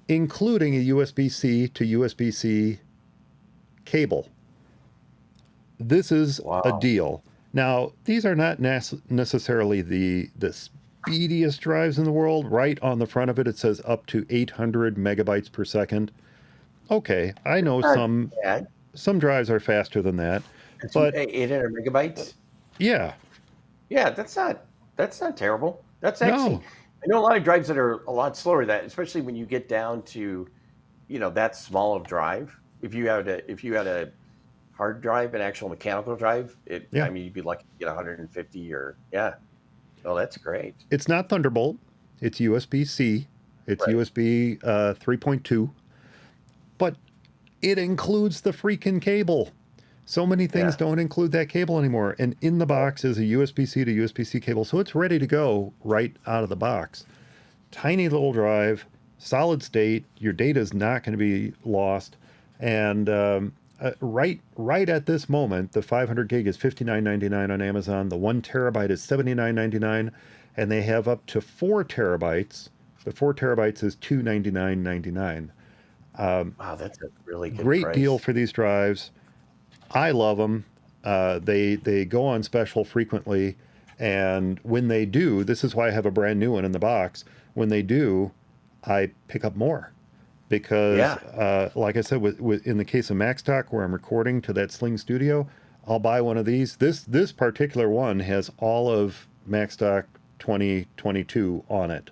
including a USB-C to USB-C cable. This is a deal. Now, these are not necessarily the speediest drives in the world. Right on the front of it, it says up to 800 megabytes per second. Okay, I know some drives are faster than that. But 800 megabytes? Yeah. Yeah, that's not terrible. That's actually, I know a lot of drives that are a lot slower, that especially when you get down to, that small of drive. If you had a hard drive, an actual mechanical drive, Yeah. I mean, you'd be lucky to get 150 or yeah. Oh, that's great. It's not Thunderbolt. It's USB-C. It's Right. USB 3.2. But it includes the freaking cable. So many things Yeah. don't include that cable anymore. And in the Oh, box is a USB-C to USB-C cable. So it's ready to go right out of the box. Tiny little drive, solid state. Your data is not going to be lost. And right at this moment, the 500 gig is $59.99 on Amazon. The 1 terabyte is $79.99, and they have up to 4 terabytes. The 4 terabytes is $299.99. wow, that's a really good Great deal price. for these drives. I love them. They go on special frequently, and when they do, this is why I have a brand new one in the box. When they do, I pick up more because, Yeah. like I said, in the case of MacStock, where I'm recording to that Sling Studio, I'll buy one of these. This particular one has all of MacStock 2022 on it.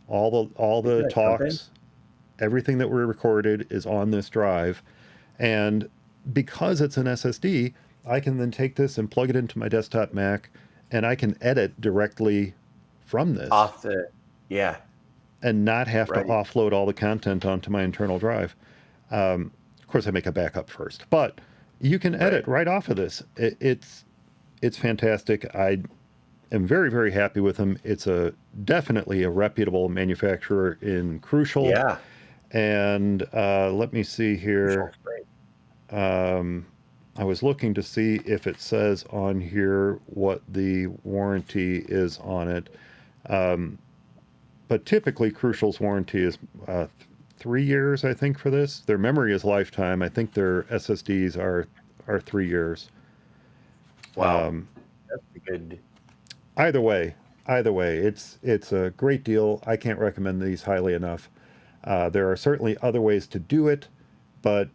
All Isn't the that something? talks, everything that we recorded is on this drive, and because it's an SSD, I can then take this and plug it into my desktop Mac, and I can edit directly from this Off the, yeah, and not have to right. offload all the content onto my internal drive. Of course, I make a backup first, but you can edit Right. right off of this. It's fantastic. I am very, very happy with them. It's definitely a reputable manufacturer in Crucial. Yeah. And let me see here. Crucial's great. I was looking to see if it says on here what the warranty is on it. But typically, Crucial's warranty is 3 years, I think, for this. Their memory is lifetime. I think their SSDs are 3 years. Wow. That's a good. Either way, it's a great deal. I can't recommend these highly enough. There are certainly other ways to do it, but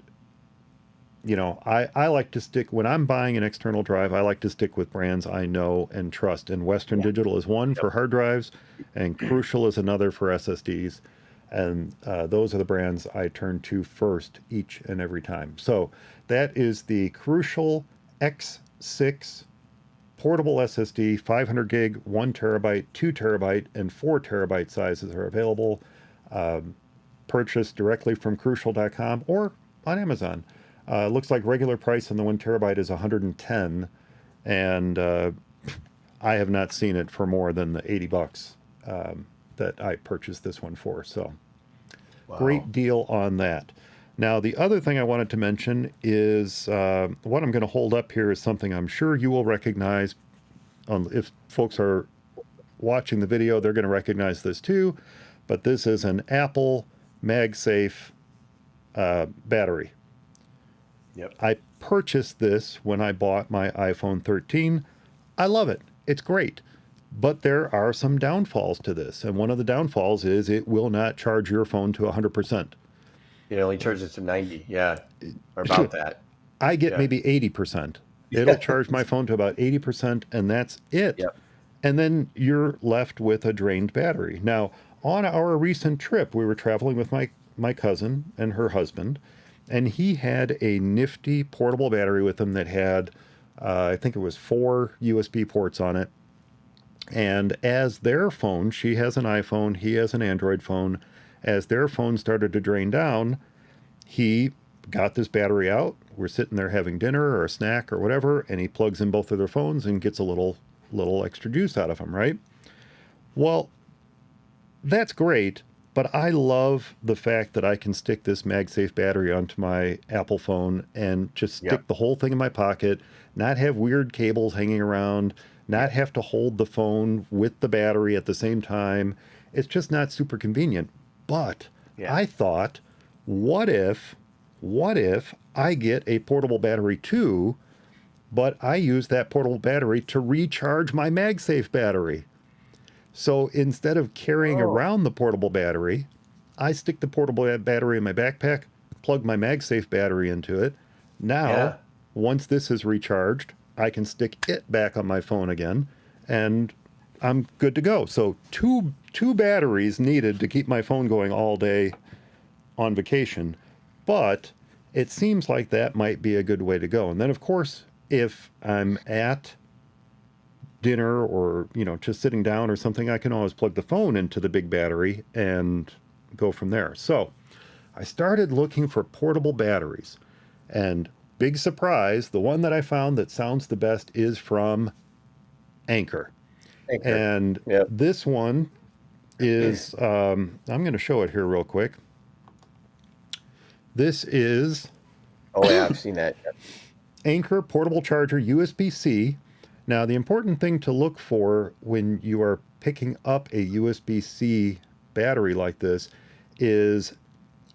I like to stick when I'm buying an external drive. I like to stick with brands I know and trust. And Western Yeah. Digital is one Yep. for hard drives, and Crucial is another for SSDs. And those are the brands I turn to first each and every time. So that is the Crucial X6 portable SSD, 500 gig, 1 terabyte, 2 terabyte, and 4 terabyte sizes are available. Purchased directly from Crucial.com or on Amazon. Looks like regular price on the 1 terabyte is 110, and I have not seen it for more than the $80 that I purchased this one for. So Wow. great deal on that. Now, the other thing I wanted to mention is what I'm going to hold up here is something I'm sure you will recognize. If folks are watching the video, they're going to recognize this too. But this is an Apple MagSafe battery. Yep. I purchased this when I bought my iPhone 13. I love it. It's great. But there are some downfalls to this. And one of the downfalls is it will not charge your phone to 100%. It only charges to 90. Yeah. Or about that. I get Yeah. maybe 80%. It'll Yeah. charge my phone to about 80%, and that's it. Yep. And then you're left with a drained battery. Now, on our recent trip, we were traveling with my cousin and her husband, and he had a nifty portable battery with him that had, I think it was 4 USB ports on it. And as their phone, she has an iPhone, he has an Android phone, as their phone started to drain down, he got this battery out. We're sitting there having dinner or a snack or whatever, and he plugs in both of their phones and gets a little extra juice out of them, right? Well, that's great, but I love the fact that I can stick this MagSafe battery onto my Apple phone and just stick Yep. the whole thing in my pocket, not have weird cables hanging around, not have to hold the phone with the battery at the same time. It's just not super convenient. But Yeah. I thought, what if I get a portable battery too, but I use that portable battery to recharge my MagSafe battery? So instead of carrying Oh. around the portable battery, I stick the portable battery in my backpack, plug my MagSafe battery into it. Now, Yeah. once this is recharged, I can stick it back on my phone again, and I'm good to go. So two batteries needed to keep my phone going all day on vacation, but it seems like that might be a good way to go. And then, of course, if I'm at dinner or, just sitting down or something, I can always plug the phone into the big battery and go from there. So I started looking for portable batteries. And big surprise, the one that I found that sounds the best is from Anker. Anchor. And Yep. this one is, I'm going to show it here real quick. This is Oh yeah, I've seen that. Anker portable charger USB-C. Now, the important thing to look for when you are picking up a USB-C battery like this is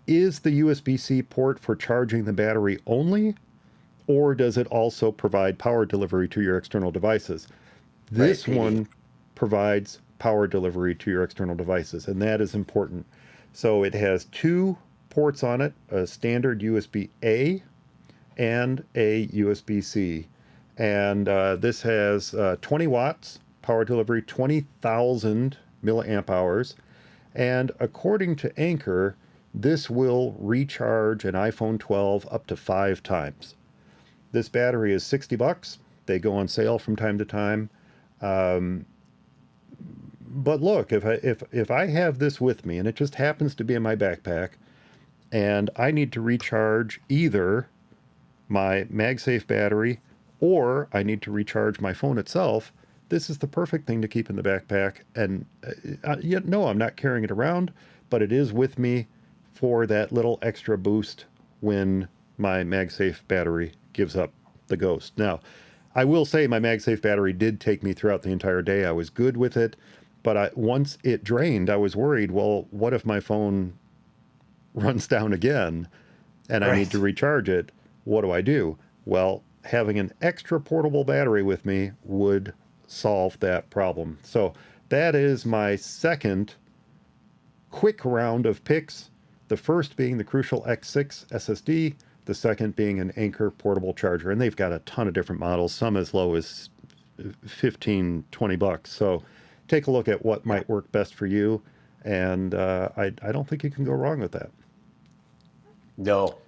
the USB-C port for charging the battery only, or does it also provide power delivery to your external devices? This Right, PD. one provides power delivery to your external devices, and that is important. So it has two ports on it, a standard USB-A and a USB-C. And this has 20 watts power delivery, 20,000 milliamp hours. And according to Anker, this will recharge an iPhone 12 up to 5 times. This battery is $60. They go on sale from time to time. But look, if I have this with me and it just happens to be in my backpack, and I need to recharge either my MagSafe battery or I need to recharge my phone itself, this is the perfect thing to keep in the backpack. And no, I'm not carrying it around, but it is with me for that little extra boost when my MagSafe battery gives up the ghost. Now, I will say my MagSafe battery did take me throughout the entire day. I was good with it, but once it drained, I was worried, well, what if my phone runs down again and I need to recharge it? What do I do? Well, having an extra portable battery with me would solve that problem. So that is my second quick round of picks. The first being the Crucial X6 SSD, the second being an Anker portable charger. And they've got a ton of different models, some as low as 15, 20 bucks. So take a look at what might work best for you. And I don't think you can go wrong with that. No.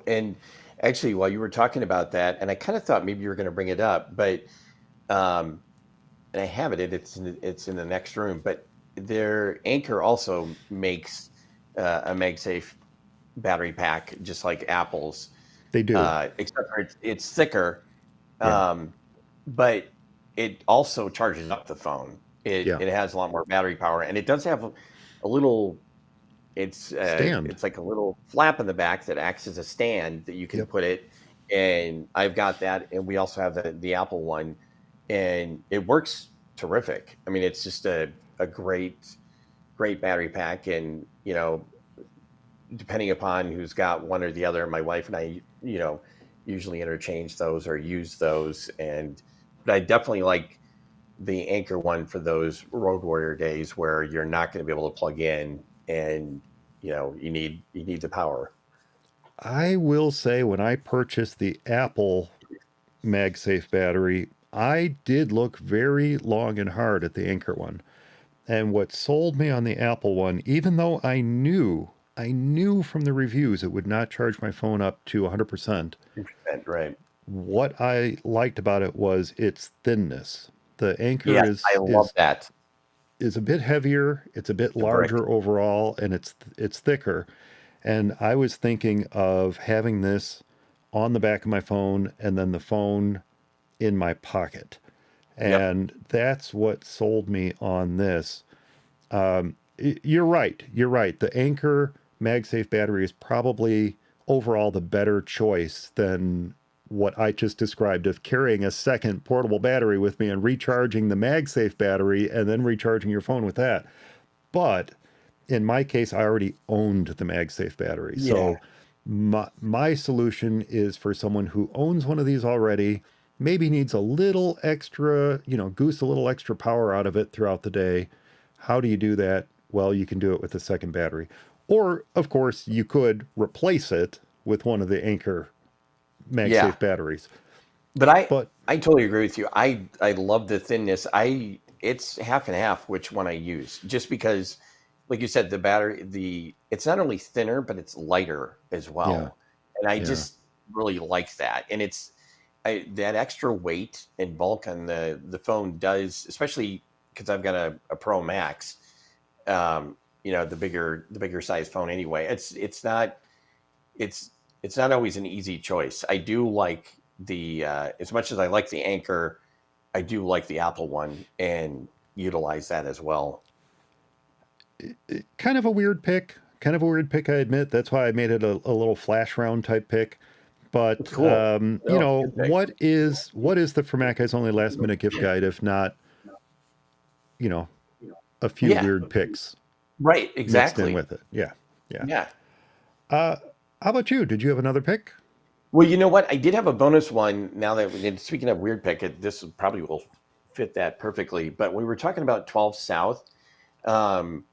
And actually, while you were talking about that, and I kind of thought maybe you were going to bring it up, but and I have it. It's in the next room. But their Anker also makes a MagSafe battery pack, just like Apple's. They do. Except for it's thicker, Yeah. but it also charges up the phone. It has a lot more battery power, and it does have a little. Stand. It's like a little flap in the back that acts as a stand that you can put it. And I've got that, and we also have the Apple one, and it works terrific. I mean, it's just a great battery pack, and depending upon who's got one or the other, my wife and I, usually interchange those or use those. But I definitely like the Anker one for those road warrior days where you're not going to be able to plug in and you need the power. I will say when I purchased the Apple MagSafe battery, I did look very long and hard at the Anker one. And what sold me on the Apple one, even though I knew from the reviews it would not charge my phone up to 100%. Right. What I liked about it was its thinness. The Anker I love that. Is a bit heavier, it's a bit larger overall, and it's thicker. And I was thinking of having this on the back of my phone and then the phone in my pocket. And that's what sold me on this. You're right. The Anker MagSafe battery is probably overall the better choice than what I just described of carrying a second portable battery with me and recharging the MagSafe battery and then recharging your phone with that. But in my case, I already owned the MagSafe battery. So my solution is for someone who owns one of these already, maybe needs a little extra, goose a little extra power out of it throughout the day. How do you do that? Well, you can do it with a second battery. Or, of course, you could replace it with one of the Anker MagSafe batteries. But I totally agree with you. I love the thinness. It's half and half which one I use, just because, like you said, the battery, it's not only thinner, but it's lighter as well. and I Yeah. just really like that. And that extra weight and bulk on the phone does, especially because I've got a Pro Max, the bigger size phone anyway. It's it's not always an easy choice. I do like the as much as I like the Anker, I do like the Apple one and utilize that as well. Kind of a weird pick. Kind of a weird pick, I admit. That's why I made it a little flash round type pick. It's But cool. No, it's a good pick. what is the For Mac Eyes Only last minute gift guide if not, you know, a few Yeah, weird picks right, mixed in exactly. with it? Yeah, yeah. Yeah. Uh, how about you? Did you have another pick? Well, you know what? I did have a bonus one. Now that speaking of weird pick, this probably will fit that perfectly. But we were talking about 12 South. Um,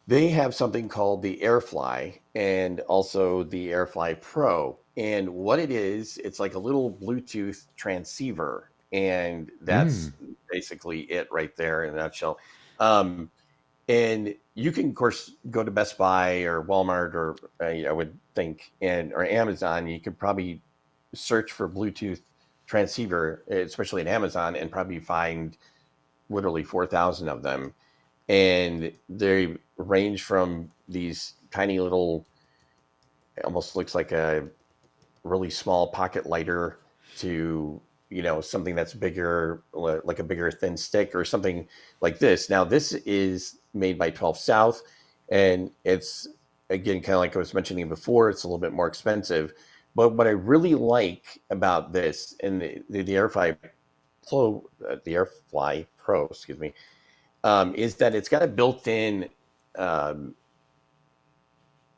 they have something called the AirFly and also the AirFly Pro. And what it is, it's like a little Bluetooth transceiver, and that's Mm. basically it right there in a nutshell. Um, and you can, of course, go to Best Buy or Walmart or I would think, and or Amazon. You could probably search for Bluetooth transceiver, especially at Amazon, and probably find literally 4,000 of them. And they range from these tiny little, it almost looks like a really small pocket lighter to something that's bigger, like a bigger thin stick or something like this. Now this is made by 12 South, and it's, again, kind of like I was mentioning before, it's a little bit more expensive. But what I really like about this and the AirFly Pro, excuse me, is that it's got a built-in, um,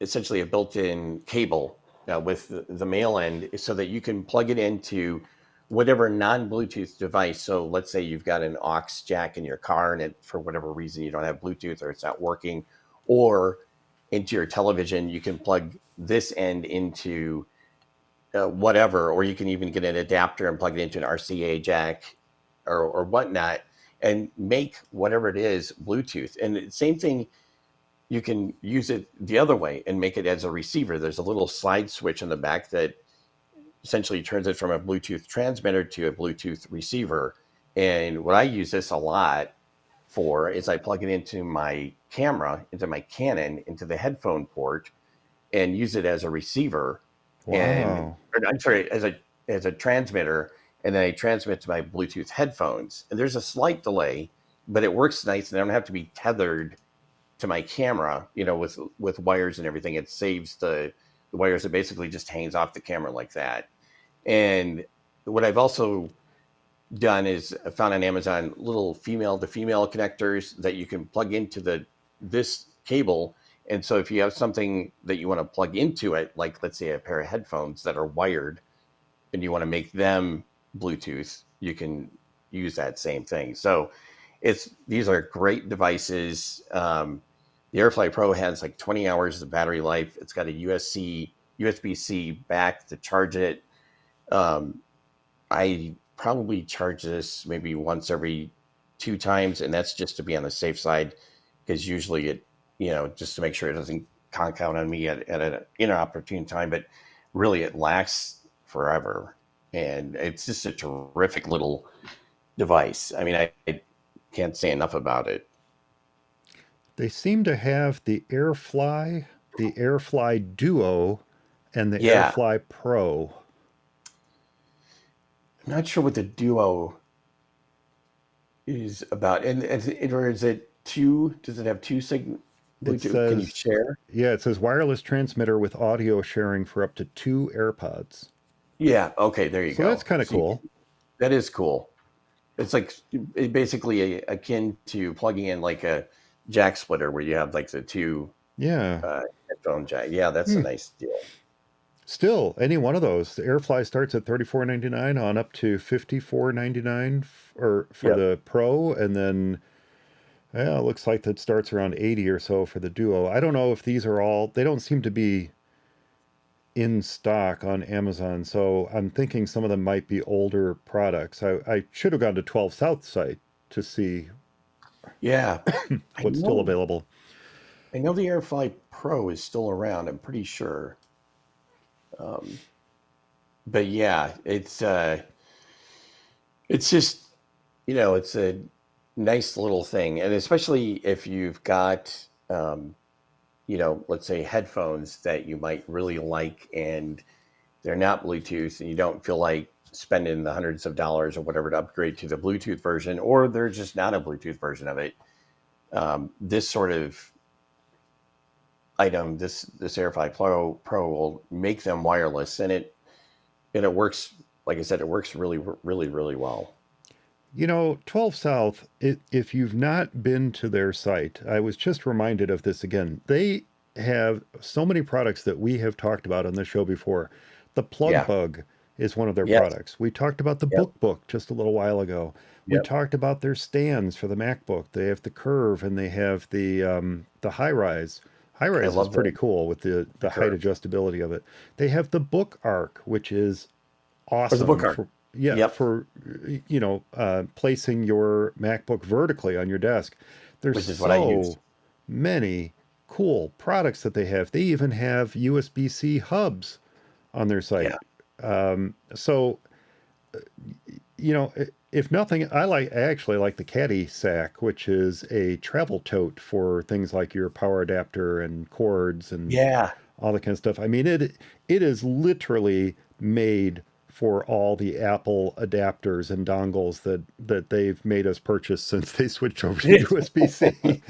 essentially a built-in cable with the male end, so that you can plug it into whatever non-Bluetooth device. So let's say you've got an aux jack in your car, and for whatever reason you don't have Bluetooth or it's not working, or into your television, you can plug this end into whatever, or you can even get an adapter and plug it into an RCA jack or whatnot, and make whatever it is Bluetooth. And the same thing, you can use it the other way and make it as a receiver. There's a little slide switch in the back that essentially turns it from a Bluetooth transmitter to a Bluetooth receiver. And what I use this a lot for is I plug it into my camera, into my Canon, into the headphone port, and use it as a receiver. And Wow. I'm sorry, as a transmitter, and then I transmit to my Bluetooth headphones. And there's a slight delay, but it works nice, and I don't have to be tethered to my camera, with wires and everything. It saves the wires. It basically just hangs off the camera like that. And what I've also done is I found on Amazon little female to female connectors that you can plug into this cable. And so if you have something that you want to plug into it, like let's say a pair of headphones that are wired, and you want to make them Bluetooth, you can use that same thing. So these are great devices. The AirFly Pro has like 20 hours of battery life. It's got a USB-C back to charge it. Um, I probably charge this maybe once every 2 times, and that's just to be on the safe side, because usually just to make sure it doesn't conk out on me at an inopportune time. But really, it lasts forever, and it's just a terrific little device. I mean, I can't say enough about it. They seem to have the AirFly Duo, and the Yeah, AirFly Pro. I'm not sure what the Duo is about, or is it two? Does it have two It Bluetooth? Can you says, share? yeah, it says wireless transmitter with audio sharing for up to 2 AirPods. Yeah. Okay. There you So that's go. kind of See, cool. that is cool. It's like basically akin to plugging in like a jack splitter, where you have like the two Yeah. uh, headphone jack. Yeah, that's a Hmm. nice deal. Still, any one of those. The AirFly starts at $34.99 on up to $54.99 or for Yep. the Pro, and then yeah, it looks like that starts around 80 or so for the Duo. I don't know if these are all. They don't seem to be in stock on Amazon, so I'm thinking some of them might be older products. I should have gone to 12 South site to see Yeah. I what's still know. available. I know the AirFly Pro is still around. I'm pretty sure. Um, but yeah, it's just, it's a nice little thing. And especially if you've got, let's say headphones that you might really like and they're not Bluetooth and you don't feel like spending the hundreds of dollars or whatever to upgrade to the Bluetooth version, or there's just not a Bluetooth version of it. This sort of item, this AirFly Pro will make them wireless, and it works. Like I said, it works really, really, really well. 12 South, if you've not been to their site, I was just reminded of this again. They have so many products that we have talked about on the show before. The Plug Yeah. Bug is one of their Yes. products. We talked about the Yep. BookBook just a little while ago. We Yep. talked about their stands for the MacBook. They have the Curve and they have the HiRise. HiRise is love pretty the cool with the height Curve. adjustability of it. They have the Book Arc, which is Or the Book awesome Arc. Yep. for placing your MacBook vertically on your desk. There's Which is what I use. so many cool products that they have. They even have USB-C hubs on their site. So if nothing, I actually like the Caddy Sack, which is a travel tote for things like your power adapter and cords and Yeah. all that kind of stuff. I mean, it is literally made for all the Apple adapters and dongles that they've made us purchase since they switched over to USB-C.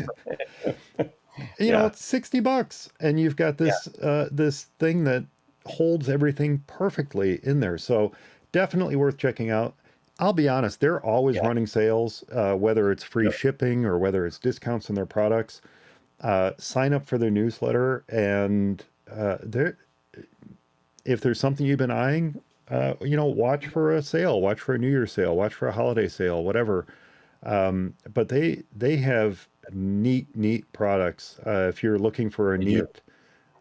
It's $60 and you've got this thing that holds everything perfectly in there. So definitely worth checking out. I'll be honest, they're always running sales, whether it's free shipping or whether it's discounts on their products. Sign up for their newsletter, and if there's something you've been eyeing, watch for a sale, watch for a New Year's sale, watch for a holiday sale, whatever. But they have neat products. If you're looking for a neat,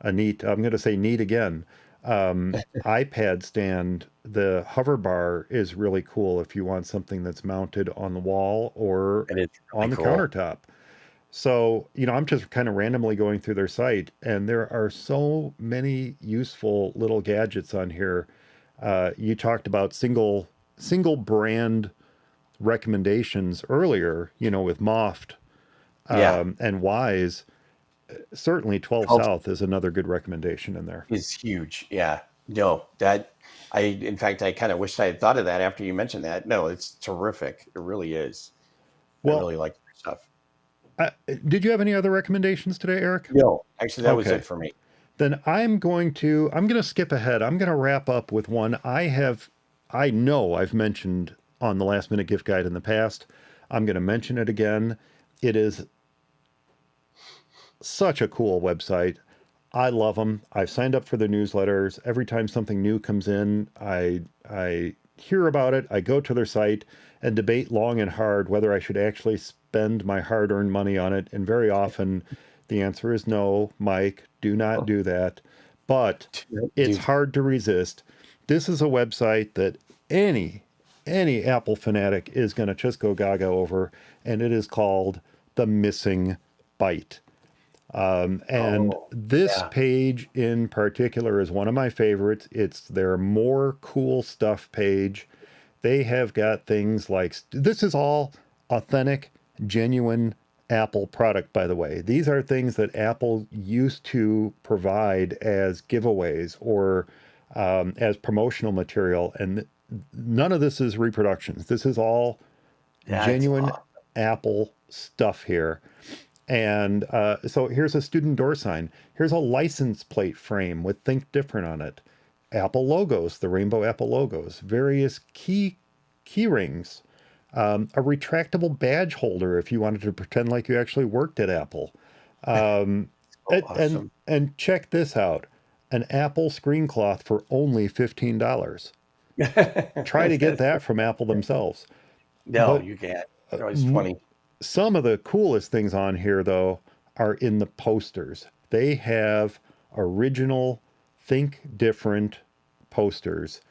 I'm going to say neat again. iPad stand, the hover bar is really cool if you want something that's mounted on the wall or Really on the countertop. So, I'm just kind of randomly going through their site, and there are so many useful little gadgets on here. You talked about single brand recommendations earlier, with Moft and Wyze. Certainly 12 South is another good recommendation in there. Is huge. Yeah. No, in fact, I kind of wished I had thought of that after you mentioned that. No, it's terrific. It really is. I really like their stuff. Did you have any other recommendations today, Eric? No, actually, that was it for me. Then I'm going to skip ahead. I'm going to wrap up with one I know I've mentioned on the Last Minute Gift Guide in the past. I'm going to mention it again. It is such a cool website. I love them. I've signed up for their newsletters. Every time something new comes in, I hear about it. I go to their site and debate long and hard whether I should actually spend my hard-earned money on it. And very often the answer is no, Mike, do not do that. But it's hard to resist. This is a website that any Apple fanatic is going to just go gaga over, and it is called The Missing Byte. This page in particular is one of my favorites. It's their more cool stuff page. They have got things like, this is all authentic, genuine Apple product, by the way. These are things that Apple used to provide as giveaways or as promotional material. And none of this is reproductions. This is all genuine Apple stuff here. And so here's a student door sign. Here's a license plate frame with Think Different on it. Apple logos, the rainbow Apple logos, various key rings, a retractable badge holder if you wanted to pretend like you actually worked at Apple. Awesome. And check this out, an Apple screen cloth for only $15. Try to get that from Apple themselves. No, you can't. It's 20. Some of the coolest things on here, though, are in the posters. They have original Think Different posters.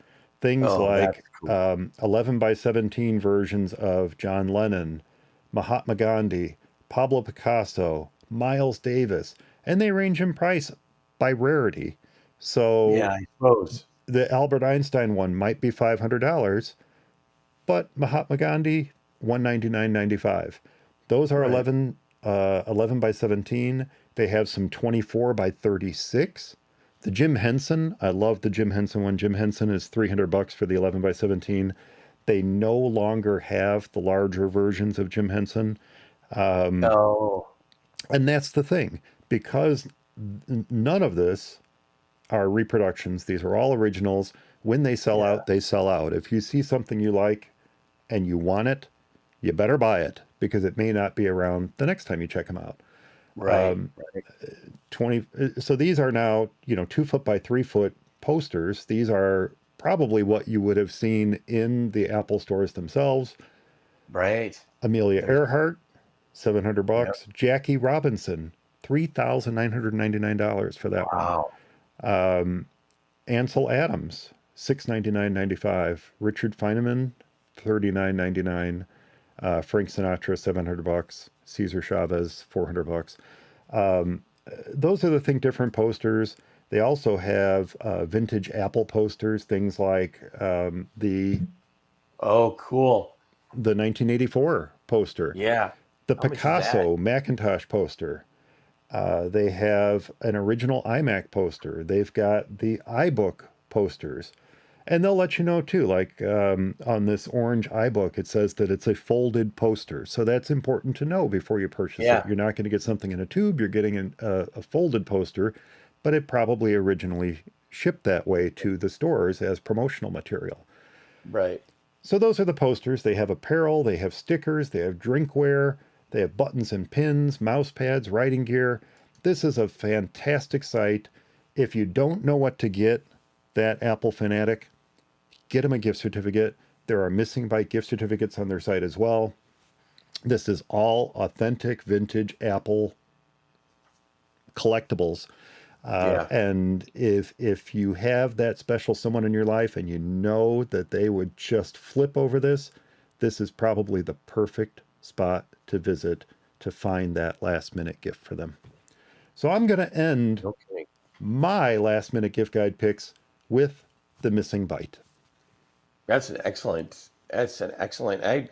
Things like cool. 11 by 17 versions of John Lennon, Mahatma Gandhi, Pablo Picasso, Miles Davis, and they range in price by rarity. So Yeah, I suppose. the Albert Einstein one might be $500, but Mahatma Gandhi, 199.95. Those are Right. 11 by 17. They have some 24 by 36. The Jim Henson, I love the Jim Henson one. Jim Henson is $300 for the 11 by 17. They no longer have the larger versions of Jim Henson. Oh, And that's the thing, because none of this are reproductions. These are all originals. When they sell yeah. out, they sell out. If you see something you like and you want it, you better buy it because it may not be around the next time you check them out. Right. Right. 20 so these are now, 2 foot by 3 foot posters. These are probably what you would have seen in the Apple stores themselves. Right. Amelia There's, Earhart, 700 yep. bucks. Jackie Robinson, $3,999 for that one. Wow. Ansel Adams, 699.95. Richard Feynman, 39.99. Frank Sinatra, 700 bucks. Cesar Chavez, 400 bucks. Those are the Think Different posters. They also have vintage Apple posters, things like Oh, cool. the 1984 poster, Yeah. the How much is that? Picasso Macintosh poster. They have an original iMac poster. They've got the iBook posters. And they'll let you know too, like on this orange iBook, it says that it's a folded poster. So that's important to know before you purchase it. Yeah. You're not going to get something in a tube, you're getting a folded poster, but it probably originally shipped that way to the stores as promotional material. Right. So those are the posters. They have apparel, they have stickers, they have drinkware, they have buttons and pins, mouse pads, writing gear. This is a fantastic site. If you don't know what to get, that Apple Fanatic, get them a gift certificate. There are Missing Bite gift certificates on their site as well. This is all authentic vintage Apple collectibles. Yeah. And if you have that special someone in your life and you know that they would just flip over this, this is probably the perfect spot to visit to find that last minute gift for them. So I'm going to end Okay. my last minute gift guide picks with the Missing Bite. That's an excellent. That's an excellent. I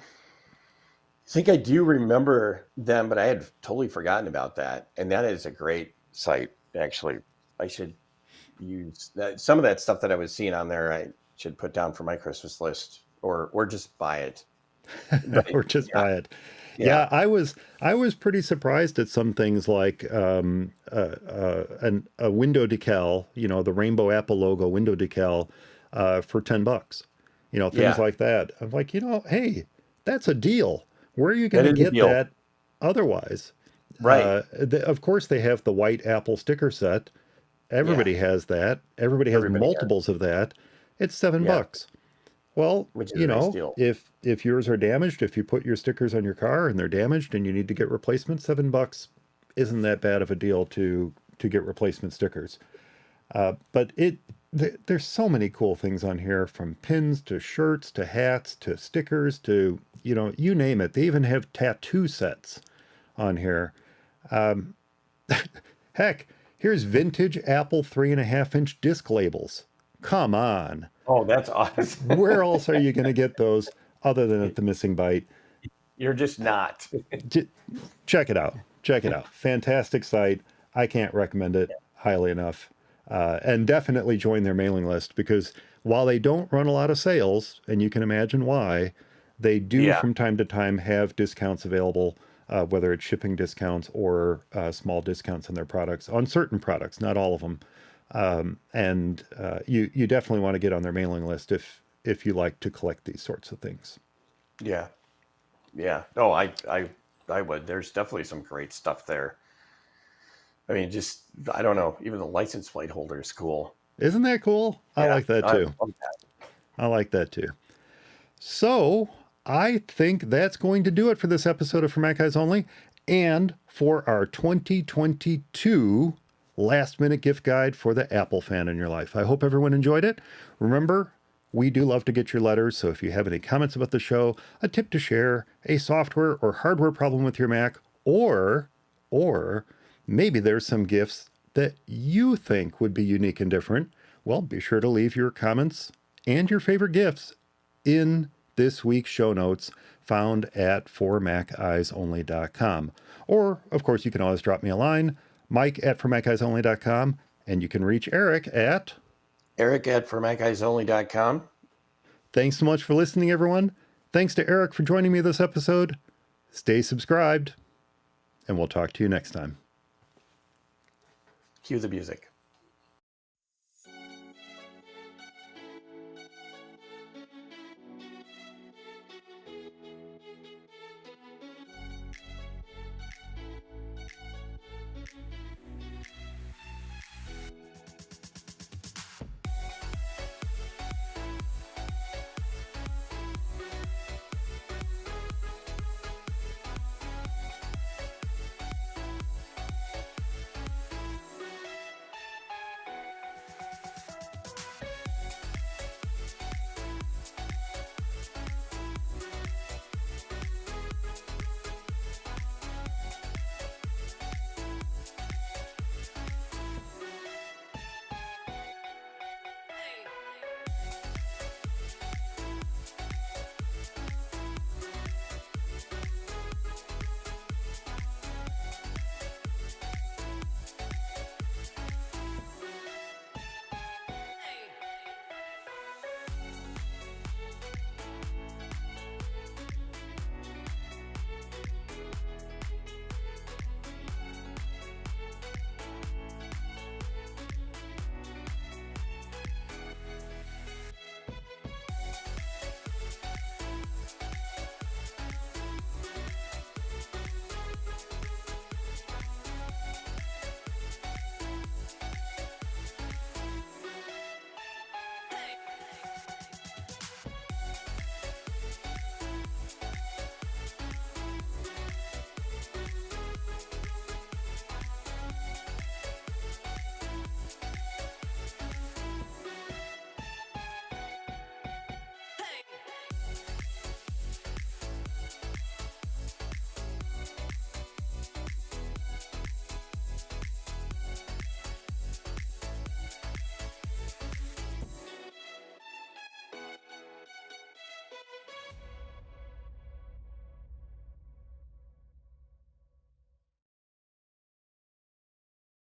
think I do remember them, but I had totally forgotten about that. And that is a great site. Actually, I should use that. Some of that stuff that I was seeing on there. I should put down for my Christmas list, or just buy it. But Or just yeah, buy it. yeah, Yeah, I was pretty surprised at some things like a window decal, the rainbow Apple logo window decal for $10. Things yeah. like that. I'm like, hey, that's a deal. Where are you going That to is a get deal, that otherwise? right? Of course, they have the white Apple sticker set. Yeah, Everybody has that. Everybody has everybody has. multiples of that. It's seven Yeah, bucks. Well, which is a nice deal. if yours are damaged, if you put your stickers on your car and they're damaged and you need to get replacements, $7 isn't that bad of a deal to get replacement stickers. But there's so many cool things on here, from pins to shirts to hats to stickers to you name it. They even have tattoo sets on here. Heck, here's vintage Apple 3.5-inch disc labels. Come on. Oh, that's awesome. Where else are you going to get those other than at the Missing Bite? You're just not. J- Check it out. Check it out. Fantastic site. I can't recommend it highly enough. And definitely join their mailing list, because while they don't run a lot of sales, and you can imagine why, they do Yeah, from time to time have discounts available, whether it's shipping discounts or small discounts on their products, on certain products, not all of them. And you definitely want to get on their mailing list if you like to collect these sorts of things. yeah, yeah. No, I would. There's definitely some great stuff there. I mean, just I don't know. Even the license plate holder is cool. Isn't that cool? I Yeah, like that I too. love that. I like that too. So I think that's going to do it for this episode of For Mac Guys Only, and for our 2022 last minute gift guide for the Apple fan in your life. I hope everyone enjoyed it. Remember, we do love to get your letters, so if you have any comments about the show, a tip to share, a software or hardware problem with your Mac, or maybe there's some gifts that you think would be unique and different, well, be sure to leave your comments and your favorite gifts in this week's show notes found at formaceyeesonly.com. Or, of course, you can always drop me a line, mike@formaceyeesonly.com, and you can reach Eric at Eric@formaceyeesonly.com. Thanks so much for listening, everyone. Thanks to Eric for joining me this episode. Stay subscribed, and we'll talk to you next time. Cue the music.